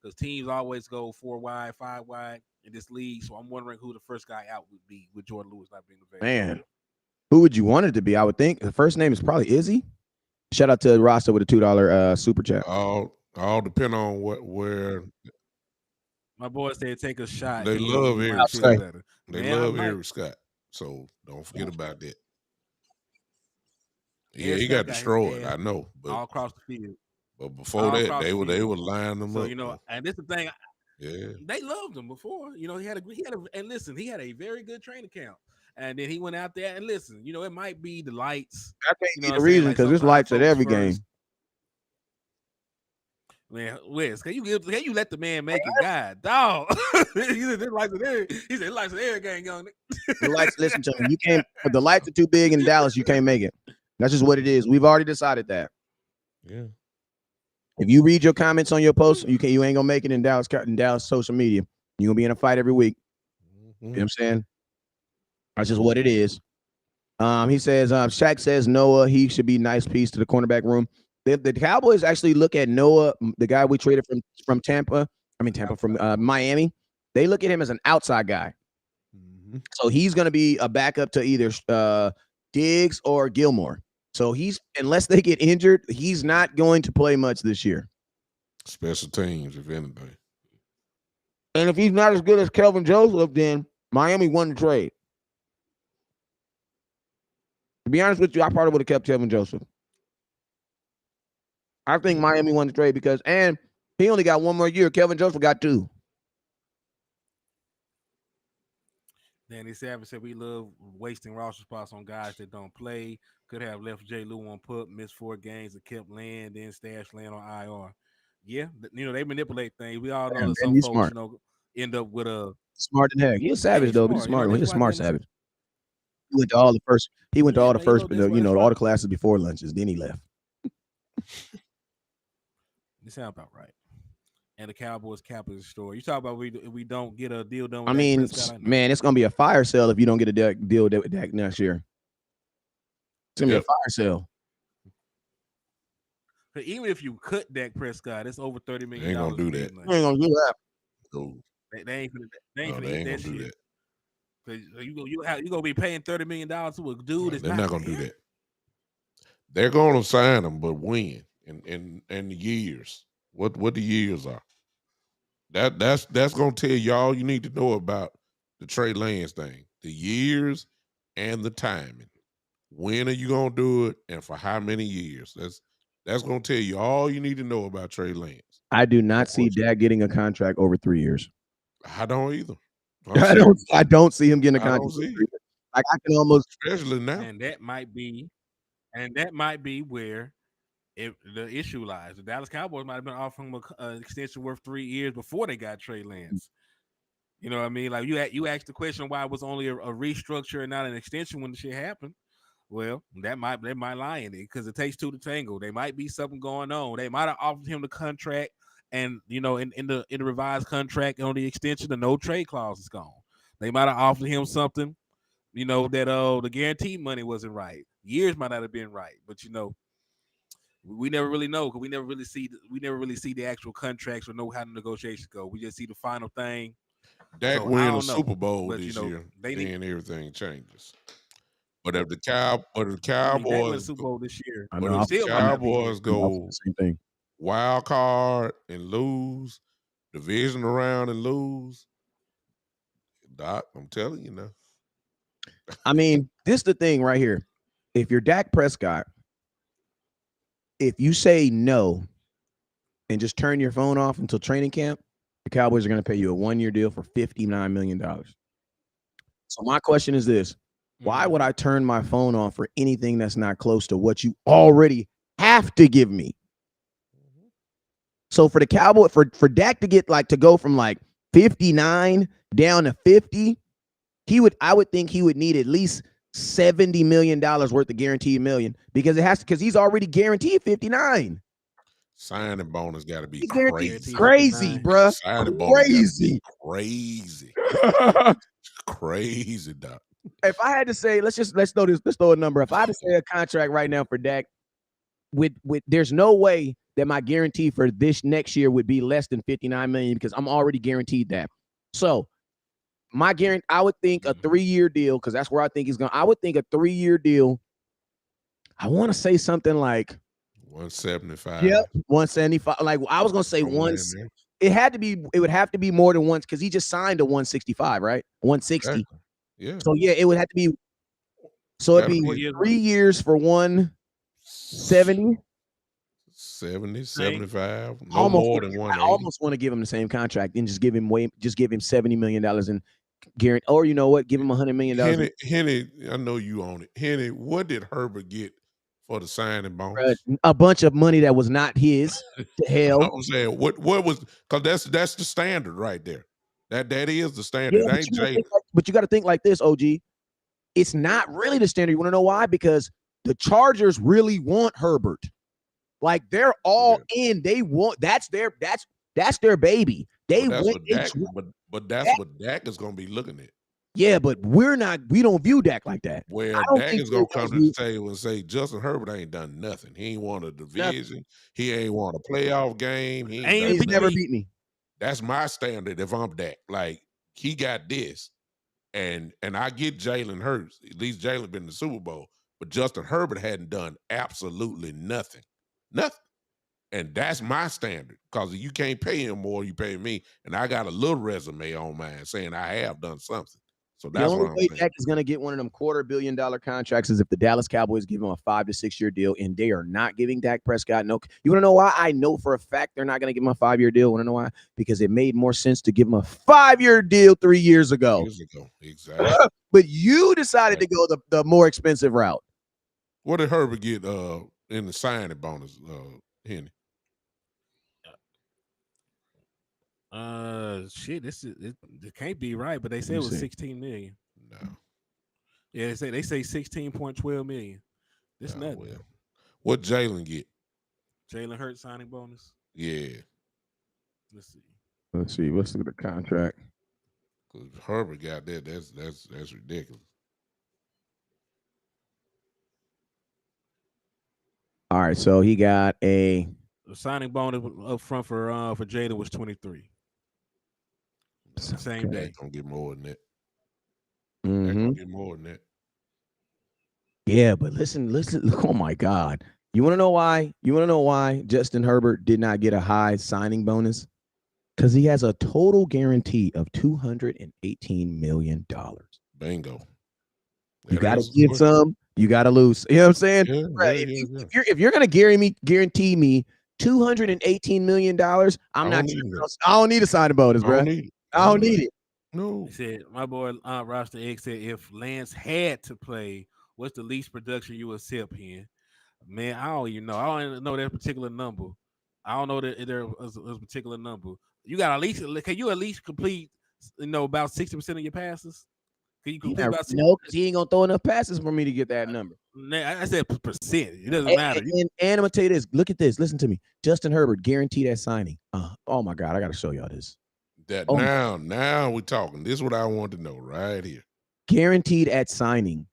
because teams always go 4 wide, 5 wide in this league. So I'm wondering who the first guy out would be with Jordan Lewis not being available. Man, who would you want it to be? I would think the first name is probably Izzy. Shout out to Rasta with a $2 super chat. All depend on where. My boy said take a shot. They love Eric Scott. They love Eric Scott. So don't forget about that. Yeah, he got destroyed. I know, but all across the field. But before that, they would line them up. So and this is the thing. Yeah, they loved him before. He had and listen, he had a very good training camp. And then he went out there and listen. It might be the lights. That can't be the reason because there's lights at every game. Man, Wes, can you let the man make it, God, dog? He said lights at every game, young. The lights, listen to me. You can't. If the lights are too big in Dallas, you can't make it. That's just what it is. We've already decided that. Yeah. If you read your comments on your post, you ain't gonna make it in Dallas social media. You're gonna be in a fight every week. You know what I'm saying? That's just what it is. He says, Shaq says Noah, he should be nice piece to the cornerback room. The Cowboys actually look at Noah, the guy we traded from Miami. They look at him as an outside guy. Mm-hmm. So he's going to be a backup to either Diggs or Gilmore. So unless they get injured, he's not going to play much this year. Special teams, if anything. And if he's not as good as Kelvin Joseph, then Miami won the trade. To be honest with you, I probably would have kept Kelvin Joseph. I think Miami won the trade and he only got 1 more year. Kelvin Joseph got 2. Danny Savage said we love wasting roster spots on guys that don't play. Could have left J. Lou on PUP, missed 4 games, and kept Land, then stashed Land on IR. Yeah, they manipulate things. We all know that some folks, smart. End up with a smart than heck. He's savage though, but he's smart. He's a smart savage. He went to all the first. He went to all the first, all the classes before lunches. Then he left. This sounds about right. And the Cowboys cap is story. You talk about we don't get a deal done with I mean, man, it's gonna be a fire sale if you don't get a deal with Dak next year. It's gonna be a fire sale. But even if you cut Dak Prescott, it's over $30 million. They ain't gonna do that. They ain't gonna do that. No. They ain't gonna eat that shit. You gonna be paying $30 million to a dude that's they're not gonna do that. They're gonna sign him, but when? In the years. What the years are. That's gonna tell you all you need to know about the Trey Lance thing. The years and the timing. When are you gonna do it and for how many years? That's gonna tell you all you need to know about Trey Lance. I do not see Dak getting a contract over 3 years. I don't either. I don't see him getting a contract. Like I can almost, especially now. And that might be where The issue lies. The Dallas Cowboys might have been offering him an extension worth 3 years before they got Trey Lance. You know what I mean? Like you asked the question why it was only a restructure and not an extension when the shit happened. Well, they might lie in it because it takes two to tango. They might be something going on. They might have offered him the contract, and in the revised contract on the extension, the no trade clause is gone. They might have offered him something, that the guaranteed money wasn't right. Years might not have been right, but we never really know because we never really see the actual contracts or know how the negotiations go. We just see the final thing. Dak So I win a don't know, Super Bowl but this year, they need. then everything changes. But if the I mean, Dak won the Cowboys, Super Bowl this year, I but know. but I he if the still might not be here. Cowboys was go the same thing. wild card and lose, division around and lose, Doc, I'm telling you now. I mean, this is the thing right here. If you're Dak Prescott, if you say no and just turn your phone off until training camp, the Cowboys are going to pay you a 1-year deal for $59 million. So my question is this: why would I turn my phone off for anything that's not close to what you already have to give me? So for the Cowboy, for Dak to get to go from 59 down to 50, I would think he would need at least $70 million worth of guaranteed million because he's already guaranteed 59. Signing bonus got to be He's crazy. crazy, bruh. Signing bonus Crazy. crazy. Crazy, Doc. If I had to say, let's throw a number. If I had to say a contract right now for Dak, with there's no way that my guarantee for this next year would be less than 59 million because I'm already guaranteed that. So my guarantee, I would think a 3-year deal, because that's where I think he's going. I would think a 3-year deal. I want to say something like 175. Yep, 175. Like I was gonna say once. It would have to be more than once because he just signed a 165, right? 160. Exactly. Yeah. So yeah, it would have to be. So it'd be 3 years for 170. 70, 75, no Almost more wanna than give- I 180. almost want to give him the same contract and just give him $70 million in guarantee. Or you know what? Give him $100 million. Henny, I know you own it. Henny, what did Herbert get for the signing bonus? A bunch of money that was not his. To hell. I'm saying what was, because that's the standard right there. That is the standard. Yeah, Ain't Jay. but you got to think like this, OG. It's not really the standard. You want to know why? Because the Chargers really want Herbert. Like they're all in. They want that's their baby. They But that's want. what Dak is going to be looking at. Yeah, but we don't view Dak like that. Well, Dak is going to come to the table and say Justin Herbert ain't done nothing. He ain't won a division. He ain't won a playoff game. He's never beat me. That's my standard if I'm Dak. Like he got this. And I get Jalen Hurts. At least Jalen been in the Super Bowl. But Justin Herbert hadn't done absolutely nothing. Nothing. And that's my standard. Because you can't pay him more, you pay me. And I got a little resume on mine saying I have done something. So that's the what only I'm way saying. Dak is going to get one of them $250 million contracts is if the Dallas Cowboys give him a 5 to 6 year deal, and they are not giving Dak Prescott no. You want to know why? I know for a fact they're not going to give him a 5-year deal. Want to know why? Because it made more sense to give him a 5-year deal 3 years ago. Exactly. But you decided to go the more expensive route. What did Herbert get in the signing bonus, Henny? Shit, it can't be right, but they say it was 16 million. No. Yeah, they say 16.12 million. This nothing. Well. What Jalen get? Jalen Hurts signing bonus. Yeah. Let's see. What's the contract? Because Herbert got that. That's ridiculous. All right, so he got the signing bonus up front for Jalen was 23. Same day. Gonna get more than that. Mm-hmm. Gonna get more than that. Yeah, but listen. Oh my God. You want to know why? You want to know why Justin Herbert did not get a high signing bonus? Because he has a total guarantee of $218 million. Bingo. You got to give some. You got to lose. You know what I'm saying? Yeah, right. If you're going to guarantee me $218 million, I don't need a signing bonus, bro. I don't need it. No. He said, my boy Roster X said, if Lance had to play, what's the least production you accept here? Man, I don't even know. I don't even know that particular number. I don't know that there was a particular number. You got at least can you at least complete about 60% of your passes? Can you complete about 60? No, because he ain't gonna throw enough passes for me to get that number. I said percent. It doesn't And, matter. and I'm gonna tell you this. Look at this. Listen to me. Justin Herbert guaranteed that signing. Oh my God, I gotta show y'all this. That Oh, now we're talking. This is what I want to know right here. guaranteed at signing.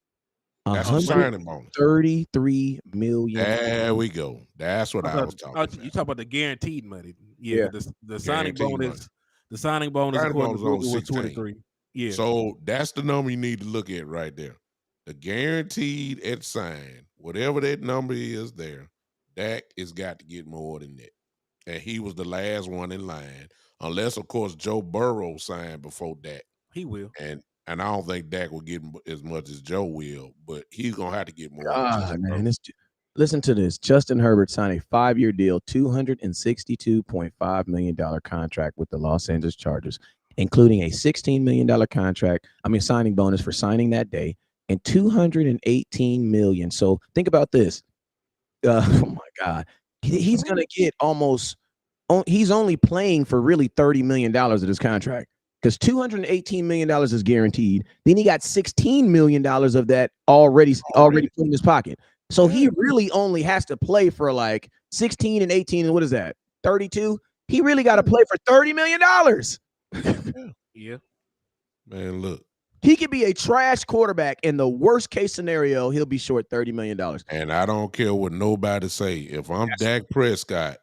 That's a signing bonus. $133 million. There we go. That's what I was talking about. You talk about the guaranteed money. Yeah. The signing Guaranteed bonus. money. The signing bonus Signing according to bonus on Google was 16. 23. Yeah. So that's the number you need to look at right there. The guaranteed at sign, whatever that number is there, Dak has got to get more than that. And he was the last one in line. Unless, of course, Joe Burrow signed before Dak. He will. And I don't think Dak will get as much as Joe will, but he's gonna have to get more. God, man, listen to this. Justin Herbert signed a 5-year deal, $262.5 million contract with the Los Angeles Chargers, including a $16 million signing bonus for signing that day, and $218 million. So think about this. Oh my God, he's gonna get almost. He's only playing for really $30 million of this contract, because $218 million is guaranteed. Then he got $16 million of that already put in his pocket. So he really only has to play for like 16 and 18. And what is that? 32? He really got to play for $30 million. Yeah. Man, look. He could be a trash quarterback. In the worst case scenario, he'll be short $30 million. And I don't care what nobody say. If I'm Dak Prescott,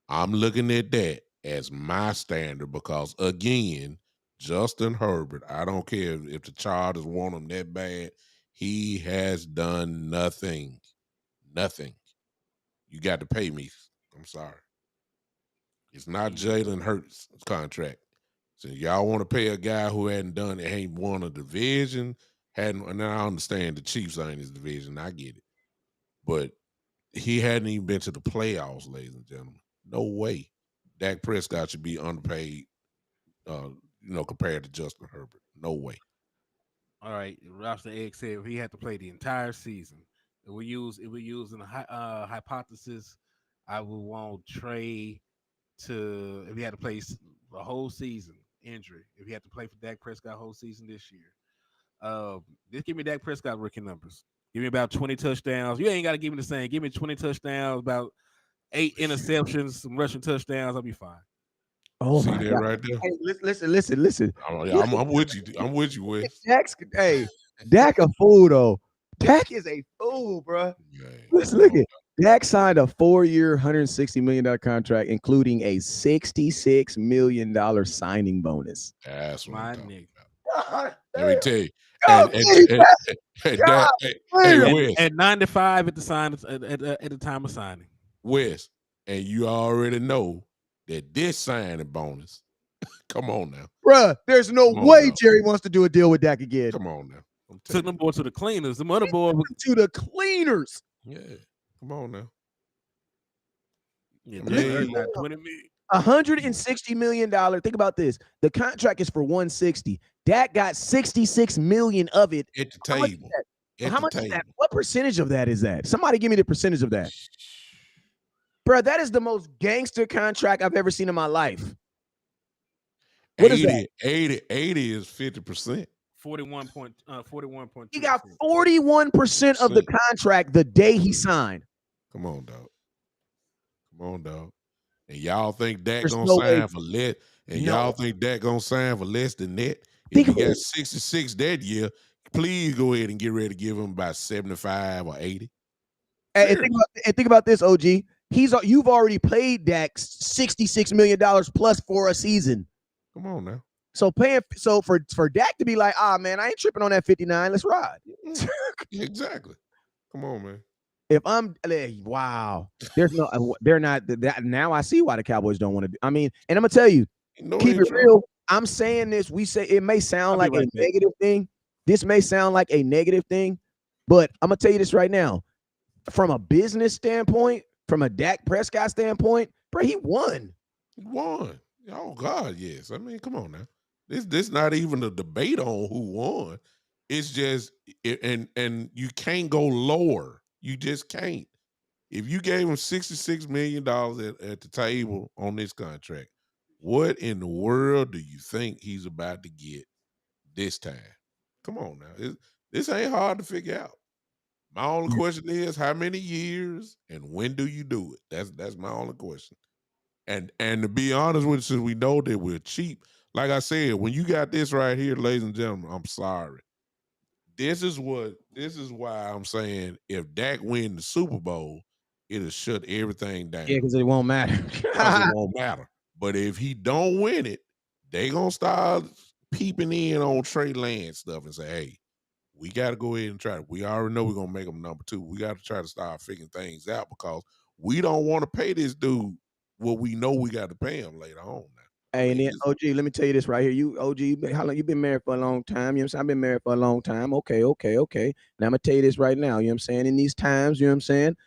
I'm looking at that as my standard, because, again, Justin Herbert, I don't care if the Chargers want him that bad, he has done nothing. Nothing. You got to pay me. I'm sorry. It's not Jalen Hurts' contract. So y'all want to pay a guy who ain't won a division, and I understand the Chiefs are in his division. I get it. But he hadn't even been to the playoffs, ladies and gentlemen. No way. Dak Prescott should be underpaid, compared to Justin Herbert. No way. All right. Roster Egg said if he had to play the entire season, if we use an hypothesis, I would want Trey to, if he had to play the whole season, injury. If he had to play for Dak Prescott whole season this year, just give me Dak Prescott rookie numbers. Give me about 20 touchdowns. You ain't got to give me the same. Give me 20 touchdowns, about 8 interceptions, some rushing touchdowns. I'll be fine. Oh, see my that God. right there? Hey, listen. I'm with you. I'm with you, Wes. Dak a fool, though. Dak is a fool, bro. Let's look at Dak signed a 4-year, $160 million contract, including a $66 million signing bonus. That's what I'm talking nigga. about. Let me tell you. Wes, at 95 at the sign at the time of signing. Wes, and you already know that this signing bonus. Come on now, bruh. There's no way Jerry wants to do a deal with Dak again. Come on now. Took them boys to the cleaners. The other boy to the cleaners. Yeah, come on now. Yeah, $20 million. $160 million. Think about this. The contract is for $160. Dak got $66 million of it at the table. How much is that? What percentage of that is that? Somebody give me the percentage of that. Bro, that is the most gangster contract I've ever seen in my life. What 80, is that? 80 is 50%. 41.2. He got 41% of the contract the day he signed. Come on, dog. And y'all think Dak There's gonna no sign way. for less? And y'all think Dak gonna sign for less than that? Think If he about got 66 that year, please go ahead and get ready to give him about 75 or 80. And think about this, OG. You've already paid Dak $66 million plus for a season. Come on now. So for Dak to be like, man, I ain't tripping on that 59. Let's ride. Exactly. Come on, man. If I'm wow, they're not that now. I see why the Cowboys don't want to do. I mean, and I'm gonna tell you, keep it real. I'm saying this. We say it may sound like a negative thing. This may sound like a negative thing, but I'm gonna tell you this right now. From a business standpoint, from a Dak Prescott standpoint, bro, he won. He won. Oh God, yes. I mean, come on now. This not even a debate on who won. It's just and you can't go lower. You just can't. If you gave him $66 million at the table on this contract, what in the world do you think he's about to get this time? Come on now. This ain't hard to figure out. My only question is how many years and when do you do it? That's my only question. And to be honest with you, since we know that we're cheap, like I said, when you got this right here, ladies and gentlemen, I'm sorry. This is why I'm saying if Dak win the Super Bowl, it'll shut everything Yeah, down because it won't matter. because it won't matter. But if he don't win it, they gonna start peeping in on Trey Lance stuff and say, "Hey, we got to go ahead and try it. We already know we're gonna make him number 2. We got to try to start figuring things out because we don't want to pay this dude what we know we got to pay him later on." Now, I Hey, and mean, then OG, let me tell you this right here. You OG, how long you been married for a long time? You know what I'm saying? I've been married for a long time. Okay. Now I'm gonna tell you this right now. You know what I'm saying? In these times, you know what I'm saying?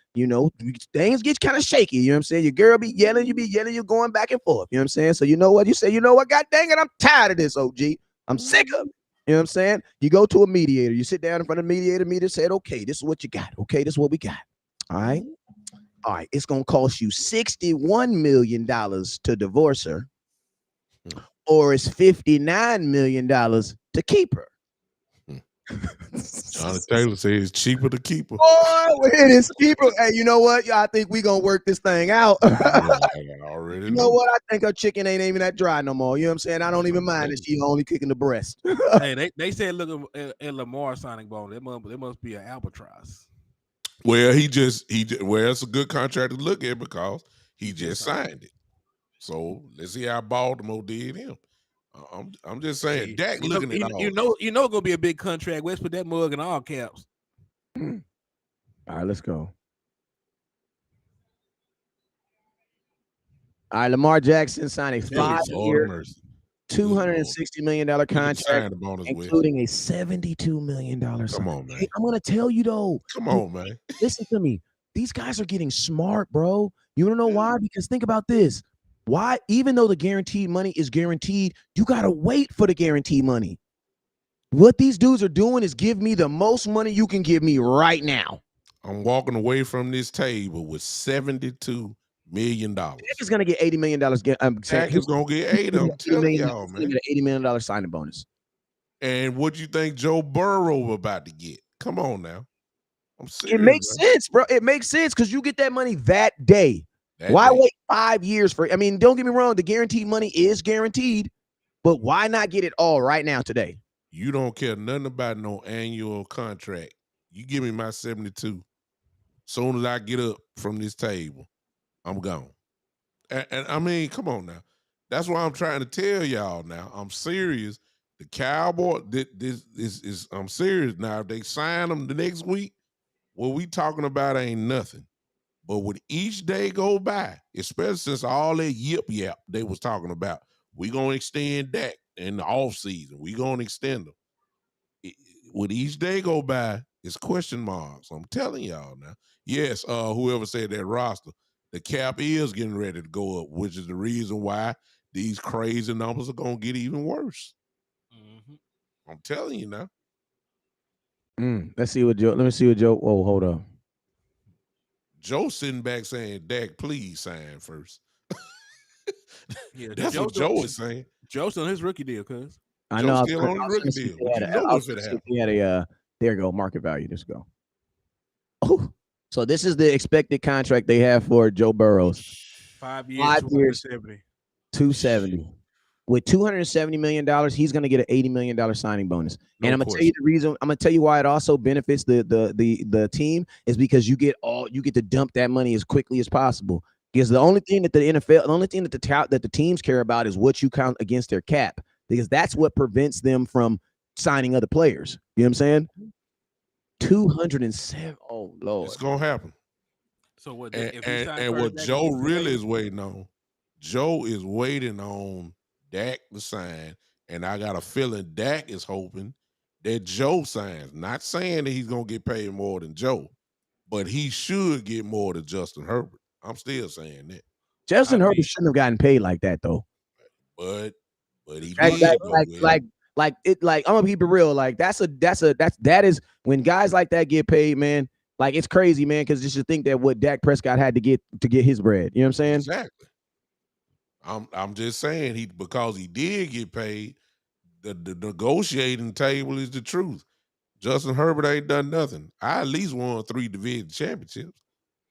Things get kind of shaky. You know what I'm saying? Your girl be yelling, you're going back and forth. You know what I'm saying? So you know what? You say, you know what? God dang it, I'm tired of this, OG. I'm sick of it. You know what I'm saying? You go to a mediator, you sit down in front of the mediator said, okay, this is what you got. Okay, this is what we got. All right. All right. It's gonna cost you $61 million to divorce her, or it's $59 million to keep her. Johnny Taylor says it's cheaper to keep her. Boy, it is cheaper. Hey, you know what? I think we gonna work this thing out. I already You know what? I think her chicken ain't even that dry no more. You know what I'm saying? I don't even mind that she only kicking the breast. Hey, they said look at Lamar signing bonus. It must be an albatross. Well, well, it's a good contract to look at because he just signed it. So let's see how Baltimore did him. I'm just saying, Hey, Dak looking at all. You know, it's gonna be a big contract. Let's put that mug in all caps. All right, let's go. All right, Lamar Jackson signed a Good 5-year, mercy. $260 million Look at the contract, signing bonus, Wes. including a $72 million Come on, man. Hey, I'm gonna tell you though. Come on, man. Listen to me. These guys are getting smart, bro. You wanna know why? Because think about this. Why, even though the guaranteed money is guaranteed, you gotta wait for the guaranteed money. What these dudes are doing is give me the most money you can give me right now. I'm walking away from this table with $72 million. Dak is gonna get $80 million. Dak is gonna get 8. I'm telling y'all, man. Get an $80 million signing bonus. And what you think Joe Burrow about to get? Come on now. I'm serious. It makes sense, bro. It makes sense because you get that money that day. Why wait 5 years for? I mean, don't get me wrong. The guaranteed money is guaranteed, but why not get it all right now today? You don't care nothing about no annual contract. You give me my 72. Soon as I get up from this table, I'm gone. And I mean, come on now. That's why I'm trying to tell y'all now. I'm serious. The Cowboy, this is I'm serious now. If they sign them the next week, what we talking about ain't nothing. But with each day go by, especially since all that yip they was talking about, we gonna extend that in the off season. We gonna extend them. With each day go by, it's question marks. I'm telling y'all now. Yes, whoever said that roster, the cap is getting ready to go up, which is the reason why these crazy numbers are gonna get even worse. Mm-hmm. I'm telling you now. Let's see what Joe. Let me see what Joe. Oh, hold on. Joe sitting back saying, "Dak, please sign first." Yeah, That's what Joe is saying. Joe's on his rookie deal, cuz. I Joe's know. still on his rookie deal. But you know what's going to happen. He had a. There you go. Market value. Just go. Oh, so this is the expected contract they have for Joe Burrows. 5 years, 270. 270. With $270 million, he's going to get an $80 million signing bonus. No and I'm going to tell you the reason. I'm going to tell you why it also benefits the team is because you get to dump that money as quickly as possible. Because the only thing that the only thing that the teams care about is what you count against their cap. Because that's what prevents them from signing other players. You know what I'm saying? 207. Oh Lord, it's gonna happen. So what? And what Joe really is waiting on, Joe is waiting on Dak to sign, and I got a feeling Dak is hoping that Joe signs. Not saying that he's gonna get paid more than Joe, but he should get more than Justin Herbert. I'm still saying that. Justin Herbert shouldn't have gotten paid like that though. But he did. Like I'm gonna keep it real. Like that is when guys like that get paid, man. Like it's crazy, man, because just to think that what Dak Prescott had to get his bread. You know what I'm saying? Exactly. I'm just saying because he did get paid. The negotiating table is the truth. Justin Herbert ain't done nothing. I at least won 3 division championships.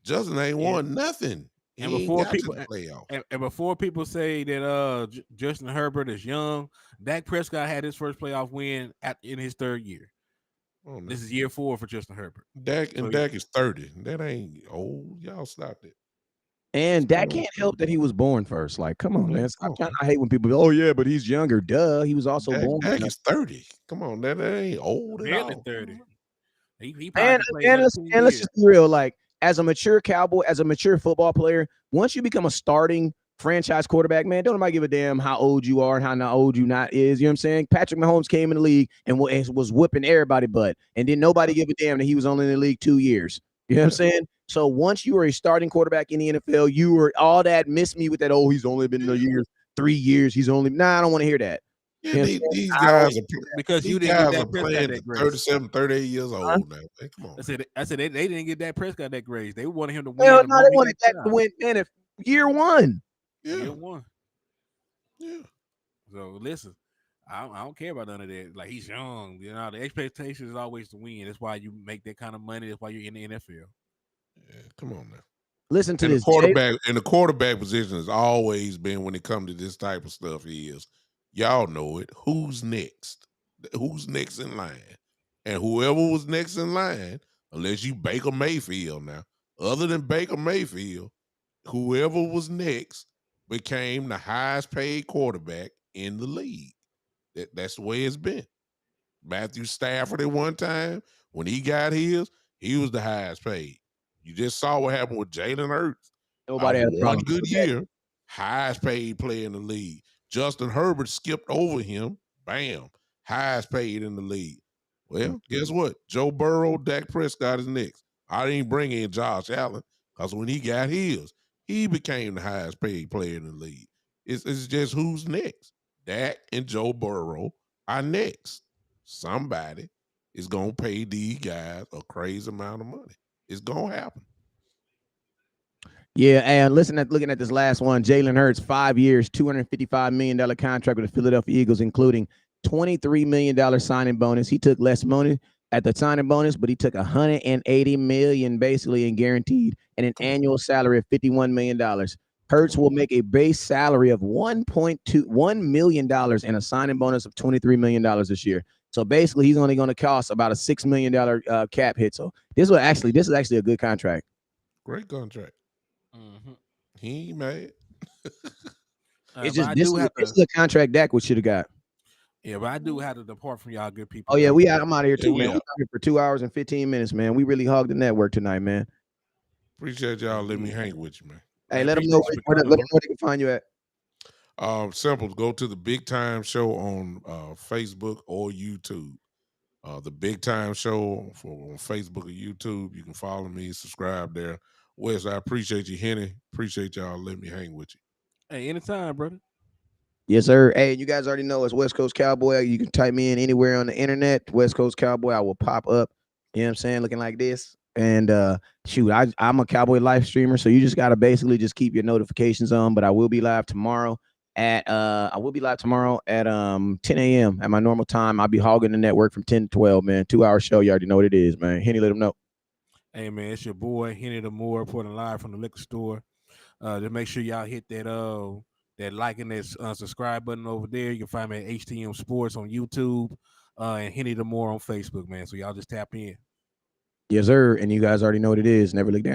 Justin ain't Yeah. won nothing. And He ain't before got to people the playoffs. and before people say that Justin Herbert is young, Dak Prescott had his first playoff win in his third year. Oh, no. This is year 4 for Justin Herbert. Dak So is 30. That ain't old. Y'all stop it. And Dak can't help that he was born first. Like, come on, man. Come on. I hate when people go, oh yeah, but he's younger. Duh, he was also born. Dak is 30. Come on, that ain't old at barely all. 30. He And probably can play another 10 let's years. just be real. Like, as a mature Cowboy, as a mature football player, once you become a starting franchise quarterback, man, don't nobody give a damn how old you are and how not old you not is. You know what I'm saying? Patrick Mahomes came in the league and was whipping everybody butt, and then nobody give a damn that he was only in the league 2 years. You know what I'm saying? So once you were a starting quarterback in the NFL, you were all that miss me with that. Oh, he's only been in the years 3 years. He's only I don't want to hear that. Yeah, You know these guys are because you these didn't give guys Dak are Prescott playing that to grace. 37, 38 years old now. Man, come on. I said they didn't get Dak Prescott that grace. They wanted him to win. Hell The no, they moment wanted he that got to the win, man. If year one. Yeah. Year 1. Yeah. So listen, I don't care about none of that. Like he's young, you know. The expectation is always to win. That's why you make that kind of money. That's why you're in the NFL. Yeah, come on now. Listen to And the this, Jay. quarterback position has always been when it comes to this type of stuff is y'all know it. Who's next? Who's next in line? And whoever was next in line, unless you Baker Mayfield now, other than Baker Mayfield, whoever was next became the highest paid quarterback in the league. That's the way it's been. Matthew Stafford at one time, when he got his, he was the highest paid. You just saw what happened with Jalen Hurts. Nobody Off had of a one problem good with that. year, highest paid player in the league. Justin Herbert skipped over him. Bam. Highest paid in the league. Well, guess what? Joe Burrow, Dak Prescott is next. I didn't bring in Josh Allen because when he got his, he became the highest paid player in the league. It's just who's next. Dak and Joe Burrow are next. Somebody is gonna pay these guys a crazy amount of money. It's gonna happen. Yeah, and looking at this last one, Jalen Hurts, 5 years, $255 million contract with the Philadelphia Eagles, including $23 million signing bonus. He took less money at the signing bonus, but he took $180 million basically in guaranteed and an annual salary of $51 million. Hurts will make a base salary of $1.21 million and a signing bonus of $23 million this year. So basically, he's only going to cost about a $6 million cap hit. So this is actually a good contract. Great contract. Mm-hmm. He ain't mad. It's But just I this do have is to. a contract Dak should have got. Yeah, but I do have to depart from y'all good people. Oh yeah, though. I'm out of here Yeah, too, we man. We out. out here for 2 hours and 15 minutes, man. We really hogged the network tonight, man. Appreciate y'all letting me hang with you, man. Hey, Man, let them appreciate know you for where coming, bro. they can find you at. Simple. Go to the Big Time Show on Facebook or YouTube. The Big Time Show on Facebook or YouTube. You can follow me, subscribe there. Wes, I appreciate you, Henny. Appreciate y'all letting me hang with you. Hey, anytime, brother. Yes, sir. Hey, you guys already know it's West Coast Cowboy. You can type me in anywhere on the internet, West Coast Cowboy. I will pop up. You know what I'm saying? Looking like this. And shoot, I'm a Cowboy live streamer, so you just gotta basically just keep your notifications on. But I will be live tomorrow at 10 a.m. at my normal time. I'll be hogging the network from 10 to 12, man. 2 hour show. You already know what it is, man. Henny, let them know. Hey, man, it's your boy Henny the Moore reporting live from the liquor store. Just make sure y'all hit that like and that subscribe button over there. You can find me at HTM Sports on YouTube and Henny the Moore on Facebook, man. So y'all just tap in. Yes, sir. And you guys already know what it is. Never look down.